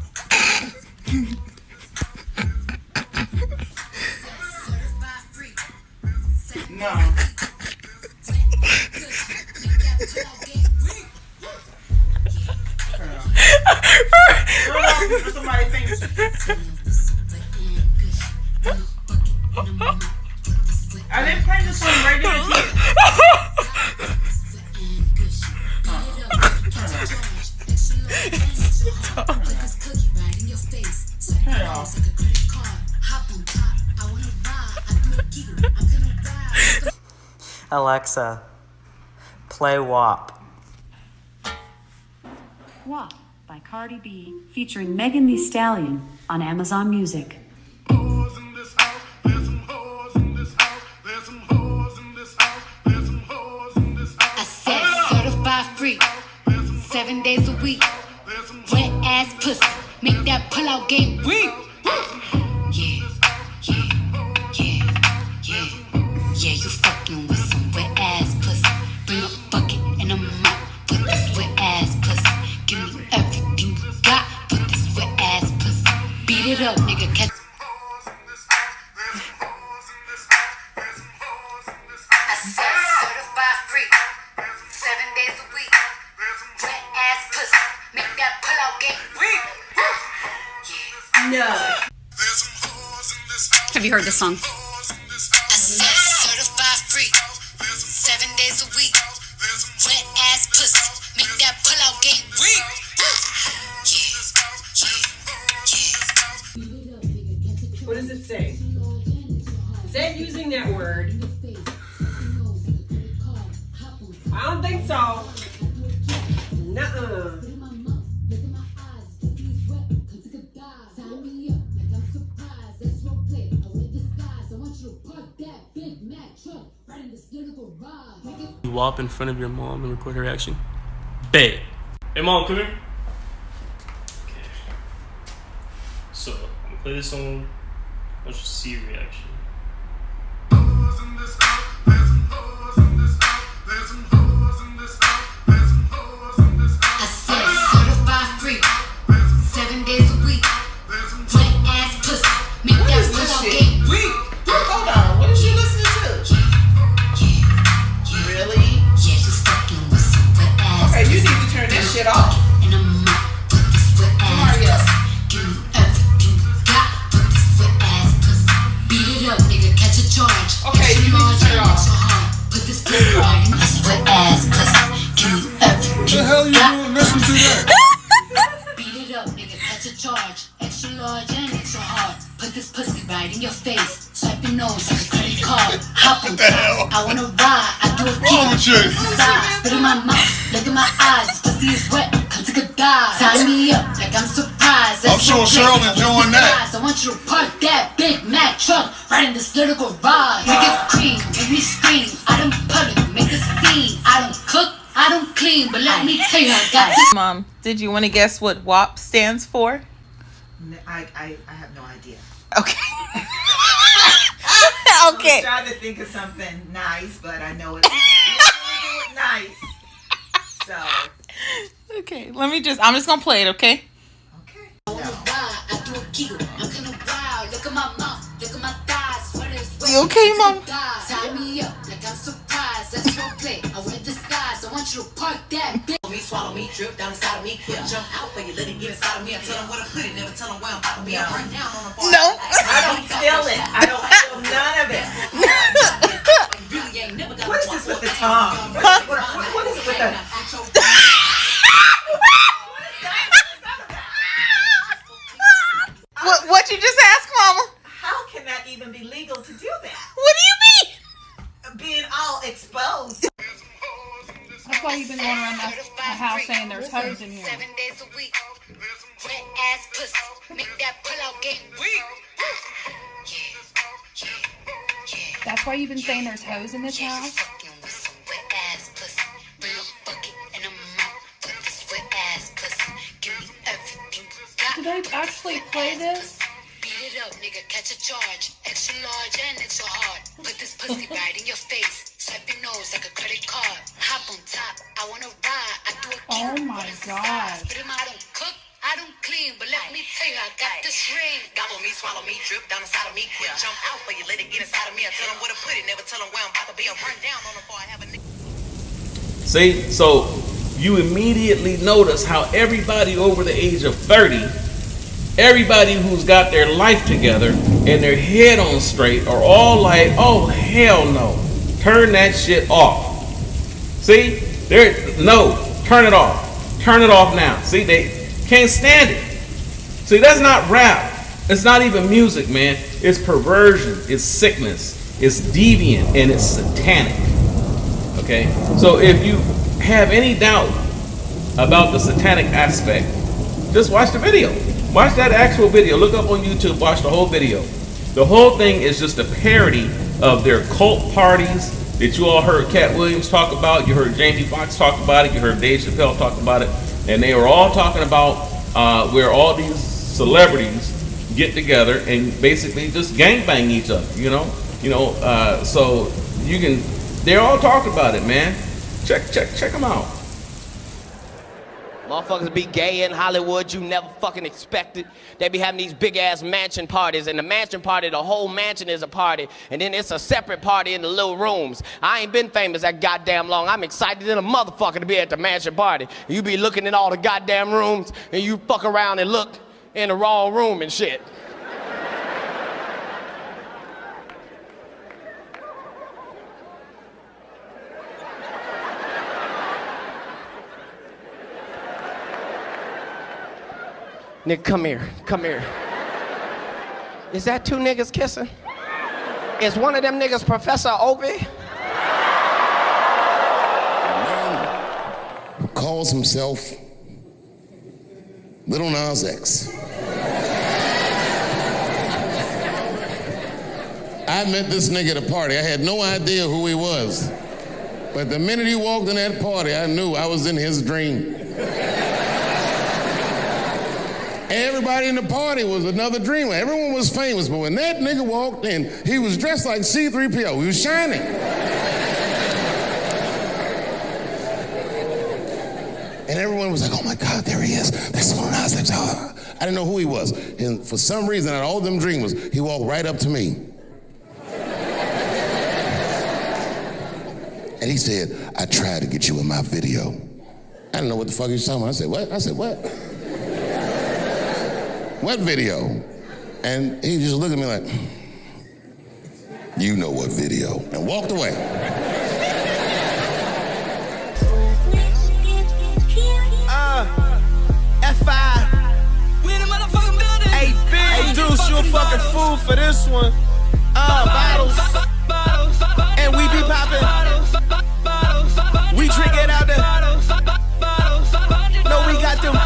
No. Somebody thinks. Are they playing this on radio TV? Alexa, play WAP. WAP by Cardi B, featuring Megan Thee Stallion on Amazon Music. I said certified free, 7 days a week. Wet ass pussy, make that pull out game weak. Yeah, yeah, yeah, yeah. Yeah, you fucking with some wet ass pussy. Bring a bucket and a mop for this wet ass pussy. Give me everything you got for this wet ass pussy. Beat it up, nigga, catch. I said certified free, 7 days a week. Wet ass pussy, make that pull out game weak. No. Have you heard this song? I said certified free, 7 days a week. Wet ass pussy, make that pull out game weak. What does it say? Is that using that word? I don't think so. Nuh-uh. You walk in front of your mom and record her reaction. Bet. Hey mom, come here. Okay. So, I'm gonna play this song. Let's just see your reaction. I said certified free, 7 days a week. Wet ass pussy, make that pull out game weak. Hold on, what is she listening to? Really? Yeah, you fucking with some wet ass. Okay, you need to turn that shit off. And I'm up with this wet ass pussy. Give me everything you got with this wet ass pussy. Beat it up, nigga, catch a charge. Okay, you need to turn it off. Put this pussy right in this wet ass pussy. Give me everything you got. What the hell you doing listening to that? Beat it up, nigga, catch a charge. Extra large and extra hard. Put this pussy right in your face. Swipe your nose like a credit card. Hop on top. I wanna ride. I do a kick. Spit in my mouth. Look in my eyes. This pussy is wet. Come take a dive. Tie me up like I'm surprised. I'm sure Cheryl enjoying that. I want you to park that Big Mac truck right in this little garage. Make it cream, make me scream. I don't public, make a scene. I don't cook, I don't clean, but let me tell you, I got this. Mom, did you want to guess what WAP stands for? I have no idea. Okay. Okay. I was trying to think of something nice, but I know it's nice. So. Okay, I'm just gonna play it, okay? I wanna ride, I do a giggle. I'm kinda wild. Look at my mouth, look at my thighs. Sweater is wet. You okay, Mom? Tie me up like I'm surprised. That's role play. I wear disguise. I want you to park that bitch. Me, swallow me, drip down inside of me. Yeah. Jump out for you, let it get inside of me. I tell them where to put it, never tell them where I'm about to be. I burn down on the bar. No. I don't feel it. I don't feel none of it. What is this with the tongue? What is it with the... That's why you've been going around the house saying there's hoes in here. 7 days a week. Wet ass pussy. Make that pull out game weak. That's why you've been saying there's hoes in this house? Wet ass pussy. Bring a bucket and a mop. Put this wet ass pussy. Give me everything you got. Do they actually play this? Beat it up, nigga. Catch a charge. Extra large and extra hard. Put this pussy right in your face. Swipe your nose like a credit card. Hop on top. I wanna ride. I do a Oh my god. But I don't cook. I don't clean, but let me tell you, I got this ring. Gobble me, swallow me, drip down inside of me. Quick jump out for you, let it get inside of me. I tell them where to put it, never tell them where I'm about to be. I run down on them before I have a nigga. See, so you immediately notice how everybody over the age of 30, everybody who's got their life together and their head on straight are all like, oh hell no, turn that shit off. See, no, turn it off. Turn it off now. See, they can't stand it. See, that's not rap. It's not even music, man. It's perversion. It's sickness. It's deviant and it's satanic. Okay? So if you have any doubt about the satanic aspect, just watch the video. Watch that actual video. Look up on YouTube. Watch the whole video. The whole thing is just a parody of their cult parties that you all heard Cat Williams talk about. You heard Jamie Foxx talk about it. You heard Dave Chappelle talk about it. And they were all talking about where all these celebrities get together and basically just gangbang each other, so you can, they're all talking about it, man. Check them out. Motherfuckers be gay in Hollywood, you never fucking expected. They be having these big ass mansion parties, and the mansion party, the whole mansion is a party, and then it's a separate party in the little rooms. I ain't been famous that goddamn long. I'm excited than a motherfucker to be at the mansion party. You be looking in all the goddamn rooms, and you fuck around and look in the wrong room and shit. Nigga, come here. Is that two niggas kissing? Is one of them niggas Professor Ovi? A man calls himself Little Nas X. I met this nigga at a party. I had no idea who he was. But the minute he walked in that party, I knew I was in his dream. Everybody in the party was another dreamer. Everyone was famous, but when that nigga walked in, he was dressed like C-3PO. He was shining. And everyone was like, oh my God, there he is. That's Lil Nas X. I didn't know who he was. And for some reason, out of all them dreamers, he walked right up to me. And he said, I tried to get you in my video. I didn't know what the fuck he was talking about. I said, what? I said, what? What video? And he just looked at me like, you know what video, and walked away. F5. We in the motherfucking building. Hey, big. Hey, Deuce, you a fucking fool for this one. Bottles. And we be popping. We drink it out there. No, we got them.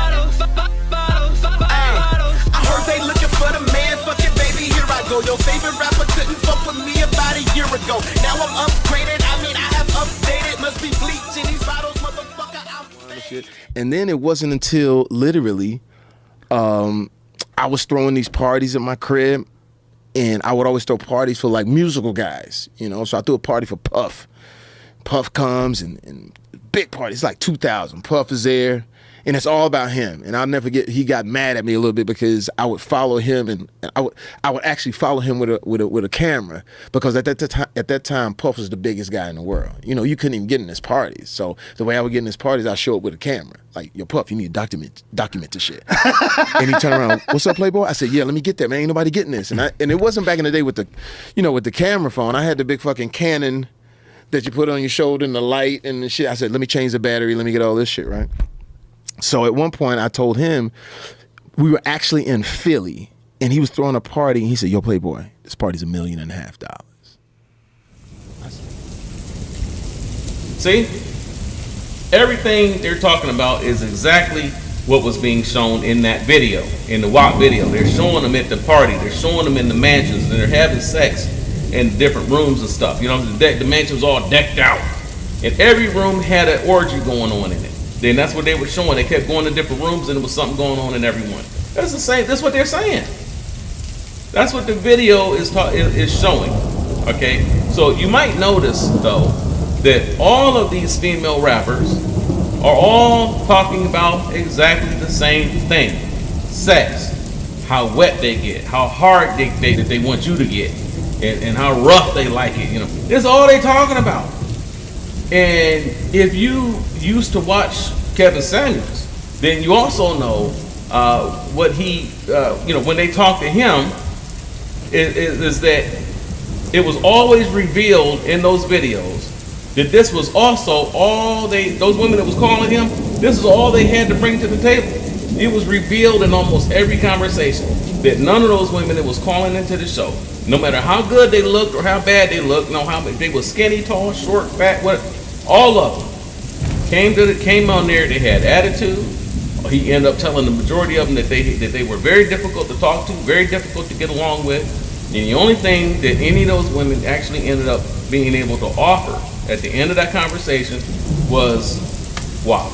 They looking for the man, fuck it, baby, here I go. Your favorite rapper couldn't fuck with me about a year ago. Now I'm upgraded, I have updated. Must be bleach in these bottles, motherfucker, I'm faded. And then it wasn't until literally I was throwing these parties at my crib, and I would always throw parties for like musical guys, so I threw a party for Puff. Puff comes and big party, it's like 2,000. Puff is there. And it's all about him. And I'll never forget, he got mad at me a little bit because I would follow him, and I would actually follow him with a camera, because at that time Puff was the biggest guy in the world. You couldn't even get in his parties. So the way I would get in his parties, I'd show up with a camera. Like, yo, Puff, you need to document this shit. And he turned around, what's up, Playboy? I said, yeah, let me get that, man. Ain't nobody getting this. And it wasn't back in the day with the camera phone. I had the big fucking Canon that you put on your shoulder and the light and the shit. I said, let me change the battery, let me get all this shit, right? So at one point I told him, we were actually in Philly and he was throwing a party, and he said, yo, Playboy, this party's $1.5 million. See? Everything they're talking about is exactly what was being shown in that video, in the WAP video. They're showing them at the party. They're showing them in the mansions, and they're having sex in different rooms and stuff. You know, the mansion was all decked out, and every room had an orgy going on in it. Then that's what they were showing. They kept going to different rooms, and there was something going on in every one. That's the same. That's what they're saying. That's what the video is showing. Okay, so you might notice though that all of these female rappers are all talking about exactly the same thing: sex, how wet they get, how hard they want you to get, and how rough they like it. You know, that's all they talking about. And if you used to watch Kevin Samuels, then you also know what he, when they talk to him, is that it was always revealed in those videos that this was also all those women that was calling him, this is all they had to bring to the table. It was revealed in almost every conversation that none of those women that was calling into the show, no matter how good they looked or how bad they looked, how they were skinny, tall, short, fat, what, all of them came on there. They had attitude. He ended up telling the majority of them that they were very difficult to talk to, very difficult to get along with. And the only thing that any of those women actually ended up being able to offer at the end of that conversation was wow.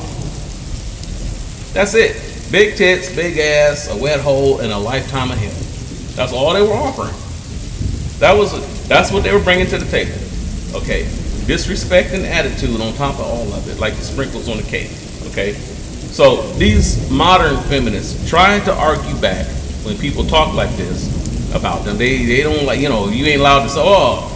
That's it. Big tits, big ass, a wet hole, and a lifetime of him. That's all they were offering. That's what they were bringing to the table. Okay, disrespect and attitude on top of all of it, like the sprinkles on the cake. Okay, so these modern feminists try to argue back when people talk like this about them. They don't like, you ain't allowed to say, oh,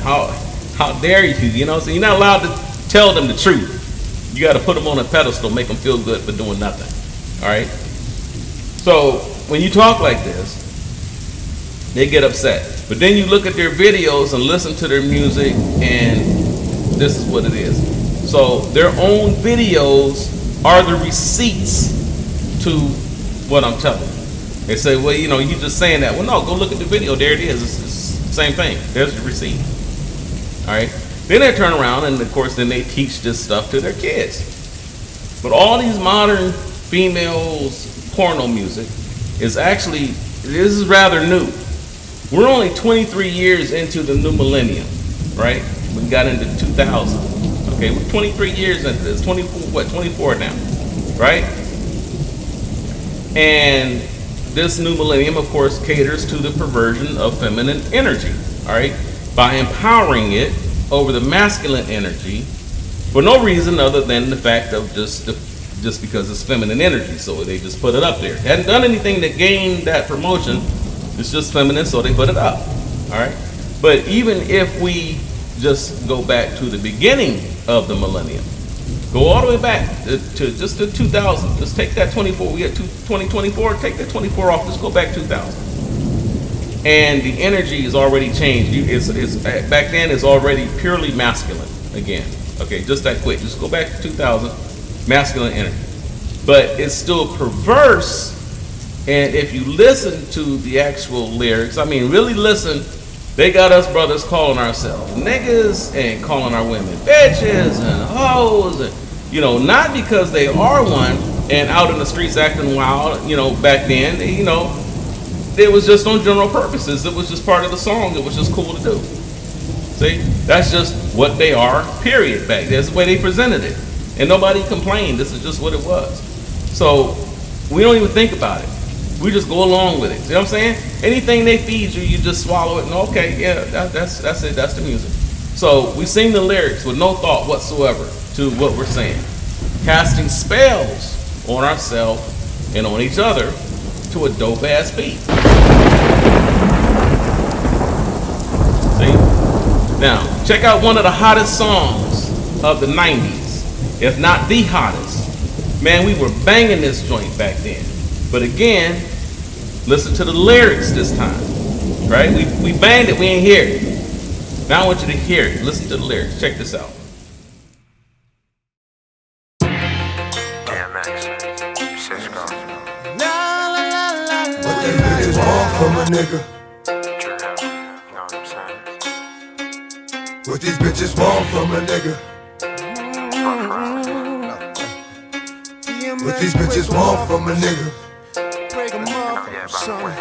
how dare you, so you're not allowed to tell them the truth. You got to put them on a pedestal, make them feel good for doing nothing. All right. So when you talk like this, they get upset. But then you look at their videos and listen to their music, and this is what it is. So their own videos are the receipts to what I'm telling you. They say, well, you're just saying that. Well, no, go look at the video. There it is. It's the same thing. There's the receipt. All right. Then they turn around and, of course, then they teach this stuff to their kids. But all these modern females porno music is actually, this is rather new. We're only 23 years into the new millennium, right? We got into 2000. Okay, we're 23 years into this. 24 now, right? And this new millennium, of course, caters to the perversion of feminine energy, all right? By empowering it over the masculine energy for no reason other than the fact of just because it's feminine energy. So they just put it up there. They hadn't done anything to gain that promotion. It's just feminine, so they put it up, all right? But even if we just go back to the beginning of the millennium, go all the way back to just the 2000. Just take that 24. We got 2024. Take that 24 off. Let's go back 2000. And the energy is already changed. It's back then. It's already purely masculine again. Okay, just that quick. Just go back to 2000. Masculine energy, but it's still perverse. And if you listen to the actual lyrics, really listen. They got us brothers calling ourselves niggas and calling our women bitches and hoes, and not because they are one and out in the streets acting wild. Back then, it was just on general purposes. It was just part of the song. It was just cool to do. See, that's just what they are. Period. Back that's the way they presented it, and nobody complained. This is just what it was. So we don't even think about it. We just go along with it. See what I'm saying? Anything they feed you, you just swallow it and okay, yeah, that's it. That's the music. So we sing the lyrics with no thought whatsoever to what we're saying, casting spells on ourselves and on each other to a dope ass beat. See? Now, check out one of the hottest songs of the 90s, if not the hottest. Man, we were banging this joint back then. But again, listen to the lyrics this time, right? We banged it, we ain't hear it. Now I want you to hear it. Listen to the lyrics. Check this out. What they really want from a nigga? What these bitches want from a nigga? What these bitches want from a nigga. Break 'em off, son.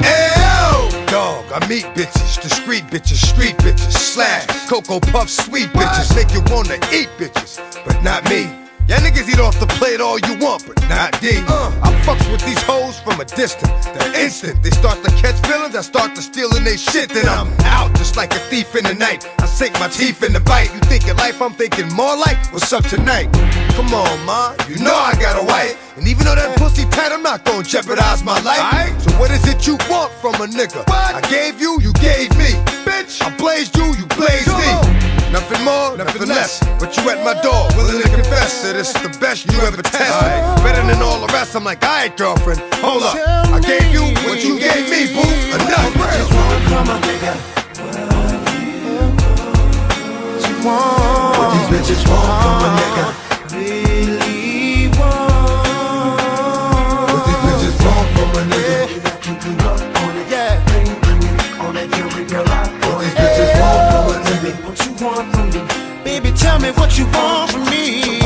Ayo! Dog, I meet bitches, discreet bitches, street bitches, slash, Cocoa Puff, sweet bitches, make you wanna eat bitches, but not me. Y'all niggas eat off the plate all you want, but not D. I fucks with these hoes from a distance. The instant they start to catch feelings, I start to stealing they shit. Then I'm out just like a thief in the night. I sink my teeth in the bite. You thinking life, I'm thinking more like what's up tonight. Come on, ma, you know I got a wife. And even though that pussy tight, I'm not gonna jeopardize my life. So what is it you want from a nigga? I gave you, you gave me. Bitch, I blazed you, you blazed me. Nothing more, nothing less. But you at my door, willing to confess that it's the best you ever tested. Better than all the rest. I'm like, alright, girlfriend, hold up. I gave you what you gave me, boo. Enough. What these bitches want from a nigga. Really want. What these bitches want from a nigga. Yeah. What these bitches want from a nigga. What you want from me? Baby, tell me what you want from me.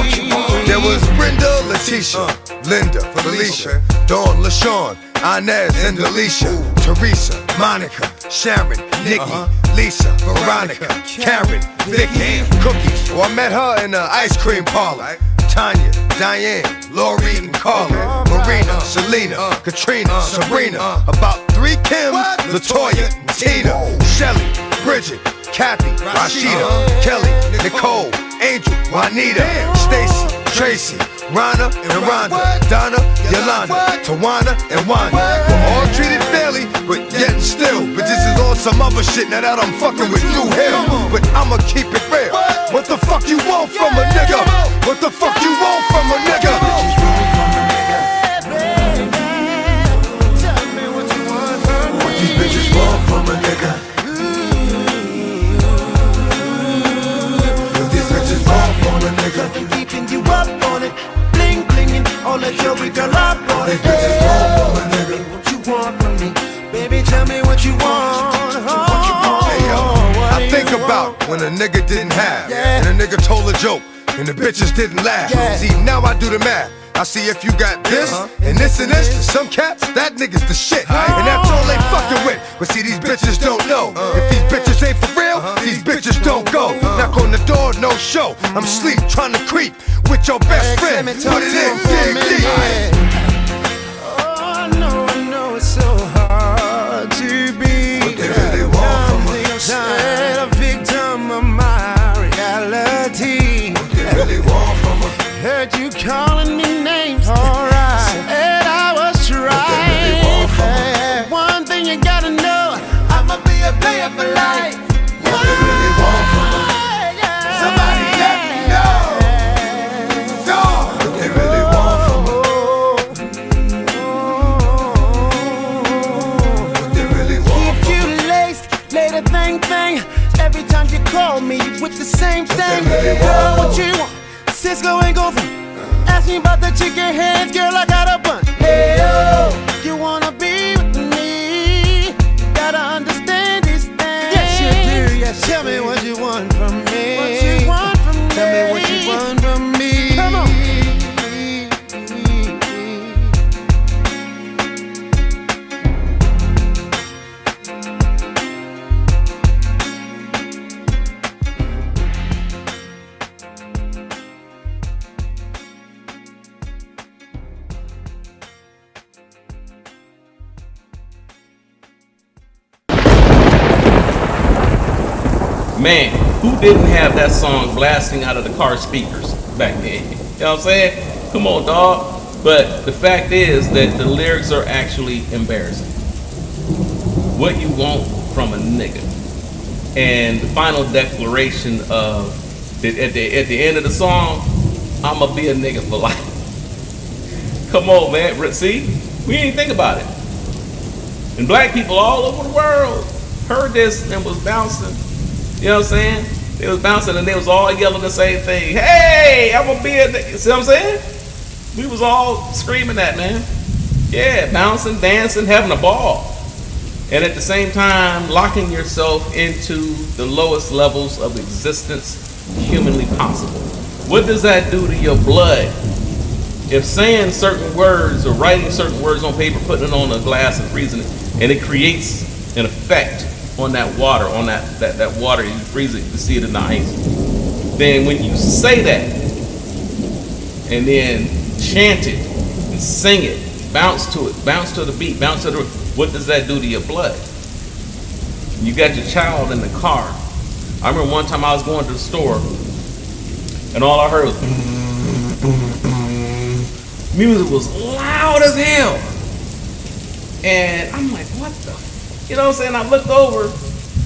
There was Brenda, Letitia, Linda, Felicia, Dawn, LaShawn, Inez, and Alicia, Teresa, Monica, Sharon, Nikki, Lisa, Veronica, Karen, Vicky, Cookies. Oh, I met her in the ice cream parlor. Tanya, Diane, Lori, and Carla, Marina, Selena, Katrina, Sabrina. About 3 Kims, LaToya, and Tina, Shelly, Bridget, Kathy, Rashida, Kelly, Nicole, Angel, Juanita, Stacy, Tracy, Rana, and Rhonda, Donna, Yolanda, Tawana, and Wanda. We're all treated fairly, but yet and still, bitches is on some other shit now that I'm fucking with you here. But I'ma keep it real. What the fuck you want from a nigga? What the fuck you want from a nigga? What these bitches want from a nigga? What these bitches want from a nigga? Keeping you up on it, bling blinging, all that jewelry girl up on it. What these bitches want from a nigga? What you want from me? Baby, tell me what you want. Hey, yo, I think about when a nigga didn't have, and a nigga told a joke, and the bitches didn't laugh. See, now I do the math. I see if you got this, and this, and this. To some cats, that nigga's the shit. And that's all they fucking with. But see, these bitches don't know. If these bitches ain't for real, these bitches don't go. Knock on the door, no show. I'm sleep, trying to creep with your best friend. Put it in, dig deep. Oh, I know it's so hard to be. What they really want from a a victim of my reality. What they really want from a Heard you calling me names, alright. And I was trying. One thing you gotta know, I'ma be a player for life. What they really want from a Somebody let me know. Dog. What they really want from a What they really want Keep from you laced, later thing. Every time you call me with the same thing. Girl, what you want? Cisco ain't go from. Ask me about the chicken heads, girl, I got a bunch. Hey, yo, you wanna be with me? You gotta understand these things. Yes, you do, yes. Tell me what you want from me. What you want from me. Tell me what you want from me. Come on. Man, who didn't have that song blasting out of the car speakers back then? You know what I'm saying? Come on, dog. But the fact is that the lyrics are actually embarrassing. What you want from a nigga. And the final declaration of, at the end of the song, I'ma be a nigga for life. Come on, man. See? We didn't think about it. And black people all over the world heard this and was bouncing. You know what I'm saying? They was bouncing and they was all yelling the same thing. Hey, I'm gonna be a nigga. See what I'm saying? We was all screaming that, man. Yeah, bouncing, dancing, having a ball. And at the same time, locking yourself into the lowest levels of existence humanly possible. What does that do to your blood? If saying certain words or writing certain words on paper, putting it on a glass and freezing it, and it creates an effect on that water, on that water, you freeze it, you see it in the ice. Then when you say that, and then chant it, and sing it, bounce to it, bounce to the beat, bounce to the, what does that do to your blood? You got your child in the car. I remember one time I was going to the store, and all I heard was music was loud as hell. And I'm like, what the? You know what I'm saying? I looked over,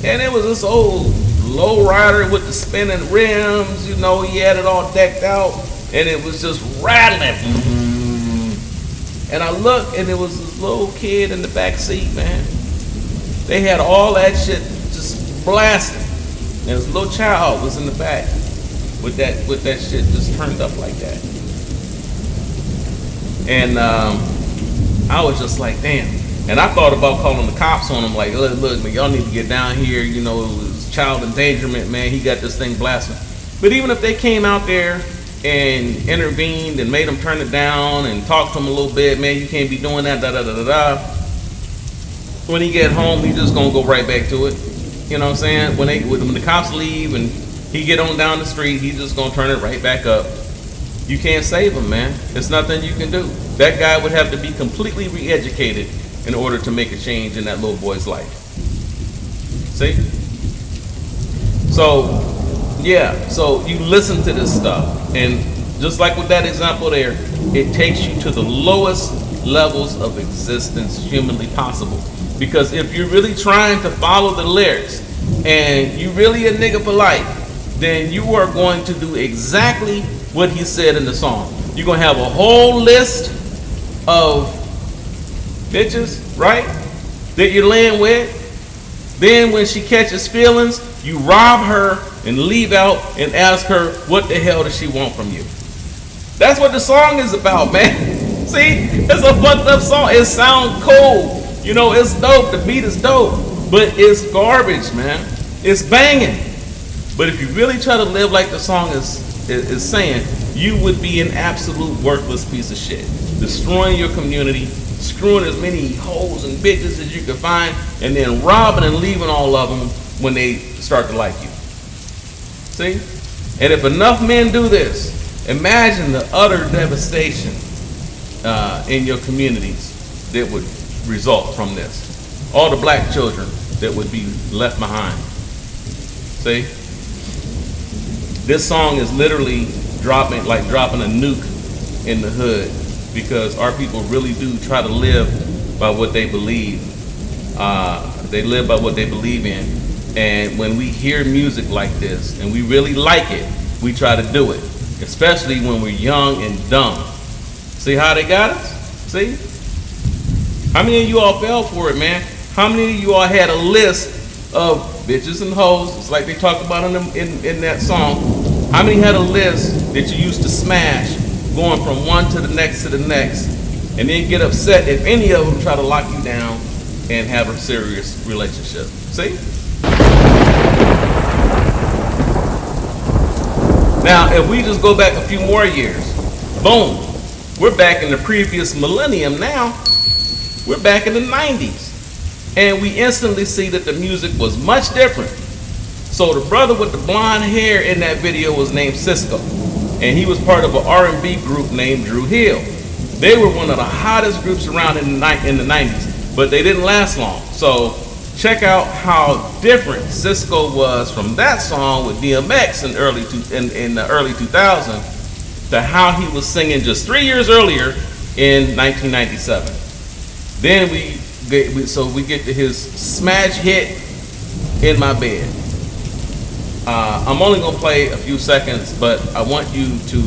and it was this old low rider with the spinning rims. You know, he had it all decked out, and it was just rattling. And I looked, and there was this little kid in the back seat, man. They had all that shit just blasting. And this little child was in the back with that shit just turned up like that. And I was just like, damn. And I thought about calling the cops on him, like, look, man, y'all need to get down here. You know, it was child endangerment, man. He got this thing blasting. But even if they came out there and intervened and made him turn it down and talked to him a little bit, man, you can't be doing that, da da da da da. When he get home, he just gonna go right back to it. You know what I'm saying? When the cops leave and he get on down the street, he's just gonna turn it right back up. You can't save him, man. There's nothing you can do. That guy would have to be completely re-educated in order to make a change in that little boy's life. See? So, yeah, so you listen to this stuff, and just like with that example there, it takes you to the lowest levels of existence humanly possible. Because if you're really trying to follow the lyrics, and you really a nigga for life, then you are going to do exactly what he said in the song. You're gonna have a whole list of bitches, right, that you're laying with. Then when she catches feelings, you rob her and leave out and ask her what the hell does she want from you. That's what the song is about, man. See, it's a fucked up song. It sounds cool, you know, it's dope, the beat is dope, but it's garbage, man. It's banging. But if you really try to live like the song is saying, you would be an absolute worthless piece of shit, destroying your community, screwing as many hoes and bitches as you can find, and then robbing and leaving all of them when they start to like you. See? And if enough men do this, imagine the utter devastation in your communities that would result from this. All the black children that would be left behind. See? This song is literally dropping a nuke in the hood, because our people really do try to live by what they believe. They live by what they believe in. And when we hear music like this and we really like it, we try to do it, especially when we're young and dumb. See how they got us? See? How many of you all fell for it, man? How many of you all had a list of bitches and hoes, it's like they talked about in that song? How many had a list that you used to smash, going from one to the next, and then get upset if any of them try to lock you down and have a serious relationship? See? Now, if we just go back a few more years, boom, we're back in the previous millennium now. We're back in the 90s. And we instantly see that the music was much different. So the brother with the blonde hair in that video was named Cisco. And he was part of an R&B group named Drew Hill. They were one of the hottest groups around in the 90s, but they didn't last long. So check out how different Cisco was from that song with DMX in the early 2000s to how he was singing just 3 years earlier in 1997. Then we get to his smash hit, In My Bed. I'm only gonna play a few seconds, but I want you to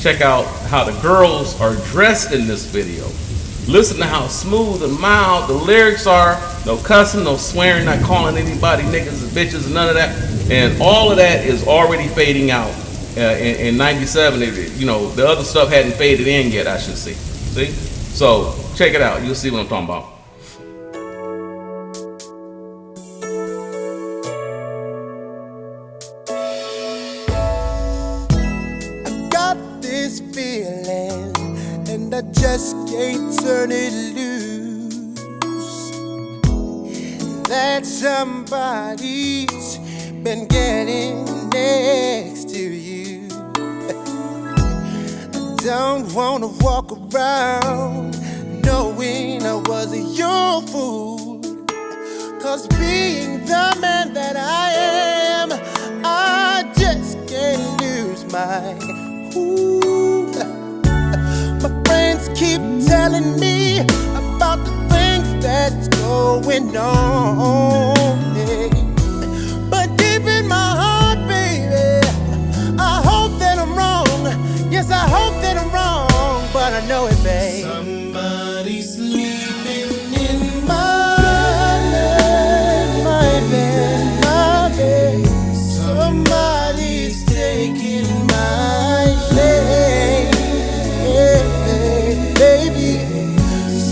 check out how the girls are dressed in this video. Listen to how smooth and mild the lyrics are. No cussing, no swearing, not calling anybody niggas and bitches, and none of that. And all of that is already fading out. In 97, the other stuff hadn't faded in yet, I should say. See? So check it out. You'll see what I'm talking about. this feeling, and I just can't turn it loose. That somebody's been getting next to you. I don't wanna walk around knowing I was your fool. 'Cause being the man that I am, I just can't lose my cool. My friends keep telling me about the things that's going on. But deep in my heart, baby, I hope that I'm wrong. Yes, I hope that I'm wrong, but I know it, babe. Somebody's sleeping in my bed, my bed. Somebody's taking my place, baby.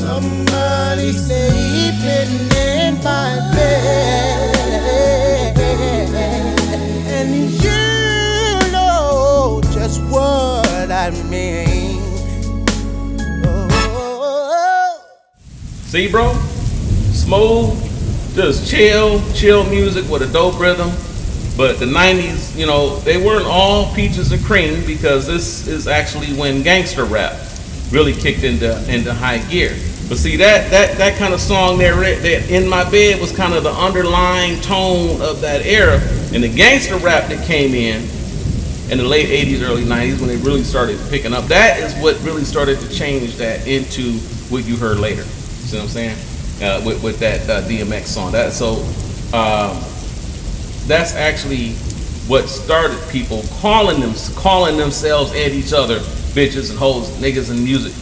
Somebody's sleeping in my bed, and you know just what I mean. See, bro? Smooth, just chill music with a dope rhythm. But the 90s, you know, they weren't all peaches and cream, because this is actually when gangster rap really kicked into high gear. But see, that kind of song there, that In My Bed, was kind of the underlying tone of that era. And the gangster rap that came in the late 80s, early 90s, when it really started picking up, that is what really started to change that into what you heard later. See what I'm saying? With that DMX song. That's actually what started people calling themselves and each other bitches and hoes, niggas and music.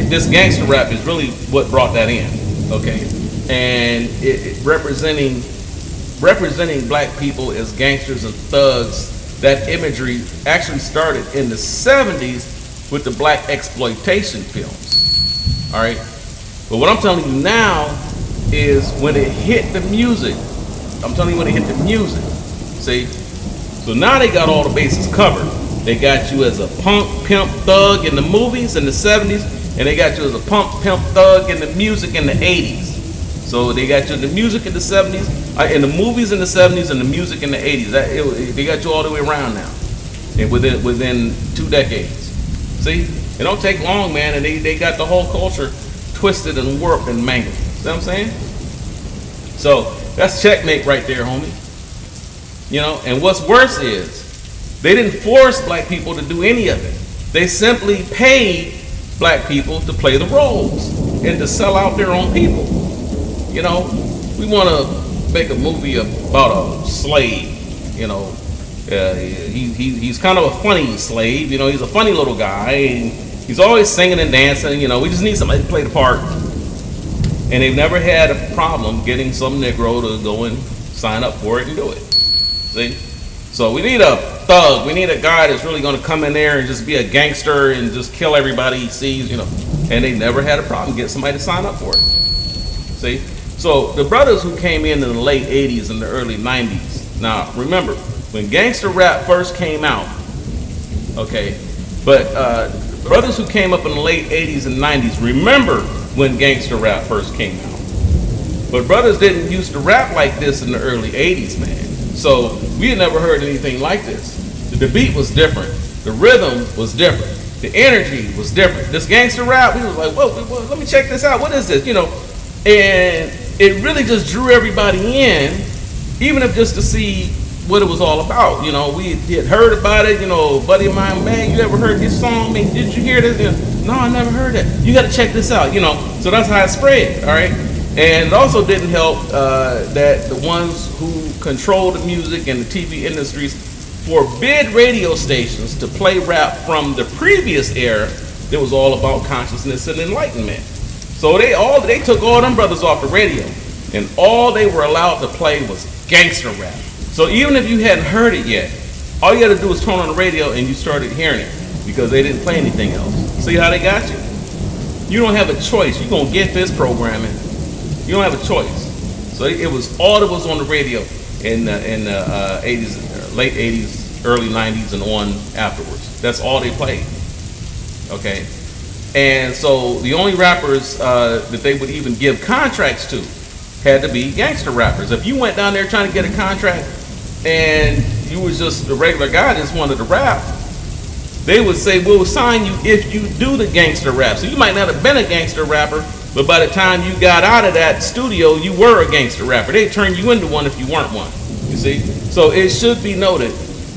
This gangster rap is really what brought that in, okay? And it representing black people as gangsters and thugs. That imagery actually started in the 70s with the black exploitation films, all right? But what I'm telling you now is when it hit the music. I'm telling you when it hit the music. See? So now they got all the bases covered. They got you as a punk, pimp, thug in the movies in the 70s, and they got you as a punk, pimp, thug in the music in the 80s. So they got you in the music in the 70s, in the movies in the 70s, and the music in the 80s. They got you all the way around now, and within 2 decades. See? It don't take long, man, and they got the whole culture twisted and warped and mangled. See what I'm saying? So that's checkmate right there, homie. You know, and what's worse is they didn't force black people to do any of it. They simply paid black people to play the roles and to sell out their own people. You know, we want to make a movie about a slave. You know, he's kind of a funny slave. You know, he's a funny little guy. And he's always singing and dancing. You know, we just need somebody to play the part. And they've never had a problem getting some Negro to go and sign up for it and do it. See? So we need a thug. We need a guy that's really going to come in there and just be a gangster and just kill everybody he sees, you know. And they never had a problem getting somebody to sign up for it. See? So the brothers who came in the late 80s and the early 90s. Now, remember, when gangster rap first came out, okay, but brothers who came up in the late 80s and 90s, remember when gangster rap first came out. But brothers didn't used to rap like this in the early 80s, man. So we had never heard anything like this. The beat was different. The rhythm was different. The energy was different. This gangster rap, we was like, whoa, let me check this out. What is this? You know, and it really just drew everybody in, even if just to see what it was all about. You know, we had heard about it. You know, buddy of mine, man, you ever heard this song? Man, did you hear this? You know, no, I never heard that. You got to check this out. You know, so that's how it spread. All right. And it also didn't help that the ones who control the music and the TV industries forbid radio stations to play rap from the previous era that was all about consciousness and enlightenment. So they took all them brothers off the radio, and all they were allowed to play was gangster rap. So even if you hadn't heard it yet, all you had to do was turn on the radio and you started hearing it, because they didn't play anything else. See how they got you? You don't have a choice. You're going to get this programming. You don't have a choice. So it was all that was on the radio in the 80s, late 80s, early 90s, and on afterwards. That's all they played. Okay, and so the only rappers that they would even give contracts to had to be gangster rappers. If you went down there trying to get a contract and you was just a regular guy that just wanted to rap, they would say, we'll sign you if you do the gangster rap. So you might not have been a gangster rapper, but by the time you got out of that studio, you were a gangster rapper. They'd turn you into one if you weren't one, you see? So it should be noted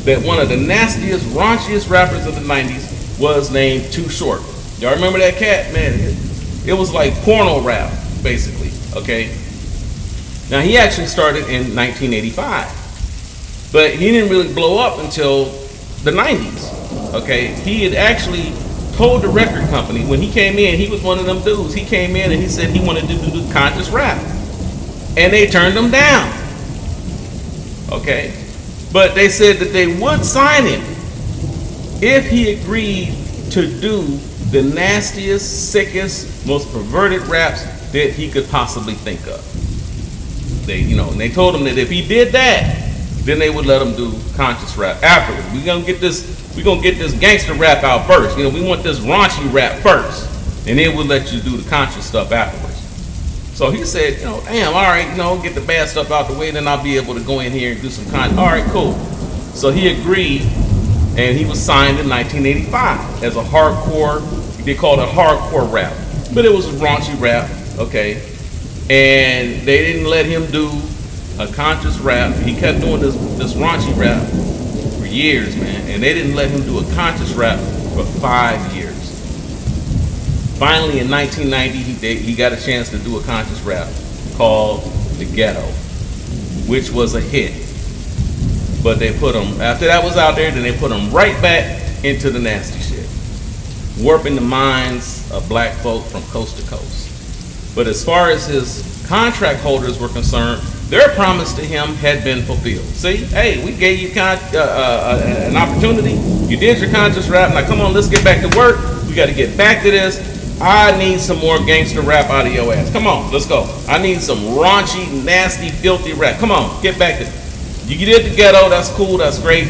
that one of the nastiest, raunchiest rappers of the 90s was named Too Short. Y'all remember that cat? Man, it was like porno rap, basically, okay? Now, he actually started in 1985, but he didn't really blow up until the 90s, okay? He had actually told the record company, when he came in, he was one of them dudes. He came in and he said he wanted to do the conscious rap, and they turned him down, okay? But they said that they would sign him if he agreed to do the nastiest, sickest, most perverted raps that he could possibly think of. And they told him that if he did that, then they would let him do conscious rap afterwards. We're gonna get this gangster rap out first. We want this raunchy rap first, and then we'll let you do the conscious stuff afterwards. So he said, damn, all right, get the bad stuff out the way, then I'll be able to go in here and do some conscious. All right, cool. So he agreed, and he was signed in 1985 as a hardcore. They called it hardcore rap, but it was a raunchy rap, okay? And they didn't let him do a conscious rap. He kept doing this raunchy rap for years, man, and they didn't let him do a conscious rap for 5 years. Finally, in 1990, he got a chance to do a conscious rap called The Ghetto, which was a hit. But they put him, after that was out there, then they put him right back into the nasty shit, warping the minds of black folk from coast to coast. But as far as his contract holders were concerned, their promise to him had been fulfilled. See, hey, we gave you an opportunity. You did your conscious rap. Now come on, let's get back to work. We got to get back to this. I need some more gangster rap out of your ass. Come on, let's go. I need some raunchy, nasty, filthy rap. Come on, get back to it. You did The Ghetto. That's cool. That's great.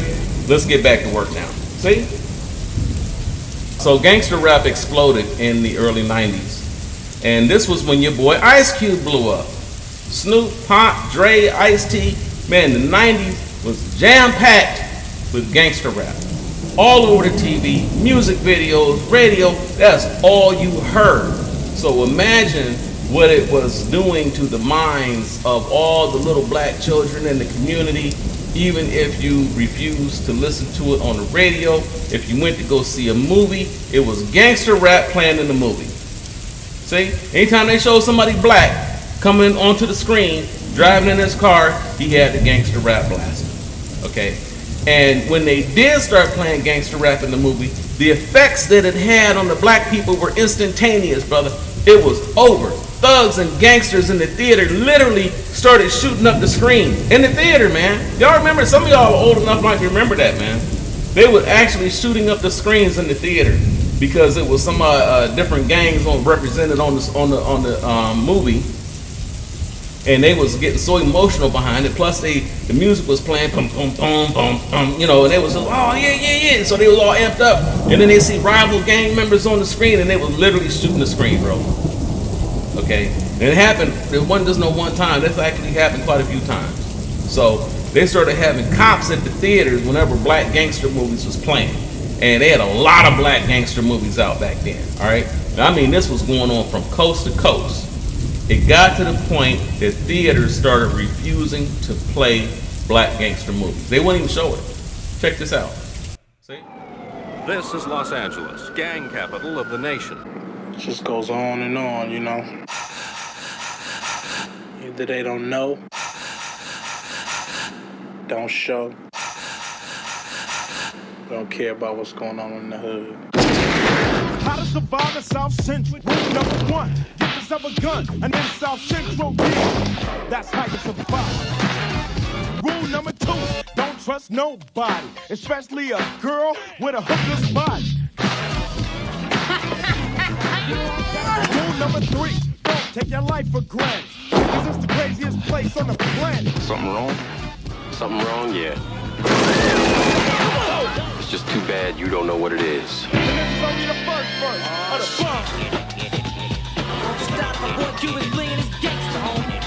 Let's get back to work now. See? So gangster rap exploded in the early 90s. And this was when your boy Ice Cube blew up. Snoop, Pop, Dre, Ice-T. Man, the 90s was jam-packed with gangster rap. All over the TV, music videos, radio, that's all you heard. So imagine what it was doing to the minds of all the little black children in the community, even if you refused to listen to it on the radio. If you went to go see a movie, it was gangster rap playing in the movie. See, anytime they show somebody black coming onto the screen, driving in his car, he had the gangster rap blasting, okay? And when they did start playing gangster rap in the movie, the effects that it had on the black people were instantaneous, brother. It was over. Thugs and gangsters in the theater literally started shooting up the screen in the theater, man. Y'all remember? Some of y'all are old enough might remember that, man. They were actually shooting up the screens in the theater because it was some different gangs represented on the movie. And they was getting so emotional behind it. Plus, the music was playing, pum, pum, pum, pum, pum, and they was just, oh, yeah. So they was all amped up. And then they see rival gang members on the screen, and they was literally shooting the screen, bro. Okay? And it happened, it wasn't just no one time. This actually happened quite a few times. So they started having cops at the theaters whenever black gangster movies was playing. And they had a lot of black gangster movies out back then, all right? I mean, this was going on from coast to coast. It got to the point that theaters started refusing to play black gangster movies. They wouldn't even show it. Check this out. See? This is Los Angeles, gang capital of the nation. It just goes on, Either they don't know, don't show, don't care about what's going on in the hood. How to survive in South Central? Rule number 1, get yourself a gun, and then South Central, yeah. That's how you survive. Rule number 2, don't trust nobody, especially a girl with a hooker's body. Rule number 3, don't take your life for granted, because it's the craziest place on the planet. Something wrong? Something wrong, yeah. It's just too bad you don't know what it is. only the first verse of the bomb. Stop, my boy Cuban flinging his gangsta, homie.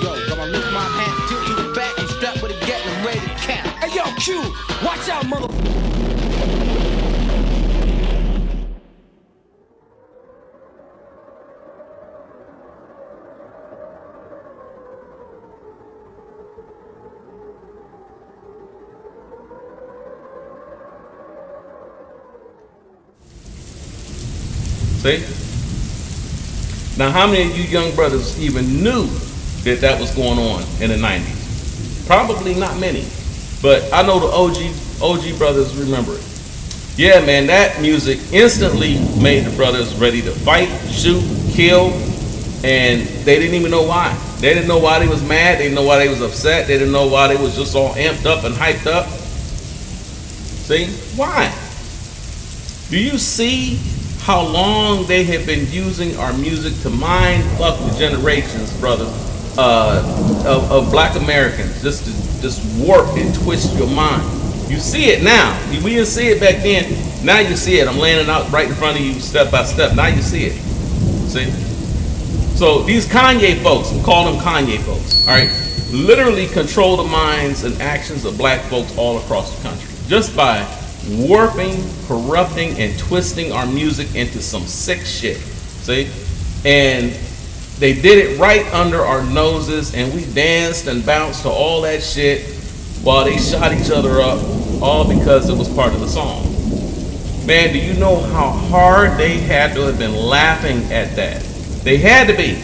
Yo, gonna lift my hat, tilt to the back, and strap with a gat, and I'm ready to cap. Hey, yo, Q, watch out, mother. See? Now, how many of you young brothers even knew that that was going on in the 90s? Probably not many, but I know the OG brothers remember it. Yeah, man, that music instantly made the brothers ready to fight, shoot, kill, and they didn't even know why. They didn't know why they was mad. They didn't know why they was upset. They didn't know why they was just all amped up and hyped up. See? Why? Do you see how long they have been using our music to mind fuck the generations, brother, of black Americans, just to warp and twist your mind? You see it now. We didn't see it back then. Now you see it. I'm laying it out right in front of you step by step. Now you see it. See? So these Kanye folks, we call them Kanye folks, all right, literally control the minds and actions of black folks all across the country just by warping, corrupting, and twisting our music into some sick shit. See? And they did it right under our noses, and we danced and bounced to all that shit while they shot each other up, all because it was part of the song. Man, do you know how hard they had to have been laughing at that? They had to be.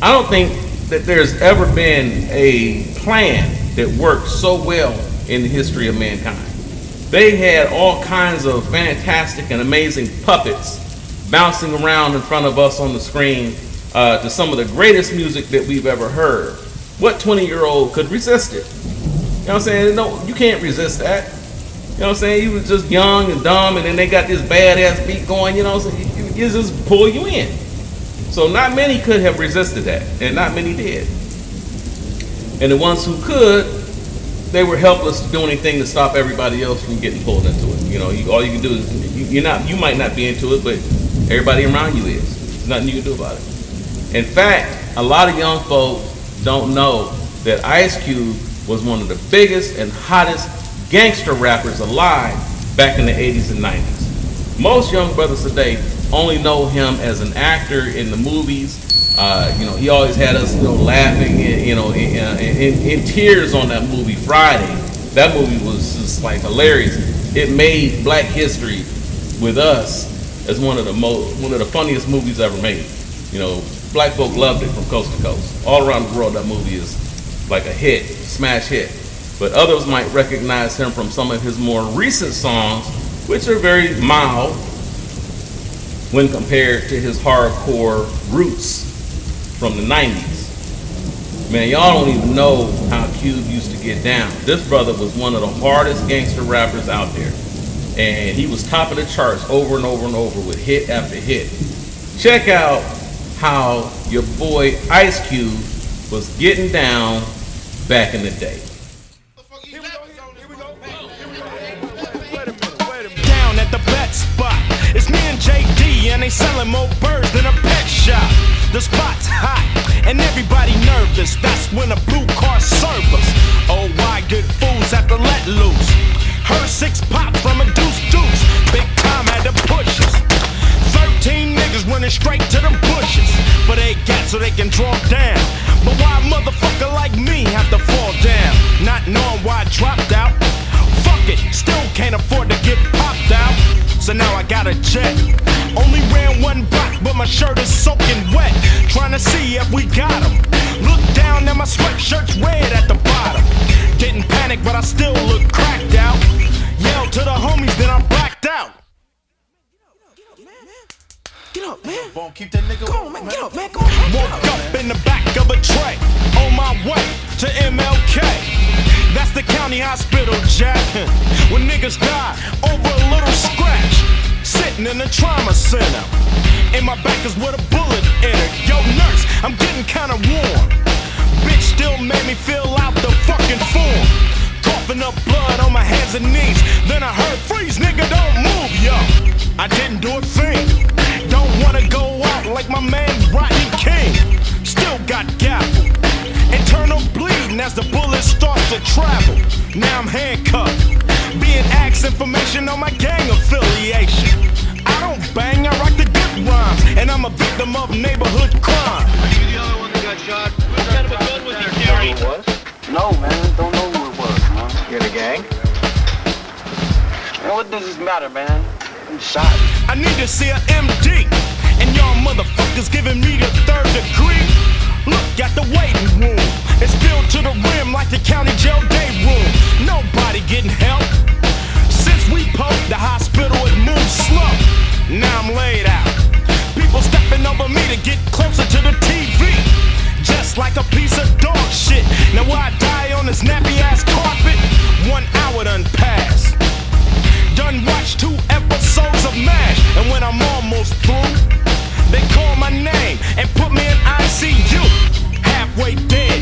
I don't think that there's ever been a plan that worked so well in the history of mankind. They had all kinds of fantastic and amazing puppets bouncing around in front of us on the screen to some of the greatest music that we've ever heard. What 20-year-old could resist it? You know what I'm saying? No, you can't resist that. You know what I'm saying? You was just young and dumb, and then they got this badass beat going, you know what I'm saying? You just pull you in. So not many could have resisted that, and not many did. And the ones who could, they were helpless to do anything to stop everybody else from getting pulled into it. You know, all you can do is, you might not be into it, but everybody around you is. There's nothing you can do about it. In fact, a lot of young folks don't know that Ice Cube was one of the biggest and hottest gangster rappers alive back in the 80s and 90s. Most young brothers today only know him as an actor in the movies. You know, he always had us, laughing, in tears on that movie Friday. That movie was just like hilarious. It made Black history with us as one of the funniest movies ever made. You know, black folk loved it from coast to coast. All around the world, that movie is like a hit, smash hit. But others might recognize him from some of his more recent songs, which are very mild when compared to his hardcore roots from the 90s. Man, y'all don't even know how Cube used to get down. This brother was one of the hardest gangster rappers out there. And he was top of the charts over and over and over with hit after hit. Check out how your boy Ice Cube was getting down back in the day. Down at the bet spot, it's me and JD, and they selling more birds than a pet shop. The spot's hot, and everybody nervous. That's when a blue car serve us. Oh, why good fools have to let loose? Her 6 pop from a deuce. Big time had to push us. 13 niggas running straight to the bushes. But they got so they can draw down. But why a motherfucker like me have to fall down? Not knowing why I dropped out. Fuck it, still can't afford to get popped out. So now I got a jet. Only ran 1 block, but my shirt is soaking wet. Trying to see if we got him. Look down and my sweatshirt's red at the bottom. Didn't panic, but I still look cracked out. Yelled to the homies, then I'm blacked out. Get up, man. Keep that nigga on, man. Get up, man. Come on. Woke up in the back of a tray, on my way to MLK. That's the county hospital, Jack. When niggas die over a little scratch, sitting in the trauma center. In my back is where the bullet entered. Yo, nurse, I'm getting kinda warm. Bitch still made me fill out the fucking form. Caught coughing up blood on my hands and knees. Then I heard, freeze, nigga, don't move, yo. I didn't do a thing. Don't wanna go out like my man Rodney King. Still got gavel. Internal bleeding as the bullet starts to travel. Now I'm handcuffed. Being asked information on my gang affiliation. I don't bang, I rock the good rhymes. And I'm a victim of neighborhood crime. Are you the other one that got shot? What kind of a gun was he carrying? Who it was? No, man. Don't know who it was, man. You in a gang? Man, what does this matter, man? I'm shot. I need to see a MD. And y'all motherfuckers giving me the 3rd degree. Look at the waiting room. It's filled to the rim like the county jail day room. Nobody getting help. Since we poked, the hospital had moved slow. Now I'm laid out. People stepping over me to get closer to the TV. Just like a piece of dog shit. Now where I die on this nappy ass carpet, 1 hour done passed. Done watched 2 episodes of MASH. And when I'm almost through, they call my name and put me in ICU. Halfway dead,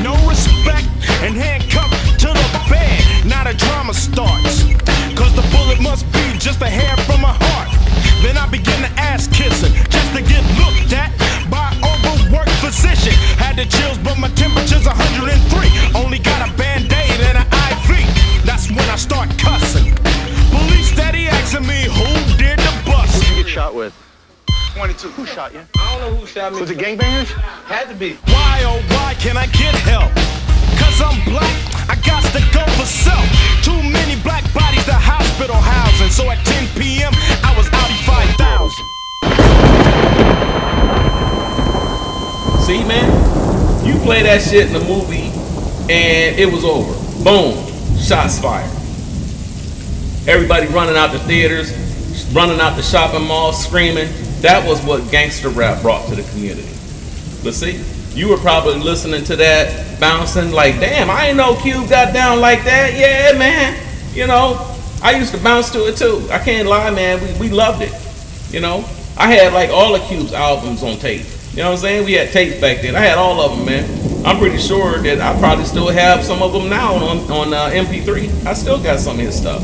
no respect, and handcuffed to the bed. Now the drama starts, cause the bullet must be just a hair from my heart. Then I begin to ass kissing, just to get looked at by an overworked physician. Had the chills, but my temperature's 103. Only got a band-aid and an IV. That's when I start cussing. Police steady asking me who did the bust. Who'd you get shot with? 22. Who shot you? I don't know who shot me. Was it gangbangers? Had to be. Why, oh why can I get help? Cause I'm black, I got to go for self. Too many black bodies, the hospital housing. So at 10 p.m., I was outie 5,000. See, man, you play that shit in the movie and it was over. Boom, shots fired. Everybody running out the theaters, running out the shopping malls, screaming. That was what gangster rap brought to the community. But see, you were probably listening to that, bouncing like, damn, I ain't know Cube got down like that. Yeah, man. You know, I used to bounce to it too. I can't lie, man. We loved it. You know, I had like all of Cube's albums on tape. You know what I'm saying? We had tapes back then. I had all of them, man. I'm pretty sure that I probably still have some of them now on MP3. I still got some of his stuff.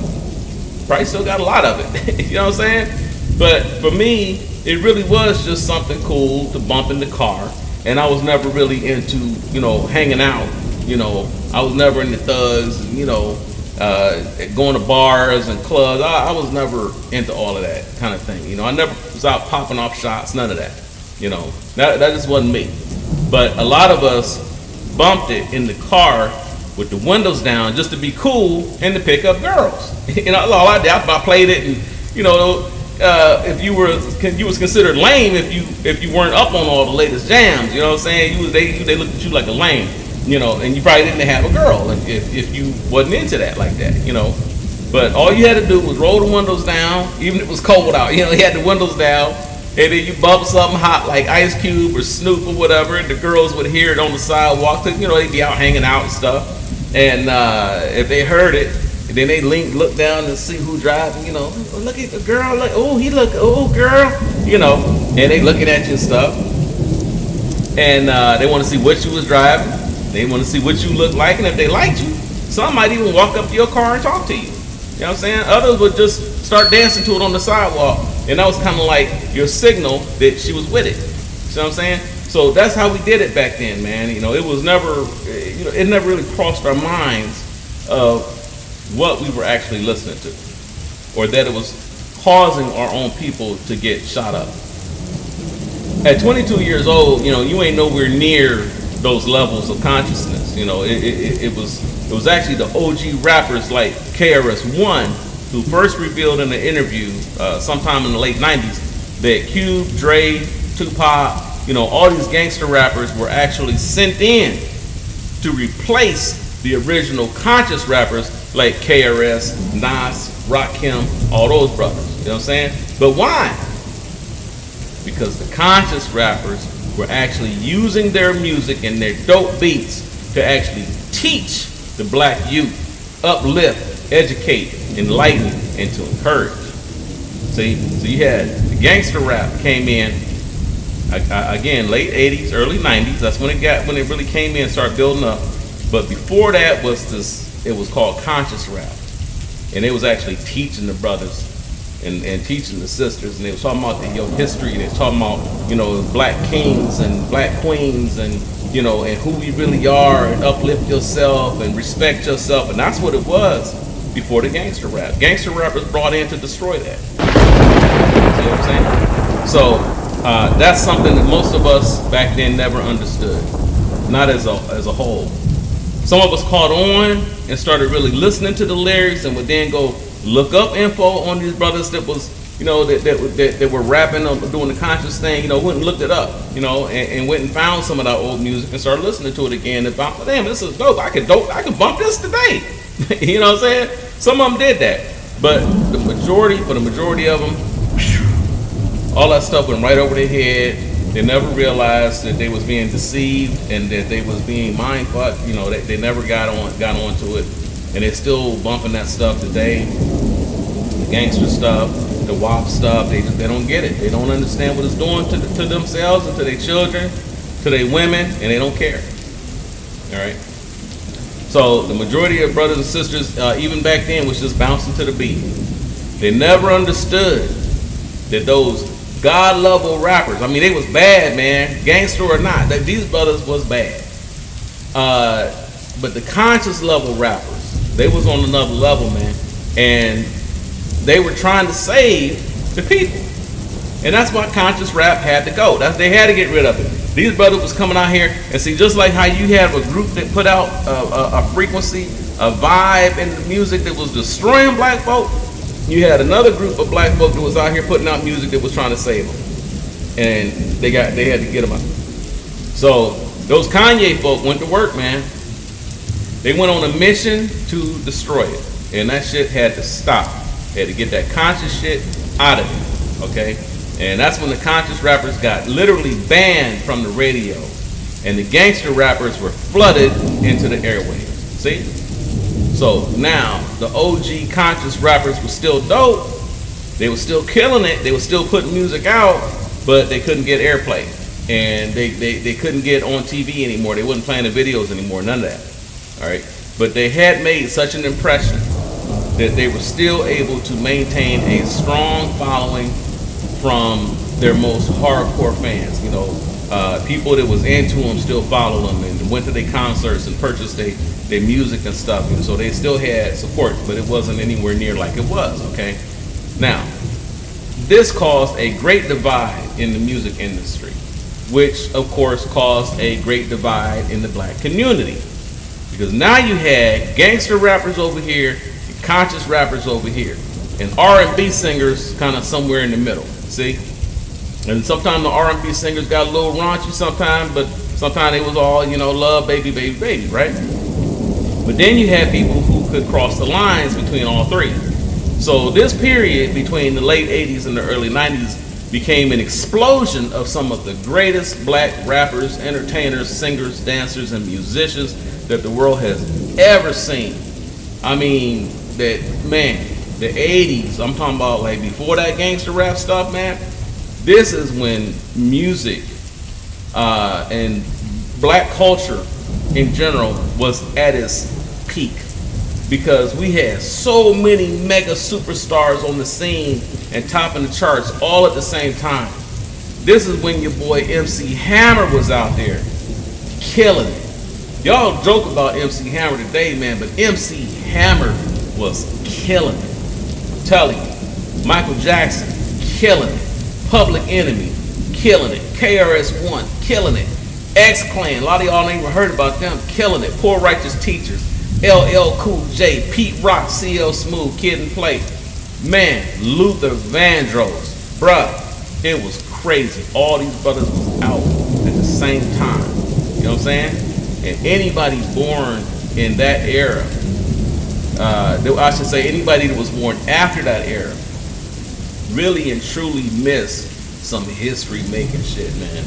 Probably still got a lot of it. You know what I'm saying? But for me, it really was just something cool to bump in the car. And I was never really into, you know, hanging out. You know, I was never into thugs, you know, going to bars and clubs. I was never into all of that kind of thing. You know, I never was out popping off shots, none of that. You know, that just wasn't me. But a lot of us bumped it in the car with the windows down just to be cool and to pick up girls. You know, all I did, I played it, and you know, if you was considered lame if you weren't up on all the latest jams. You know what I'm saying? They looked at you like a lame. You know, and you probably didn't have a girl if you wasn't into that like that. You know, but all you had to do was roll the windows down, even if it was cold out. You know, you had the windows down. And then you bump something hot like Ice Cube or Snoop or whatever, and the girls would hear it on the sidewalk. You know, they'd be out hanging out and stuff. And if they heard it, then they look down and see who driving. You know, oh, look at the girl. Look, oh girl. You know, and they looking at you and stuff. And they want to see what you was driving. They want to see what you look like, and if they liked you, some might even walk up to your car and talk to you. You know what I'm saying? Others would just start dancing to it on the sidewalk. And that was kind of like your signal that she was with it. You know what I'm saying? So that's how we did it back then, man. You know, it was never, you know, it never really crossed our minds of what we were actually listening to, or that it was causing our own people to get shot up. At 22 years old, you know, you ain't nowhere near those levels of consciousness. You know, it was actually the OG rappers like KRS-One who first revealed in an interview sometime in the late 90s that Cube, Dre, Tupac, you know, all these gangster rappers were actually sent in to replace the original conscious rappers like KRS, Nas, Rakim, all those brothers. You know what I'm saying? But why? Because the conscious rappers were actually using their music and their dope beats to actually teach the black youth, uplift, educate, enlighten, and to encourage. See, so you had the gangster rap came in again late 80s, early 90s. That's when it really came in and started building up. But before that was this it was called conscious rap, and they was actually teaching the brothers and teaching the sisters, and they was talking about your history, and they was talking about black kings and black queens, and and who we really are, and uplift yourself and respect yourself, and that's what it was before the gangster rap. Gangster rap was brought in to destroy that. See what I'm saying? So that's something that most of us back then never understood, not as a whole. Some of us caught on and started really listening to the lyrics, and would then go look up info on these brothers that was, that were rapping, doing the conscious thing, went and looked it up, and went and found some of that old music and started listening to it again and found, damn, this is dope. I could bump this today. You know what I'm saying? Some of them did that, but for the majority of them, all that stuff went right over their head. They never realized that they was being deceived and that they was being mind fucked. They never got onto it, and they're still bumping that stuff today. The gangster stuff, the WAP stuff. They don't get it. They don't understand what it's doing to themselves and to their children, to their women, and they don't care. All right. So the majority of brothers and sisters, even back then, was just bouncing to the beat. They never understood that those God-level rappers, I mean, they was bad, man, gangster or not, that these brothers was bad. But the conscious level rappers, they was on another level, man, and they were trying to save the people. And that's why conscious rap had to go. They had to get rid of it. These brothers was coming out here, and see, just like how you have a group that put out a frequency, a vibe in the music that was destroying black folk, you had another group of black folk that was out here putting out music that was trying to save them, and they had to get them out. So those Kanye folk went to work, man. They went on a mission to destroy it, and that shit had to stop. They had to get that conscious shit out of it, okay? And that's when the conscious rappers got literally banned from the radio, and the gangster rappers were flooded into the airwaves. See? So now the OG conscious rappers were still dope. They were still killing it. They were still putting music out, but they couldn't get airplay, and they couldn't get on TV anymore. They wasn't playing the videos anymore. None of that. All right. But they had made such an impression that they were still able to maintain a strong following from their most hardcore fans. People that was into them still followed them and went to their concerts and purchased their music and stuff. And so they still had support, but it wasn't anywhere near like it was, okay? Now, this caused a great divide in the music industry, which of course caused a great divide in the black community. Because now you had gangster rappers over here, and conscious rappers over here, and R&B singers kind of somewhere in the middle, see? And sometimes the R&B singers got a little raunchy sometimes, but sometimes they was all, love, baby, baby, baby, right? But then you had people who could cross the lines between all three. So this period between the late 80s and the early 90s became an explosion of some of the greatest black rappers, entertainers, singers, dancers, and musicians that the world has ever seen. I mean, the 80s, I'm talking about like before that gangster rap stuff, man. This is when music and black culture in general was at its peak, because we had so many mega superstars on the scene and topping the charts all at the same time. This is when your boy MC Hammer was out there killing it. Y'all joke about MC Hammer today, man, but MC Hammer was killing it. I'm telling you. Michael Jackson, killing it. Public Enemy, killing it. KRS-One, killing it. X-Clan, a lot of y'all ain't even heard about them, killing it. Poor Righteous Teachers, LL Cool J, Pete Rock, CL Smooth, Kid and Play. Man, Luther Vandross, bruh, it was crazy. All these brothers was out at the same time. You know what I'm saying? And anybody born in that era, I should say anybody that was born after that era, really and truly missed some history making shit, man.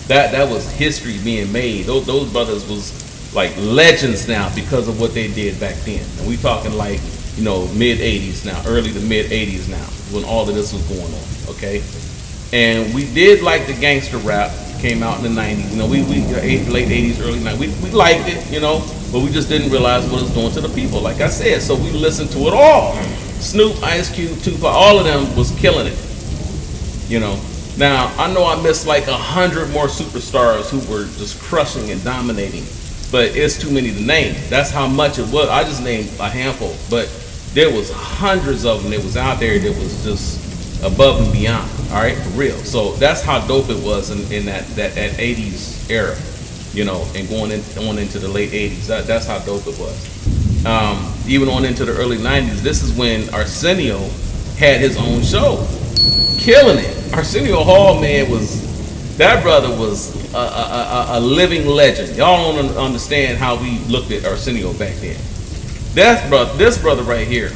That was history being made. Those brothers was like legends now because of what they did back then. And we talking like, mid 80s now, early to mid 80s now, when all of this was going on, okay? And we did like the gangster rap, came out in the 90s. We late 80s, early 90s. We liked it, but we just didn't realize what it was doing to the people, like I said. So we listened to it all. Snoop, Ice Cube, Tupac, all of them was killing it. You know. Now, I know I missed like 100 more superstars who were just crushing and dominating, but it's too many to name. That's how much it was. I just named a handful, but there was hundreds of them that was out there that was just above and beyond, all right, for real. So that's how dope it was in that 80s era, you know, and going on into the late 80s. That's how dope it was. Even on into the early 90s, this is when Arsenio had his own show. Killing it. Arsenio Hall, man, that brother was a living legend. Y'all don't understand how we looked at Arsenio back then. This brother right here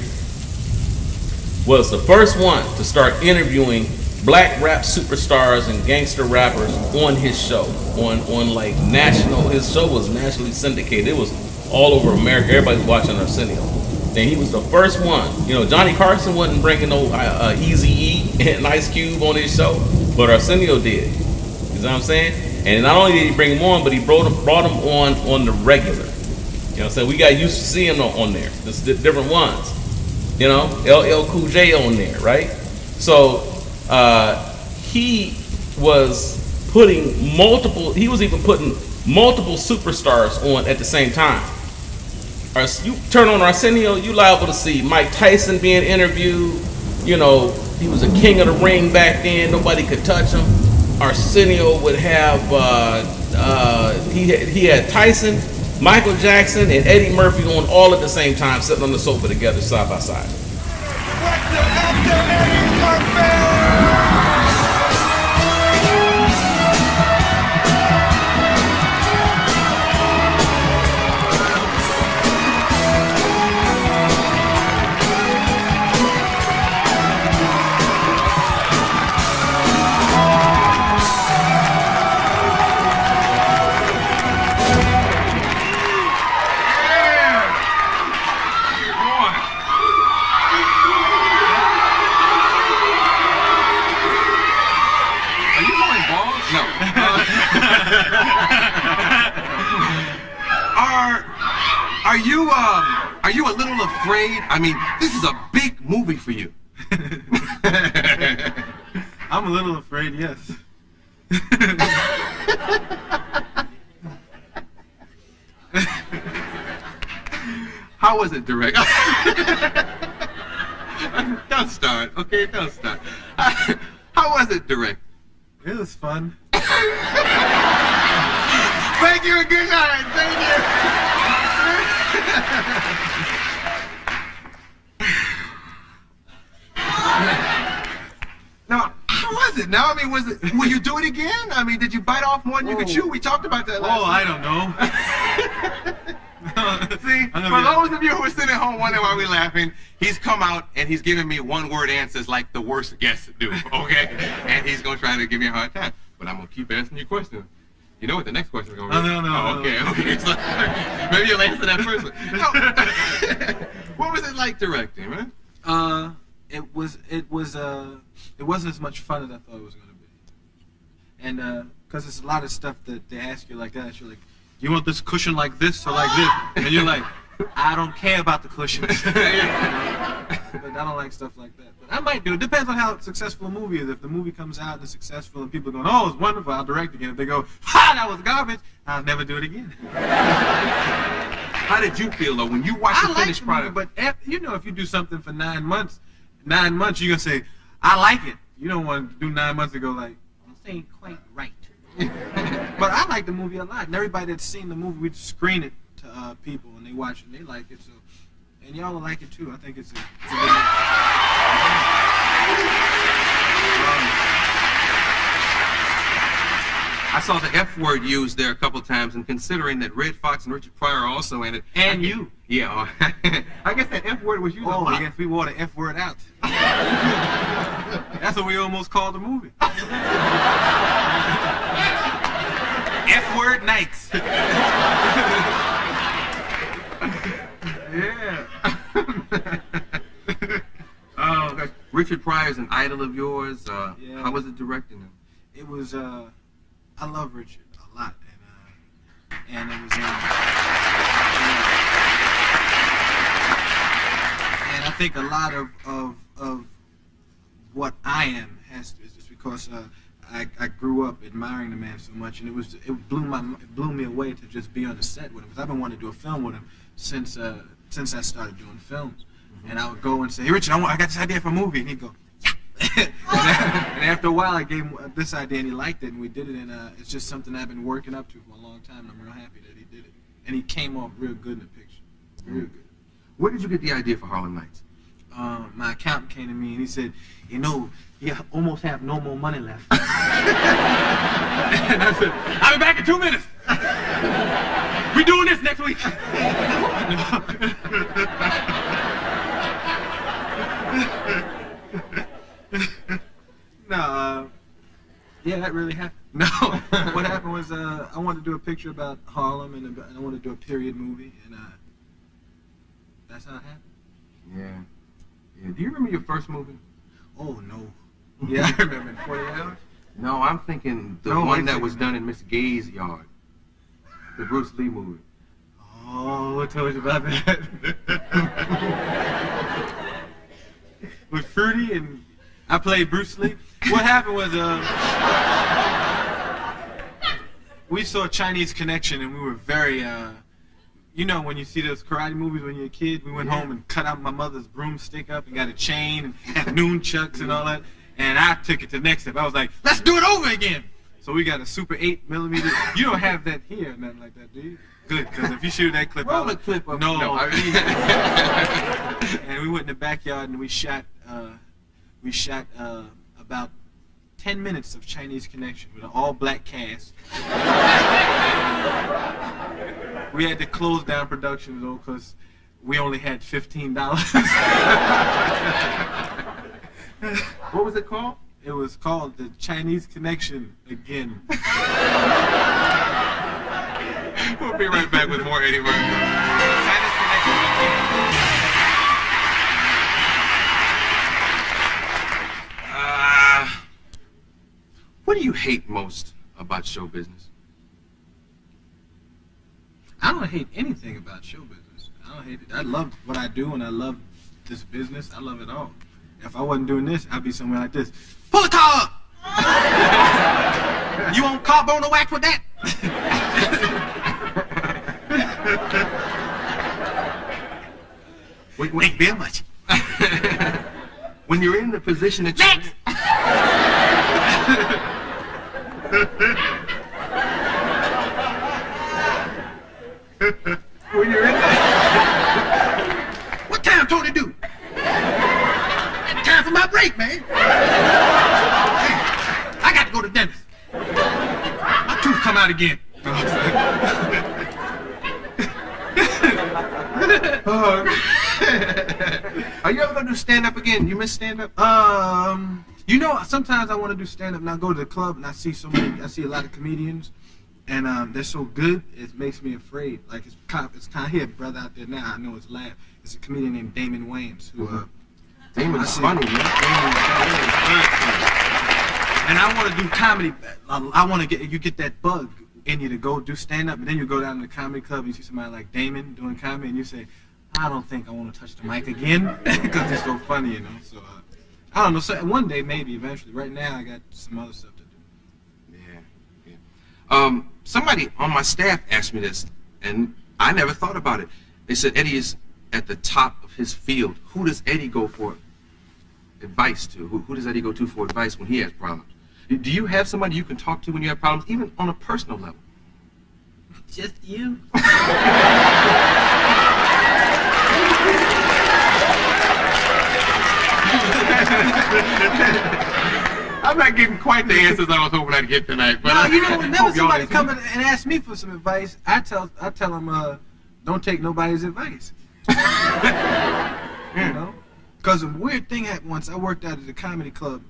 was the first one to start interviewing black rap superstars and gangster rappers on his show, on like national. His show was nationally syndicated. It was all over America. Everybody was watching Arsenio. And he was the first one. You know, Johnny Carson wasn't bringing no Eazy-E and Ice Cube on his show, but Arsenio did. You know what I'm saying? And not only did he bring him on, but he brought him on the regular. You know what I'm saying? We got used to seeing him on there. Just different ones. You know, LL Cool J on there, right? So he was putting multiple superstars on at the same time. You turn on Arsenio, you liable to see Mike Tyson being interviewed. You know, he was a king of the ring back then. Nobody could touch him. Arsenio would have, he had Tyson, Michael Jackson, and Eddie Murphy on all at the same time, sitting on the sofa together, side by side. Are you a little afraid? I mean, this is a big movie for you. I'm a little afraid, yes. How was it, direct? Don't start, okay? Don't start. How was it, direct? It was fun. Thank you and good night. Thank you. Now, how was it? Now, I mean, will you do it again? I mean, did you bite off more than you could chew? We talked about that last I don't know. See, for those of you who are sitting at home wondering why we're laughing, he's come out and he's giving me one-word answers like the worst guests do, okay? And he's going to try to give me a hard time. But I'm going to keep asking you questions. You know what the next question is going to be? No. Okay. So, maybe you'll answer that first one. No. What was it like directing, man? It wasn't as much fun as I thought it was going to be. And because there's a lot of stuff that they ask you like that. You're like, you want this cushion like this or like this? And you're like, I don't care about the cushions. But I don't like stuff like that. But I might do it. Depends on how successful a movie is. If the movie comes out and it's successful and people are going, oh, it's wonderful, I'll direct again. If they go, ha, that was garbage, I'll never do it again. How did you feel, though, when you watched the finished product? But if you do something for 9 months, you're going to say, I like it. You don't want to do 9 months and go like, this ain't quite right. But I like the movie a lot. And everybody that's seen the movie, we screen it to people and they watch it and they like it. So, and y'all will like it too. I think it's a good movie. I saw the F word used there a couple times, and considering that Red Fox and Richard Pryor are also in it. And you. Yeah. I guess that F word was used a lot. Yes, we wore the F word out. That's what we almost called the movie. F word nights. Yeah. Oh, gosh. Richard Pryor's an idol of yours. Yeah. How was it directing him? It was, I love Richard a lot. And it was, think a lot of what I am is just because I grew up admiring the man so much, and it blew me away to just be on the set with him, because I've been wanting to do a film with him since I started doing films. And I would go and say, "Hey Richard, I got this idea for a movie," and he'd go, "Yeah." and after a while, I gave him this idea, and he liked it, and we did it. And it's just something I've been working up to for a long time, and I'm real happy that he did it. And he came off real good in the picture, real good. Where did you get the idea for Harlem Nights? My accountant came to me and he said, "You know, you almost have no more money left." And I said, "I'll be back in 2 minutes. We doing this next week." No, yeah, that really happened. No, what happened was I wanted to do a picture about Harlem, and I wanted to do a period movie, and that's how it happened. Yeah. Do you remember your first movie? Oh, no. Yeah, I remember in 40 Hours. No, I'm thinking the one that was done in Miss Gay's yard. The Bruce Lee movie. Oh, what told you about that? With Fruity, and I played Bruce Lee. What happened was we saw Chinese Connection, and we were very... you know, when you see those karate movies when you're a kid, we went home and cut out my mother's broomstick up and got a chain and had nunchucks and all that. And I took it to the next step. I was like, "Let's do it over again." So we got a Super 8mm. You don't have that here or nothing like that, do you? Good, because if you shoot that clip roll the clip up. No. And we went in the backyard and we shot about 10 minutes of Chinese Connection with an all-black cast. We had to close down production though, because we only had $15. What was it called? It was called The Chinese Connection Again. We'll be right back with more Eddie Murphy. Chinese Connection Again. What do you hate most about show business? I don't hate anything about show business. I don't hate it. I love what I do, and I love this business. I love it all. If I wasn't doing this, I'd be somewhere like this. Pull the car up! You want carbon wax with that? Wait, thank you very much. When you're in the position that you're When you're in what time Tony do? Time for my break, man. I got to go to the dentist. My tooth come out again. Are you ever gonna do stand-up again? You miss stand-up? You know, sometimes I want to do stand-up, and I go to the club and I see a lot of comedians, and they're so good, it makes me afraid. Like it's kind of here, brother out there now. I know it's laugh. It's a comedian named Damon Wayans who. Damon's funny, man. And I want to do comedy. I want to get that bug in you to go do stand-up, and then you go down to the comedy club and you see somebody like Damon doing comedy, and you say, "I don't think I want to touch the mic again," because it's so funny, you know. So I don't know. So one day, maybe eventually. Right now, I got some other stuff to do. Yeah. Somebody on my staff asked me this, and I never thought about it. They said Eddie is at the top of his field. Who does Eddie go for advice to? Who does Eddie go to for advice when he has problems? Do you have somebody you can talk to when you have problems, even on a personal level? Just you. I'm not getting quite the answers I was hoping I'd get tonight. But no, you know, whenever somebody comes and asks me for some advice, I tell them, don't take nobody's advice. You know, because a weird thing happened once. I worked out at a comedy club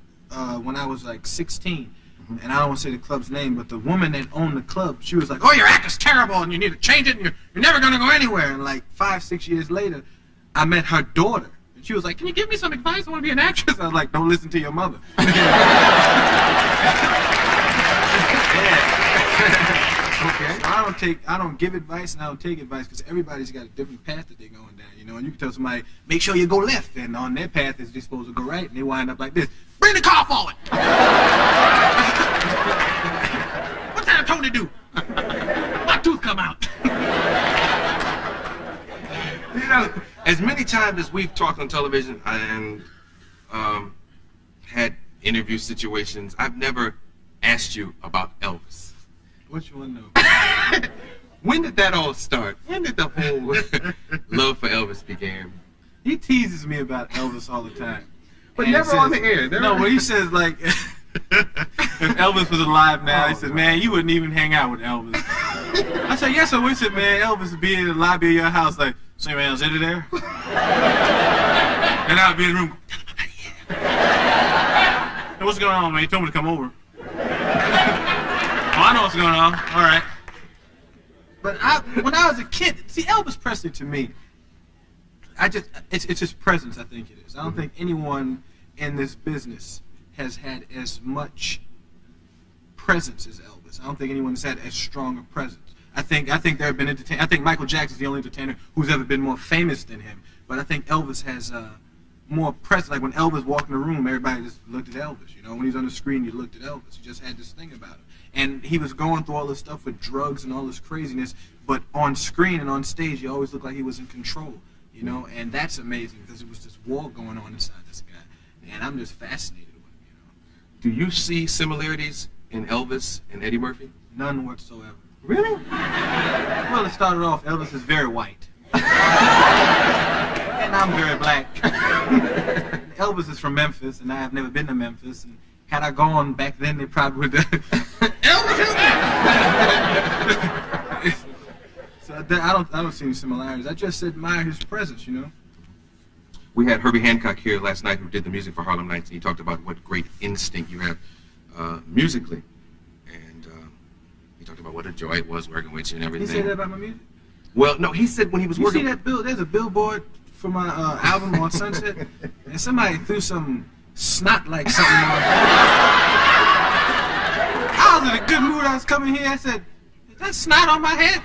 when I was like 16, and I don't want to say the club's name, but the woman that owned the club, she was like, "Oh, your act is terrible, and you need to change it, and you're never gonna go anywhere." And like 5-6 years later, I met her daughter. She was like, "Can you give me some advice? I want to be an actress." I was like, "Don't listen to your mother." Okay. So I don't give advice and I don't take advice because everybody's got a different path that they're going down, you know. And you can tell somebody, make sure you go left, and on their path they're supposed to go right, and they wind up like this. Bring the car forward. What's that Tony do? My tooth come out. You know, as many times as we've talked on television and had interview situations, I've never asked you about Elvis. What you want to know? When did that all start? When did the whole love for Elvis begin? He teases me about Elvis all the time. But And never says, on the air. No, when he says, like, if Elvis was alive now, he says, man, you wouldn't even hang out with Elvis. I said, yes, I would. He said, man, Elvis would be in the lobby of your house, like, say, man, is it there? And I'd be in the room, hey, what's going on, man? He told me to come over. Oh, I know what's going on. All right. But when I was a kid, see, Elvis Presley to me, it's his presence, I think it is. I don't think anyone in this business has had as much presence as Elvis. I don't think anyone's had as strong a presence. I think there have been entertainers. I think Michael Jackson's the only entertainer who's ever been more famous than him. But I think Elvis has more presence. Like when Elvis walked in the room, everybody just looked at Elvis. You know, when he's on the screen, you looked at Elvis. You just had this thing about him. And he was going through all this stuff with drugs and all this craziness, but on screen and on stage, he always looked like he was in control, you know, and that's amazing because it was this war going on inside this guy, and I'm just fascinated with him, you know. Do you see similarities in Elvis and Eddie Murphy? None whatsoever. Really? Well, it started off, Elvis is very white, and I'm very black. Elvis is from Memphis, and I have never been to Memphis, and had I gone back then, they probably would have. So I don't see any similarities. I just admire his presence, you know. We had Herbie Hancock here last night who did the music for Harlem Nights, and he talked about what great instinct you have musically. And he talked about what a joy it was working with you and everything. He said that about my music? Well, no, he said when he was working... You see that bill? There's a billboard for my album on Sunset, and somebody threw some snot like something on. I was in a good mood. I was coming here. I said, "Is that snot on my head?"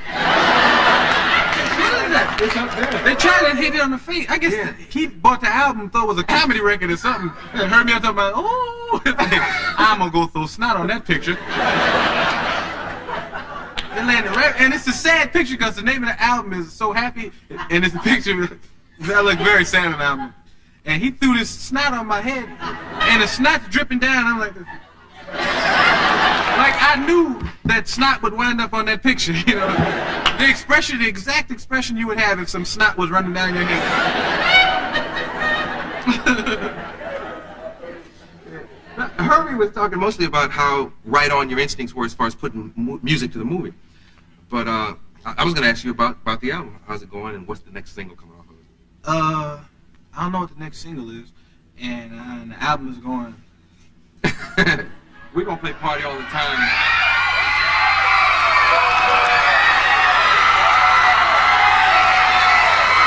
What is that? It's up there. They tried to hit it on the face. I guess he bought the album, thought it was a comedy record or something, and heard me talking about, oh, I'm gonna go throw snot on that picture. They landed right, and it's a sad picture because the name of the album is So Happy, and it's a picture that look very sad on the album. And he threw this snot on my head, and the snot's dripping down. I'm like, I knew that snot would wind up on that picture, you know. The expression, the exact expression you would have if some snot was running down your head. Herbie was talking mostly about how right on your instincts were as far as putting music to the movie. But I was going to ask you about the album. How's it going, and what's the next single coming off of it? I don't know what the next single is, and the album is going. We're gonna play Party All the Time.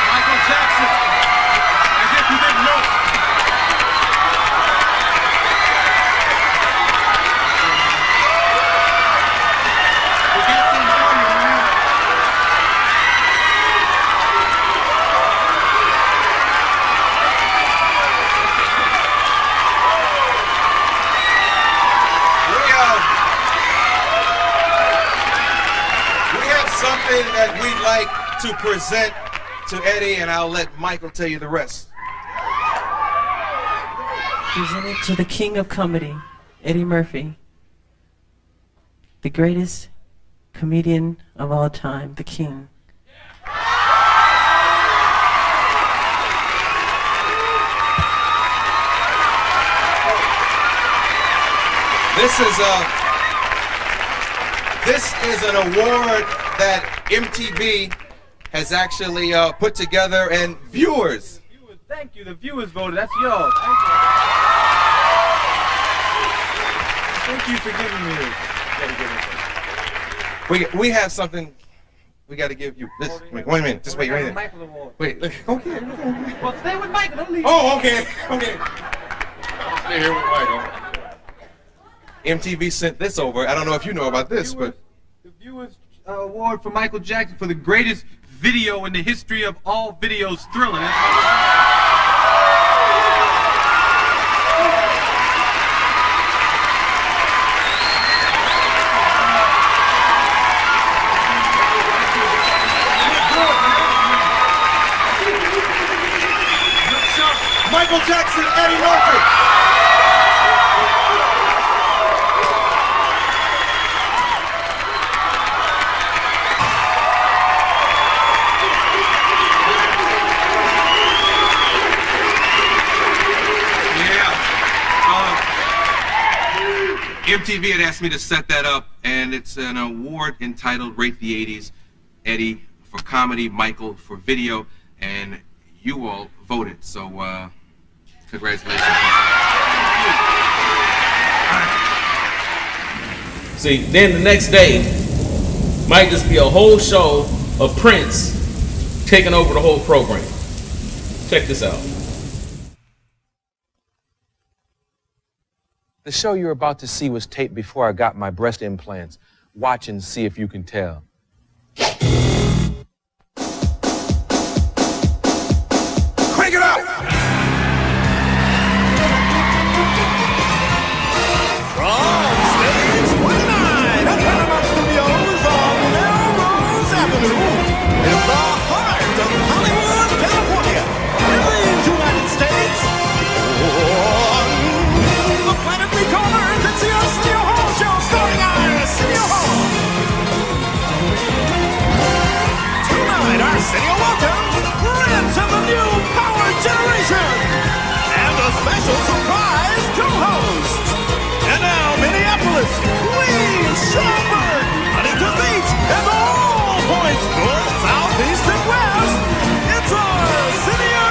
Michael Jackson. As if you didn't know. We got something for you, man. Something that we'd like to present to Eddie, and I'll let Michael tell you the rest. Presented to the king of comedy, Eddie Murphy, the greatest comedian of all time, the king. This is an award that MTV has actually put together, and viewers. Thank you. The viewers voted. That's yours. Thank you for giving me this. We have something we got to give you. Wait a minute. Just wait right there. Wait. Okay. Well, stay with Michael. Don't leave. Oh, okay. Stay here with Michael. MTV sent this over. I don't know if you know about this, but The Viewers Award for Michael Jackson for the greatest video in the history of all videos, Thriller. Michael Jackson, Eddie Murphy. MTV had asked me to set that up, and it's an award entitled Rate the 80s. Eddie for comedy, Michael for video, and you all voted, so congratulations. See, then the next day might just be a whole show of Prince taking over the whole program. Check this out. The show you're about to see was taped before I got my breast implants. Watch and see if you can tell. Crank it up! From Stage 29 at Paramount Studios on Melrose Avenue, in the heart of Hollywood, California, in the United States. The planet we call Earth, it's the Arsenio Hall Show starring Arsenio Hall. Tonight, Arsenio welcomes Prince and the new Power Generation and a special surprise co-host. And now, Minneapolis, Queens, Schaumburg, Huntington Beach, and all points north, south, east, and west. It's Arsenio!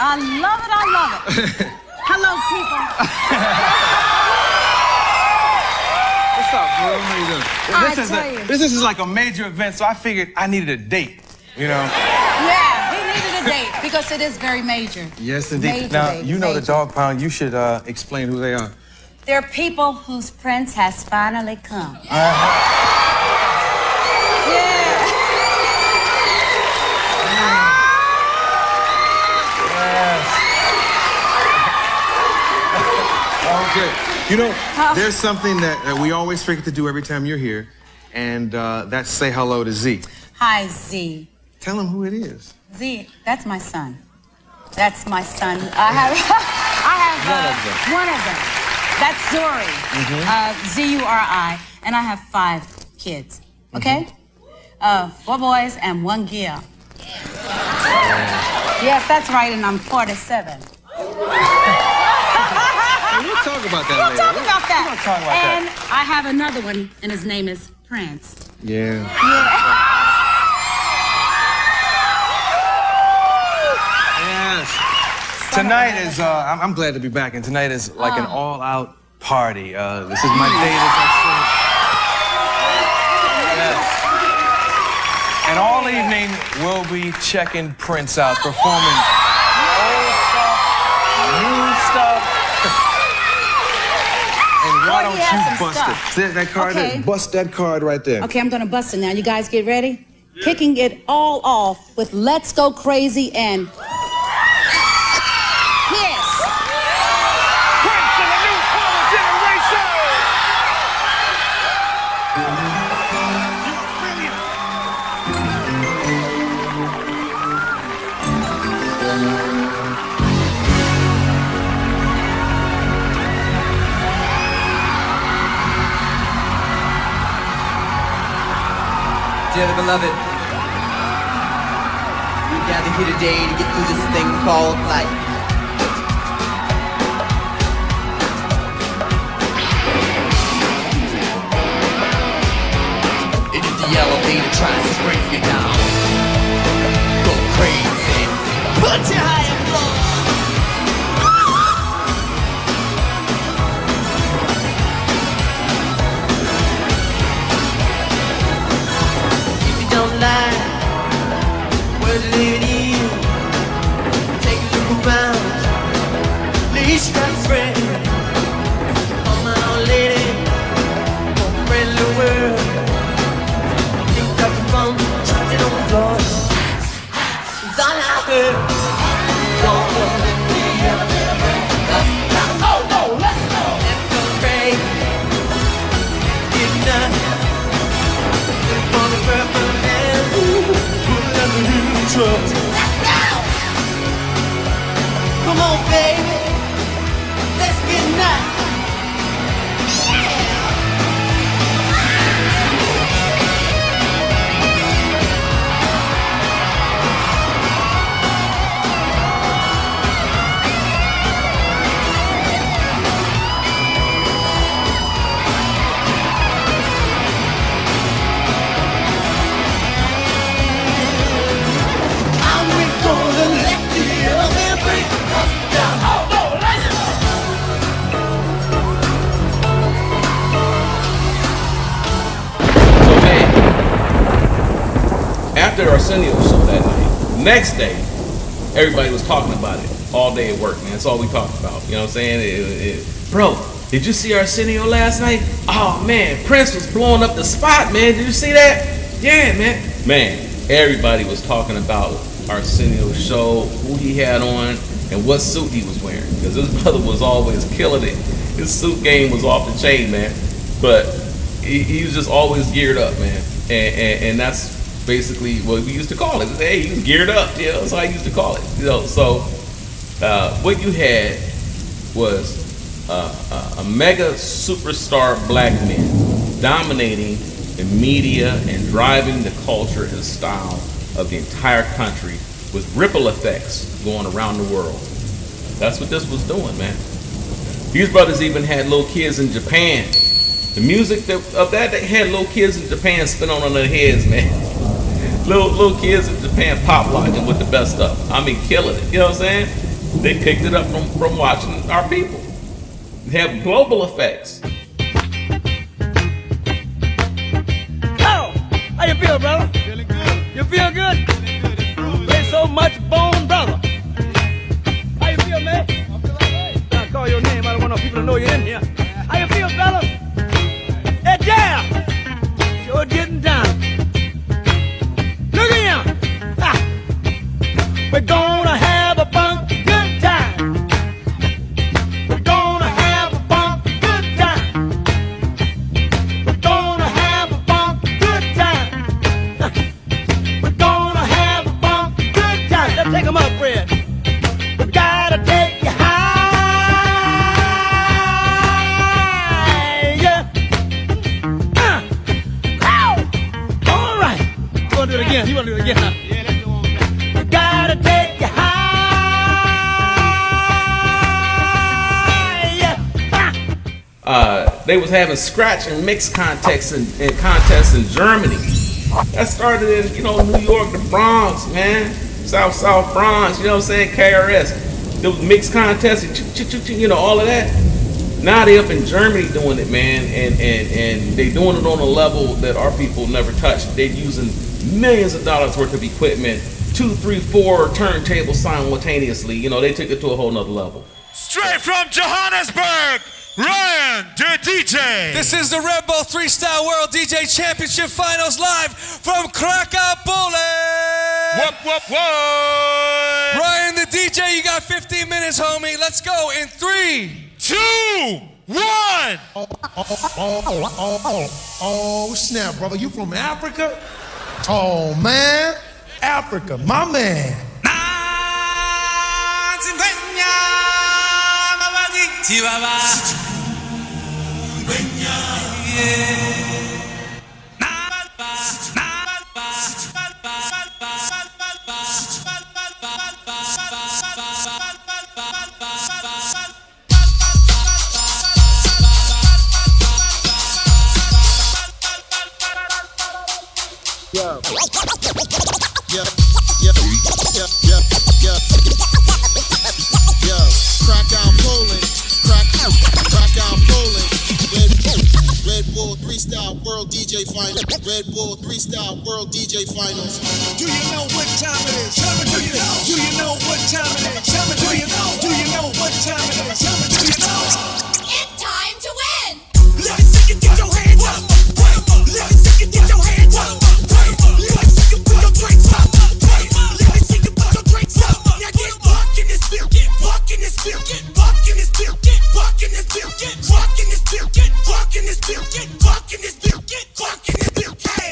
I love it, I love it. Hello, people. What's up, bro? How you doing? This is like a major event, so I figured I needed a date, you know? Yeah, he needed a date because it is very major. Yes, indeed. Major, now, baby, you know major. the dog pound. You should explain who they are. They're people whose prince has finally come. Okay. You know, there's something that we always forget to do every time you're here, and that's say hello to Z. Hi, Z. Tell him who it is. Z, that's my son. That's my son. I have one of them. That's Zuri. Z-U-R-I. And I have 5 kids. Okay? 4 boys and 1 girl. Yes, that's right, and I'm 47. We'll talk about that We'll later. talk about that. We'll talk about and that. I have another one, and his name is Prince. Yeah. Yes. Tonight is, I'm glad to be back, and tonight is like an all-out party. This is my day to Yes. And all evening, we'll be checking Prince out, performing old stuff, new stuff. And why don't you bust it? See that card there? Bust that card right there. Okay, I'm gonna bust it now. You guys get ready? Yeah. Kicking it all off with Let's Go Crazy and Kiss. Prince and the new Power Generation! dearly beloved, we gather here today to get through this thing called life. It is the elevator trying to bring you down. Go crazy. Put your higher floor. Don't lie, where's it leaving you? Take a look around, least you got a friend. Oh my old lady, oh friend little world. Think up the phone, dropped it on the floor. It's all I heard. Don't let me ever break. Oh no, let's go. Let's go crazy. Get nothing. On the purple hand, put on the new truck. Let's go! Come on, baby, let's get nuts. After Arsenio show that night, next day, everybody was talking about it all day at work, man. That's all we talked about. You know what I'm saying? Bro, did you see Arsenio last night? Oh man, Prince was blowing up the spot, man. Did you see that? Yeah, man. Man, everybody was talking about Arsenio's show, who he had on, and what suit he was wearing. Because his brother was always killing it. His suit game was off the chain, man. But he was just always geared up, man. And that's basically what we used to call it. Hey, he was geared up. You know, that's how I used to call it. You know, so what you had was a mega superstar black man dominating the media and driving the culture and style of the entire country with ripple effects going around the world. That's what this was doing, man. These brothers even had little kids in Japan. The music of that, they had little kids in Japan spinning on their heads, man. Little kids in Japan pop locking with the best stuff. I mean, killing it. You know what I'm saying? They picked it up from watching our people. They have global effects. Oh, how you feel, brother? Feeling good. You feel good? There's so much bone, brother. How you feel, man? I feel all right. I call your name. I don't want no people to know you're in here. How you feel, brother? Hey, yeah. Sure getting down. Look at him. Ha. We're gonna have a funky good time. We're gonna have a funky good time. We're gonna have a funky good time. We're gonna have a funky good time. Let's take 'em up, Fred. We gotta take you high. Yeah. Ow. All right. You wanna do it again? You wanna do it again, huh? Yeah, let's do one more time. We gotta take you high. They was having scratch and mix contests in Germany. That started in, you know, New York, the Bronx, man. South Bronx, you know what I'm saying? KRS. There was mixed contests, you know, all of that. Now they up in Germany doing it, man, and they doing it on a level that our people never touched. They're using millions of dollars worth of equipment, 2, 3, 4 turntables simultaneously. You know, they took it to a whole nother level. Straight from Johannesburg, Ryan, the DJ. This is the Red Bull Freestyle World DJ Championship Finals live from Krakow, Poland. Whoop, whoop, whoop. Ryan, the DJ, you got 15 minutes, homie. Let's go in 3, 2, 1. Oh, snap, brother. You from Africa? Oh, man. Africa, my man. World DJ Finals. Red Bull Freestyle World DJ Finals. Do you know what time it is? Tell me, do you know? Do you know what time it is? Tell me, do you know? Do you know what time it is? Tell me, do you know? It's time to win! Let me see you get your hands up. Let me see you get your hands up. Let me see you put your drinks up. Let me see you put your drinks up. Now get buck in this beer. Get buck in this beer. Get buck in this beer. Get buck in this beer. Get buck in this beer. Get buck in this beer. Get buck in this beer. Get buck in this beer. Hey.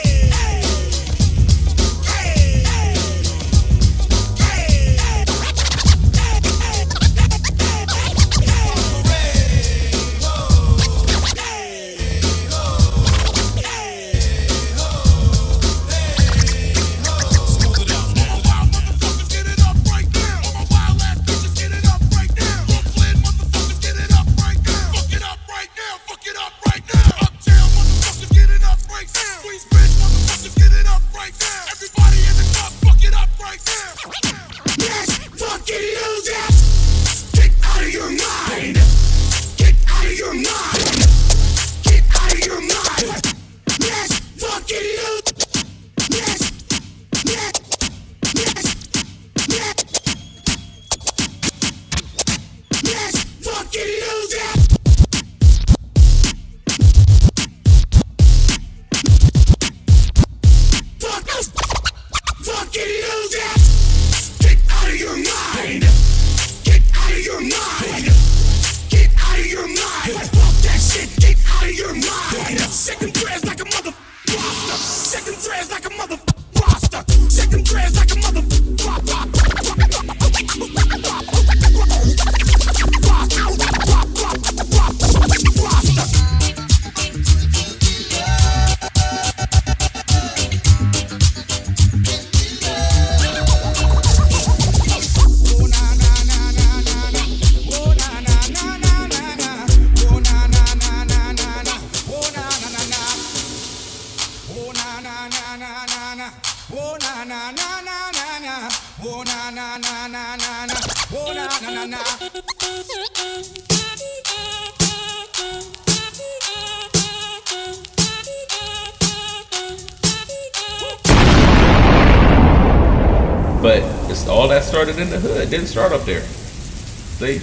But it's all that started in the hood. It didn't start up there. See?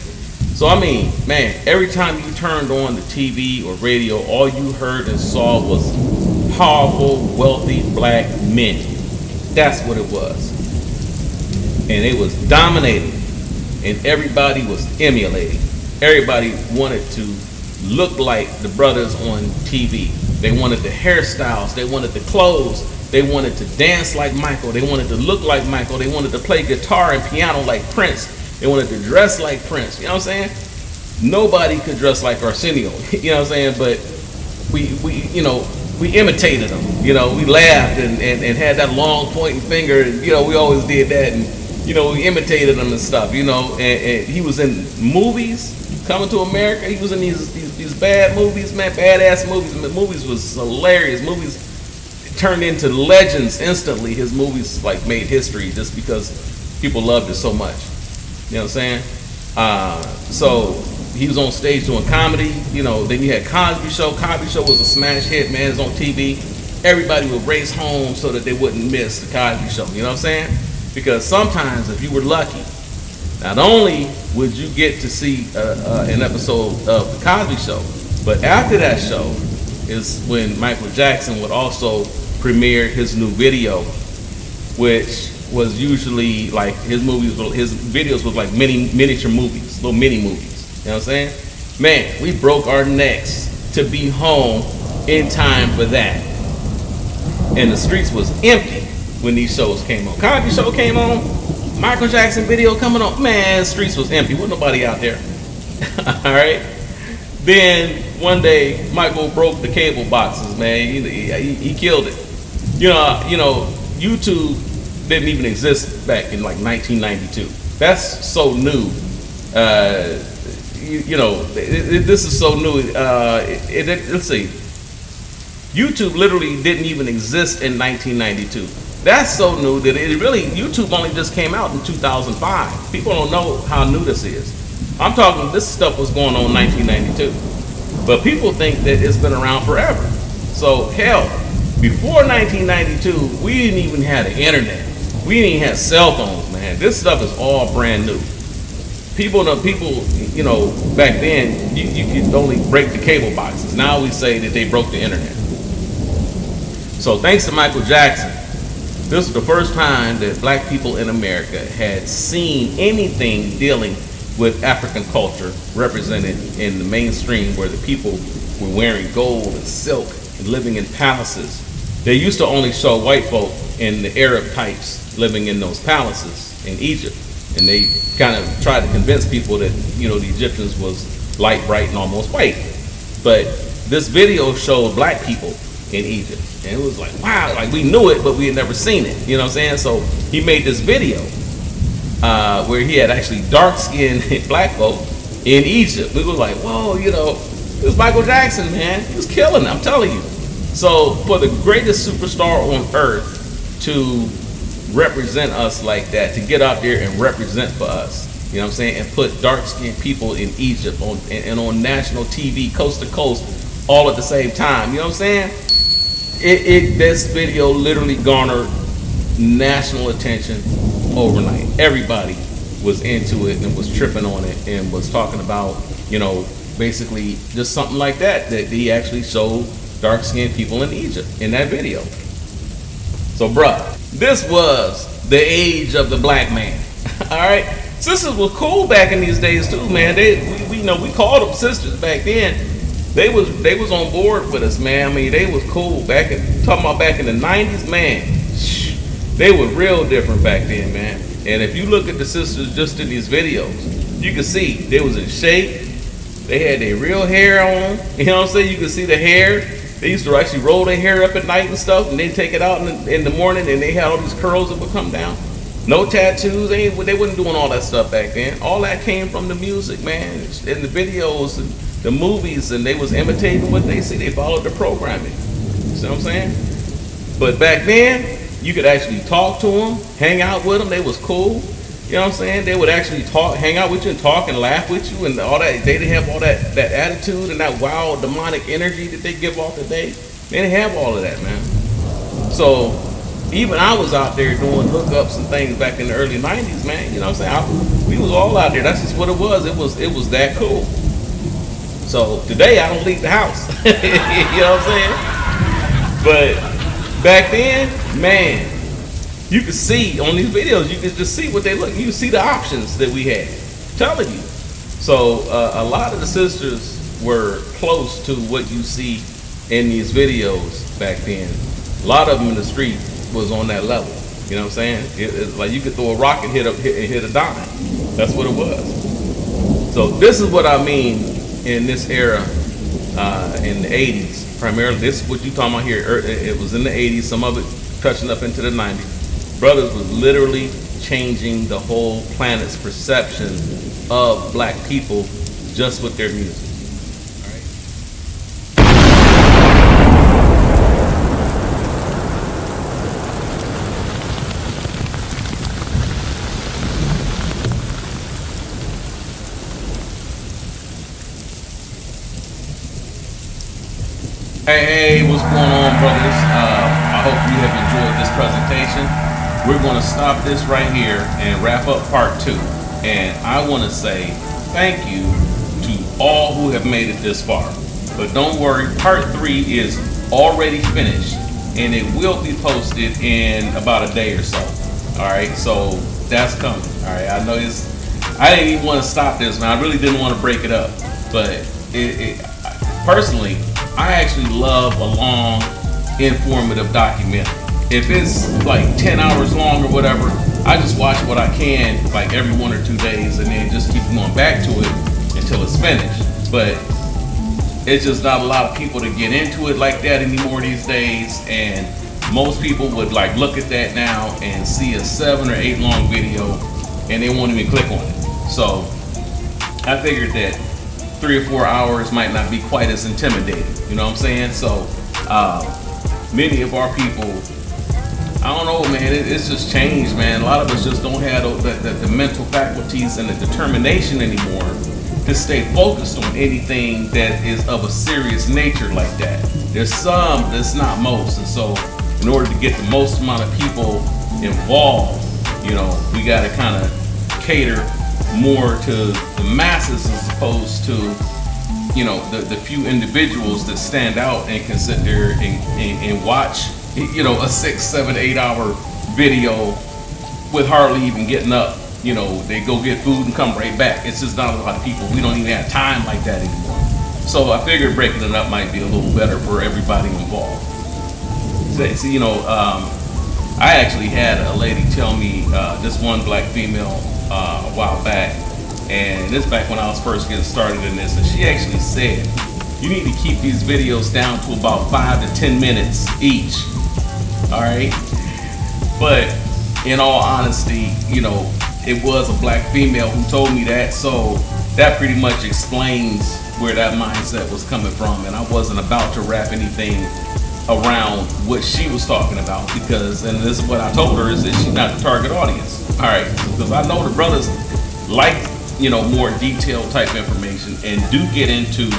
So I mean, man, every time you turned on the TV or radio, all you heard and saw was powerful, wealthy black men. That's what it was. And it was dominating. And everybody was emulating. Everybody wanted to look like the brothers on TV. They wanted the hairstyles. They wanted the clothes. They wanted to dance like Michael. They wanted to look like Michael. They wanted to play guitar and piano like Prince. They wanted to dress like Prince. You know what I'm saying? Nobody could dress like Arsenio. You know what I'm saying? But we imitated them. You know, we laughed and had that long pointing finger. And, you know, we always did that. And, you know, we imitated them and stuff, you know. And he was in movies, Coming to America. He was in these bad movies, man, badass movies. The movies was hilarious. Movies turned into legends instantly. His movies like made history just because people loved it so much. You know what I'm saying? So he was on stage doing comedy. You know, then you had Cosby Show. Cosby Show was a smash hit, man. It's on TV. Everybody would race home so that they wouldn't miss the Cosby Show. You know what I'm saying? Because sometimes if you were lucky, not only would you get to see an episode of the Cosby Show, but after that show is when Michael Jackson would also premiere his new video, which was usually like his videos was like miniature movies, little mini movies. You know what I'm saying? Man, we broke our necks to be home in time for that. And the streets was empty when these shows came on. Cosby Show came on, Michael Jackson video coming on. Man, the streets was empty. Wasn't nobody out there. All right. Then one day, Michael broke the cable boxes. Man, he killed it. You know, YouTube didn't even exist back in like 1992. That's so new. This is so new. Let's see. YouTube literally didn't even exist in 1992. That's so new that YouTube only just came out in 2005. People don't know how new this is. I'm talking, this stuff was going on in 1992. But people think that it's been around forever. So hell, before 1992, we didn't even have the internet. We didn't even have cell phones, man. This stuff is all brand new. People, you know, back then, you could only break the cable boxes. Now we say that they broke the internet. So thanks to Michael Jackson, this was the first time that black people in America had seen anything dealing with African culture represented in the mainstream, where the people were wearing gold and silk and living in palaces. They used to only show white folk and the Arab types living in those palaces in Egypt. And they kind of tried to convince people that, you know, the Egyptians was light, bright, and almost white. But this video showed black people in Egypt. And it was like, wow, like we knew it, but we had never seen it. You know what I'm saying? So he made this video where he had actually dark-skinned black folk in Egypt. We were like, whoa, you know, it was Michael Jackson, man. He was killing it, I'm telling you. So for the greatest superstar on earth to represent us like that, to get out there and represent for us, you know what I'm saying, and put dark-skinned people in Egypt on national TV, coast to coast, all at the same time, you know what I'm saying? This video literally garnered national attention overnight. Everybody was into it and was tripping on it and was talking about, you know, basically just something like that he actually showed dark-skinned people in Egypt in that video. So bruh, this was the age of the black man. All right, sisters were cool back in these days too, man. We know we called them sisters back then. They was on board with us, man. I mean, they was cool back in the 90s, man. They were real different back then, man. And if you look at the sisters just in these videos, you can see they was in shape. They had their real hair on. You know what I'm saying? You can see the hair. They used to actually roll their hair up at night and stuff, and they take it out in the morning, and they had all these curls that would come down. No tattoos. They wasn't doing all that stuff back then. All that came from the music, man, and the videos and the movies, and they was imitating what they see. They followed the programming. You see what I'm saying? But back then, you could actually talk to them, hang out with them. They was cool. You know what I'm saying? They would actually hang out with you and talk and laugh with you and all that. They didn't have all that attitude and that wild demonic energy that they give off today. They didn't have all of that, man. So even I was out there doing hookups and things back in the early 90s, man. You know what I'm saying? We was all out there. That's just what it was. It was that cool. So today I don't leave the house. You know what I'm saying? But back then, man, you could see on these videos, you could just see what they look. You see the options that we had. I'm telling you. So a lot of the sisters were close to what you see in these videos back then. A lot of them in the street was on that level. You know what I'm saying? It's like you could throw a rock and hit a dime. That's what it was. So this is what I mean in this era, in the 80s. Primarily, this is what you talking about here. It was in the 80s, some of it touching up into the 90s. Brothers was literally changing the whole planet's perception of black people just with their music. Hey, what's going on, brothers? I hope you have enjoyed this presentation. We're going to stop this right here and wrap up part 2. And I want to say thank you to all who have made it this far. But don't worry, part 3 is already finished and it will be posted in about a day or so. All right, so that's coming. All right, I know I didn't even want to stop this, man. I really didn't want to break it up. But personally, I actually love a long, informative documentary. If it's like 10 hours long or whatever, I just watch what I can like every 1 or 2 days and then just keep going back to it until it's finished. But it's just not a lot of people to get into it like that anymore these days, and most people would like look at that now and see a 7 or 8 long video and they won't even click on it. So I figured that 3 or 4 hours might not be quite as intimidating, you know what I'm saying? So many of our people, I don't know, man, it's just changed, man. A lot of us just don't have the mental faculties and the determination anymore to stay focused on anything that is of a serious nature like that. there's some, but it's not most. And so in order to get the most amount of people involved, you know, we got to kind of cater more to the masses as opposed to, you know, the few individuals that stand out and can sit there and watch, you know, a 6, 7, 8 hour video with hardly even getting up. You know, they go get food and come right back. It's just not a lot of people. We don't even have time like that anymore. So I figured breaking it up might be a little better for everybody involved. So, you know, I actually had a lady tell me, this one black female a while back, and this back when I was first getting started in this, and she actually said, you need to keep these videos down to about 5 to 10 minutes each, all right? But in all honesty, you know, it was a black female who told me that, so that pretty much explains where that mindset was coming from, and I wasn't about to wrap anything around what she was talking about, because, and this is what I told her, is that she's not the target audience. All right, because I know the brothers like, you know, more detailed type information and do get into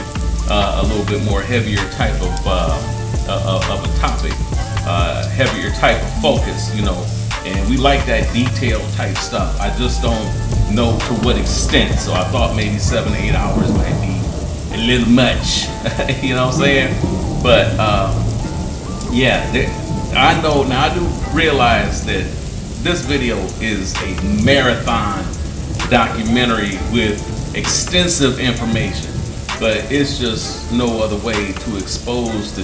a little bit more heavier type of a topic, heavier type of focus, you know, and we like that detailed type stuff. I just don't know to what extent, so I thought maybe 7 to 8 hours might be a little much, you know what I'm saying? But yeah, I know now. I do realize that this video is a marathon documentary with extensive information, but it's just no other way to expose the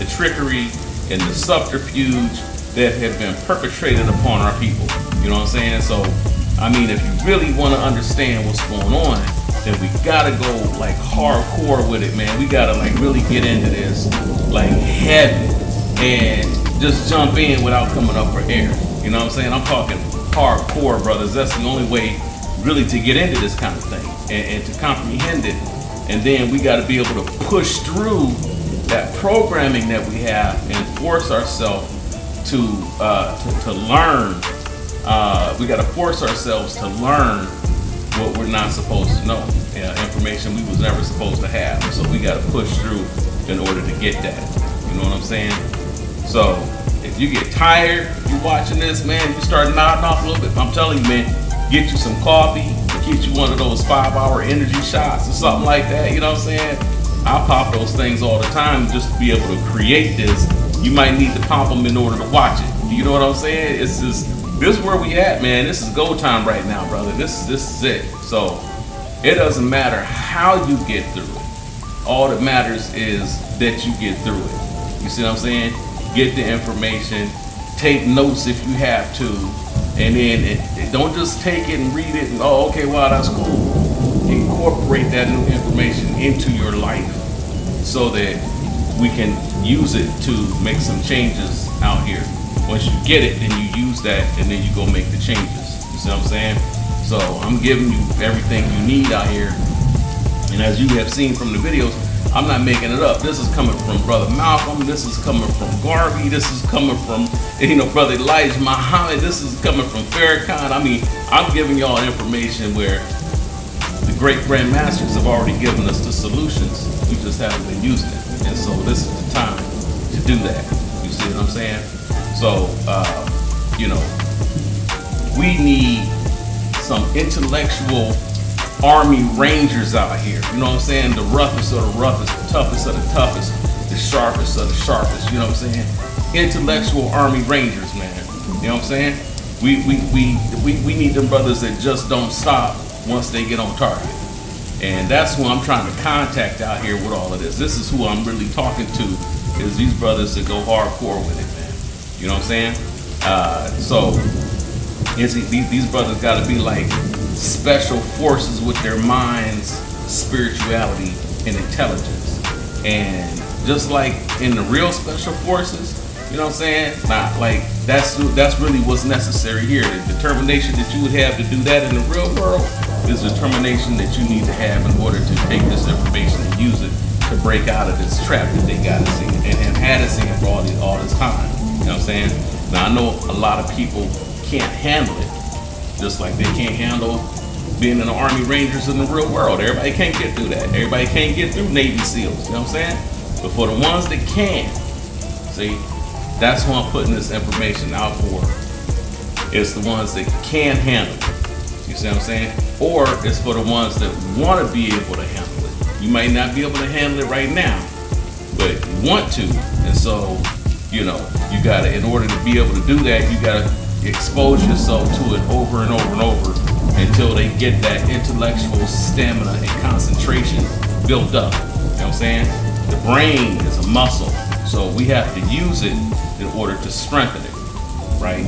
trickery and the subterfuge that have been perpetrated upon our people. You know what I'm saying? So, I mean, if you really want to understand what's going on, then we gotta go like hardcore with it, man. We gotta like really get into this like heavy and just jump in without coming up for air. You know what I'm saying? I'm talking hardcore, brothers. That's the only way really to get into this kind of thing and to comprehend it. And then we gotta be able to push through that programming that we have and force ourselves to learn. We gotta force ourselves to learn what we're not supposed to know, information we was never supposed to have. So we got to push through in order to get that. You know what I'm saying? So if you get tired, if you're watching this, man, you start nodding off a little bit. I'm telling you, man, get you some coffee, get you one of those 5-hour energy shots or something like that. You know what I'm saying? I pop those things all the time just to be able to create this. You might need to pop them in order to watch it. You know what I'm saying? It's just, this is where we at, man. This is go time right now, brother. This is it. So it doesn't matter how you get through it. All that matters is that you get through it. You see what I'm saying? Get the information, take notes if you have to, and then don't just take it and read it and, oh, okay, wow, that's cool. Incorporate that new information into your life so that we can use it to make some changes out here. Once you get it, then you use that, and then you go make the changes. You see what I'm saying? So I'm giving you everything you need out here. And as you have seen from the videos, I'm not making it up. This is coming from Brother Malcolm. This is coming from Garvey. This is coming from, you know, Brother Elijah Muhammad. This is coming from Farrakhan. I mean, I'm giving y'all information where the great grandmasters have already given us the solutions. We just haven't been using it. And so this is the time to do that. You see what I'm saying? So, you know, we need some intellectual Army Rangers out here. You know what I'm saying? The roughest of the roughest, the toughest of the toughest, the sharpest of the sharpest. You know what I'm saying? Intellectual Army Rangers, man. You know what I'm saying? We need them brothers that just don't stop once they get on target. And that's who I'm trying to contact out here with all of this. This is who I'm really talking to, is these brothers that go hardcore with it, man. You know what I'm saying? So these brothers got to be like special forces with their minds, spirituality, and intelligence. And just like in the real special forces, you know what I'm saying? Not like that's really what's necessary here. The determination that you would have to do that in the real world is determination that you need to have in order to take this information and use it to break out of this trap that they got us in and have had us in for all this time. You know what I'm saying? Now I know a lot of people can't handle it, just like they can't handle being in the Army Rangers in the real world. Everybody can't get through that. Everybody can't get through Navy SEALs. You know what I'm saying? But for the ones that can, see, that's who I'm putting this information out for. It's the ones that can handle it. You see what I'm saying? Or it's for the ones that want to be able to handle it. You might not be able to handle it right now, but you want to. And so, you know, you gotta, in order to be able to do that, you gotta expose yourself to it over and over and over until they get that intellectual stamina and concentration built up. You know what I'm saying? The brain is a muscle, so we have to use it in order to strengthen it, right?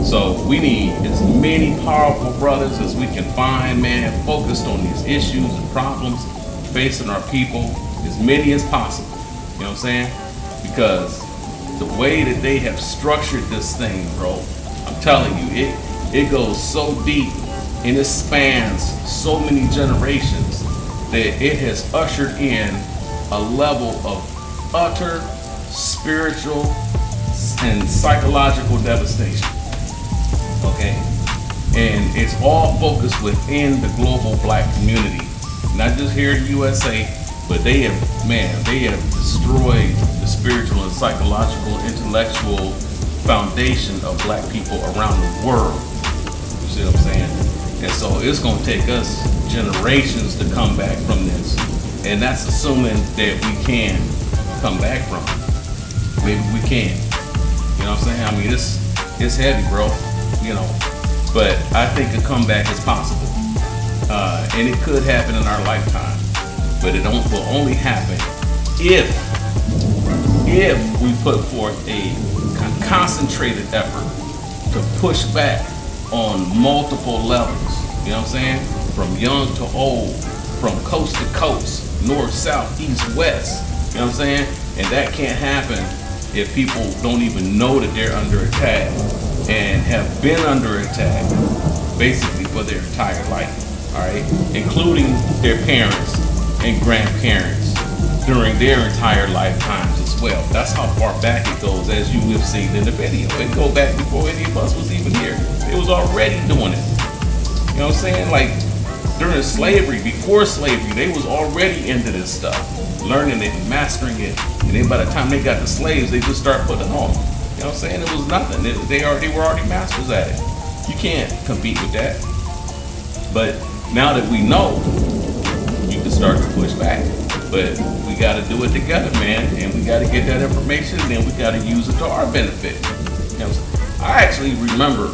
So we need as many powerful brothers as we can find, man, focused on these issues and problems facing our people, as many as possible. You know what I'm saying? Because the way that they have structured this thing, bro, I'm telling you, it goes so deep and it spans so many generations that it has ushered in a level of utter spiritual and psychological devastation. Okay? And it's all focused within the global black community. Not just here in the USA, but they have destroyed the spiritual and psychological, intellectual foundation of black people around the world. You see what I'm saying? And so it's going to take us generations to come back from this. And that's assuming that we can come back from it. Maybe we can. You know what I'm saying? I mean, it's heavy, bro. You know, but I think a comeback is possible. And it could happen in our lifetime. But it will only happen if we put forth a concentrated effort to push back on multiple levels. You know what I'm saying? From young to old, from coast to coast, north, south, east, west. You know what I'm saying? And that can't happen if people don't even know that they're under attack and have been under attack basically for their entire life. All right? Including their parents and grandparents during their entire lifetimes as well. That's how far back it goes, as you have seen in the video. It go back before any of us was even here. It was already doing it. You know what I'm saying? Like during slavery, before slavery, they was already into this stuff, learning it and mastering it. And then by the time they got the slaves, they just start putting it on. You know what I'm saying? It was nothing. They were already masters at it. You can't compete with that. But now that we know, you can start to push back. But we got to do it together, man. And we got to get that information, and then we got to use it to our benefit. You know, I actually remember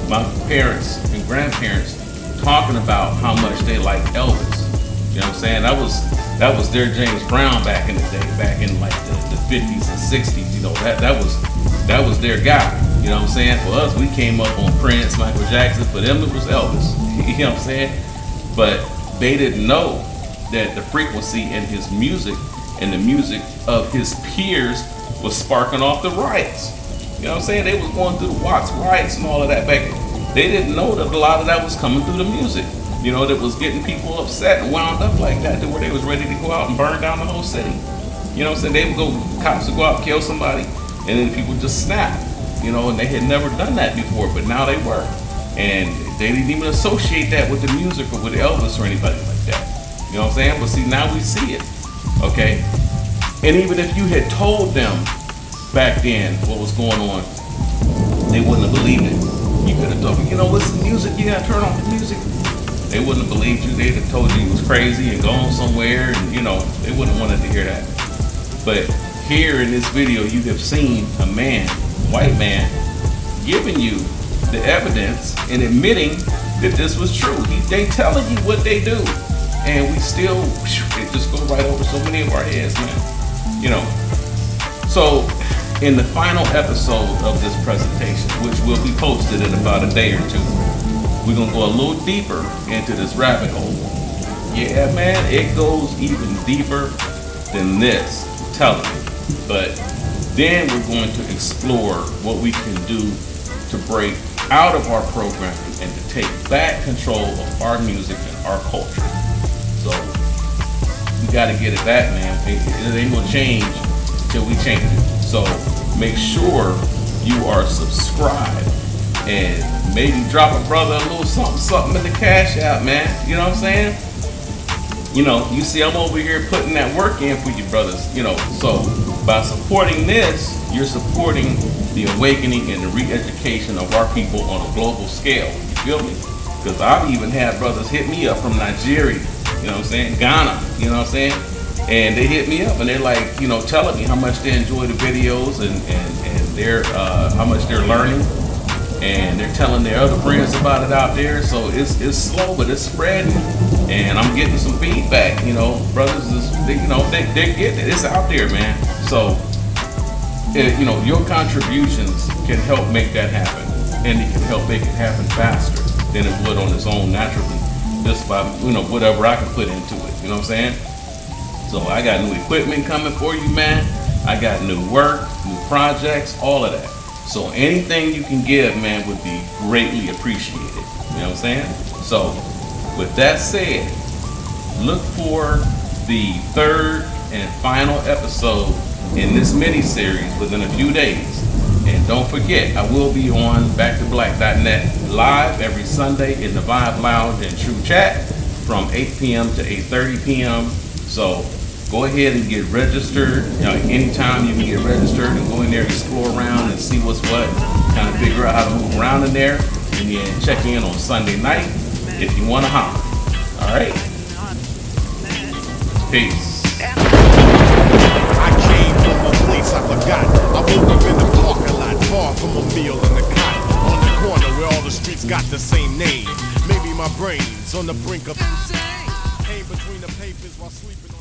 my parents and grandparents talking about how much they liked Elvis. You know what I'm saying? That was their James Brown back in the day, back in like the 50s and 60s. You know, that was their guy. You know what I'm saying? For us, we came up on Prince, Michael Jackson. For them, it was Elvis. You know what I'm saying? But they didn't know that the frequency in his music and the music of his peers was sparking off the riots. You know what I'm saying? They was going through the Watts riots and all of that back then. They didn't know that a lot of that was coming through the music. You know, that was getting people upset and wound up like that, to where they was ready to go out and burn down the whole city. You know what I'm saying? They would go, cops would go out and kill somebody, and then people just snap. You know, and they had never done that before, but now they were. And they didn't even associate that with the music or with Elvis or anybody like that. You know what I'm saying? But see, now we see it. Okay? And even if you had told them back then what was going on, they wouldn't have believed it. You could have told them, you know, listen to music, you gotta turn off the music. They wouldn't have believed you. They'd have told you you was crazy and gone somewhere, and you know, they wouldn't have wanted to hear that. But here in this video, you have seen a man, white man, giving you the evidence and admitting that this was true. They telling you what they do, and we still, it just go right over so many of our heads, man. You know. So in the final episode of this presentation, which will be posted in about a day or two, we're gonna go a little deeper into this rabbit hole. Yeah, man, it goes even deeper than this, I'm telling you. But then we're going to explore what we can do to break out of our programming and to take back control of our music and our culture. So we got to get it back, man. It ain't gonna change until we change it. So make sure you are subscribed and maybe drop a brother a little something in the cash app, man. You know what I'm saying? you know, you see I'm over here putting that work in for you brothers, you know. So by supporting this, you're supporting the awakening and the re-education of our people on a global scale. You feel me? Because I've even had brothers hit me up from Nigeria, you know what I'm saying, Ghana, you know what I'm saying, and they hit me up and they're like, you know, telling me how much they enjoy the videos and they're how much they're learning, and they're telling their other friends about it out there. So it's slow, but it's spreading, and I'm getting some feedback. You know, brothers is they're getting it. It's out there, man. So you know, your contributions can help make that happen, and it can help make it happen faster than it would on its own naturally, just by, you know, whatever I can put into it. You know what I'm saying? So I got new equipment coming for you, man. I got new work, new projects, all of that. So anything you can give, man, would be greatly appreciated. You know what I'm saying? So with that said, look for the third and final episode in this mini-series within a few days. And don't forget, I will be on backtoblack.net live every Sunday in the Vibe Lounge and True Chat from 8 p.m. to 8:30 p.m. So go ahead and get registered. You know, anytime you can get registered and go in there, explore around and see what's what, kind of figure out how to move around in there, and then check in on Sunday night if you want to holler. All right? Peace. I came from a place I forgot. I woke up in the parking lot, far from a meal in the cot. On the corner where all the streets got the same name. Maybe my brain's on the brink of insane. Came between the papers while sleeping.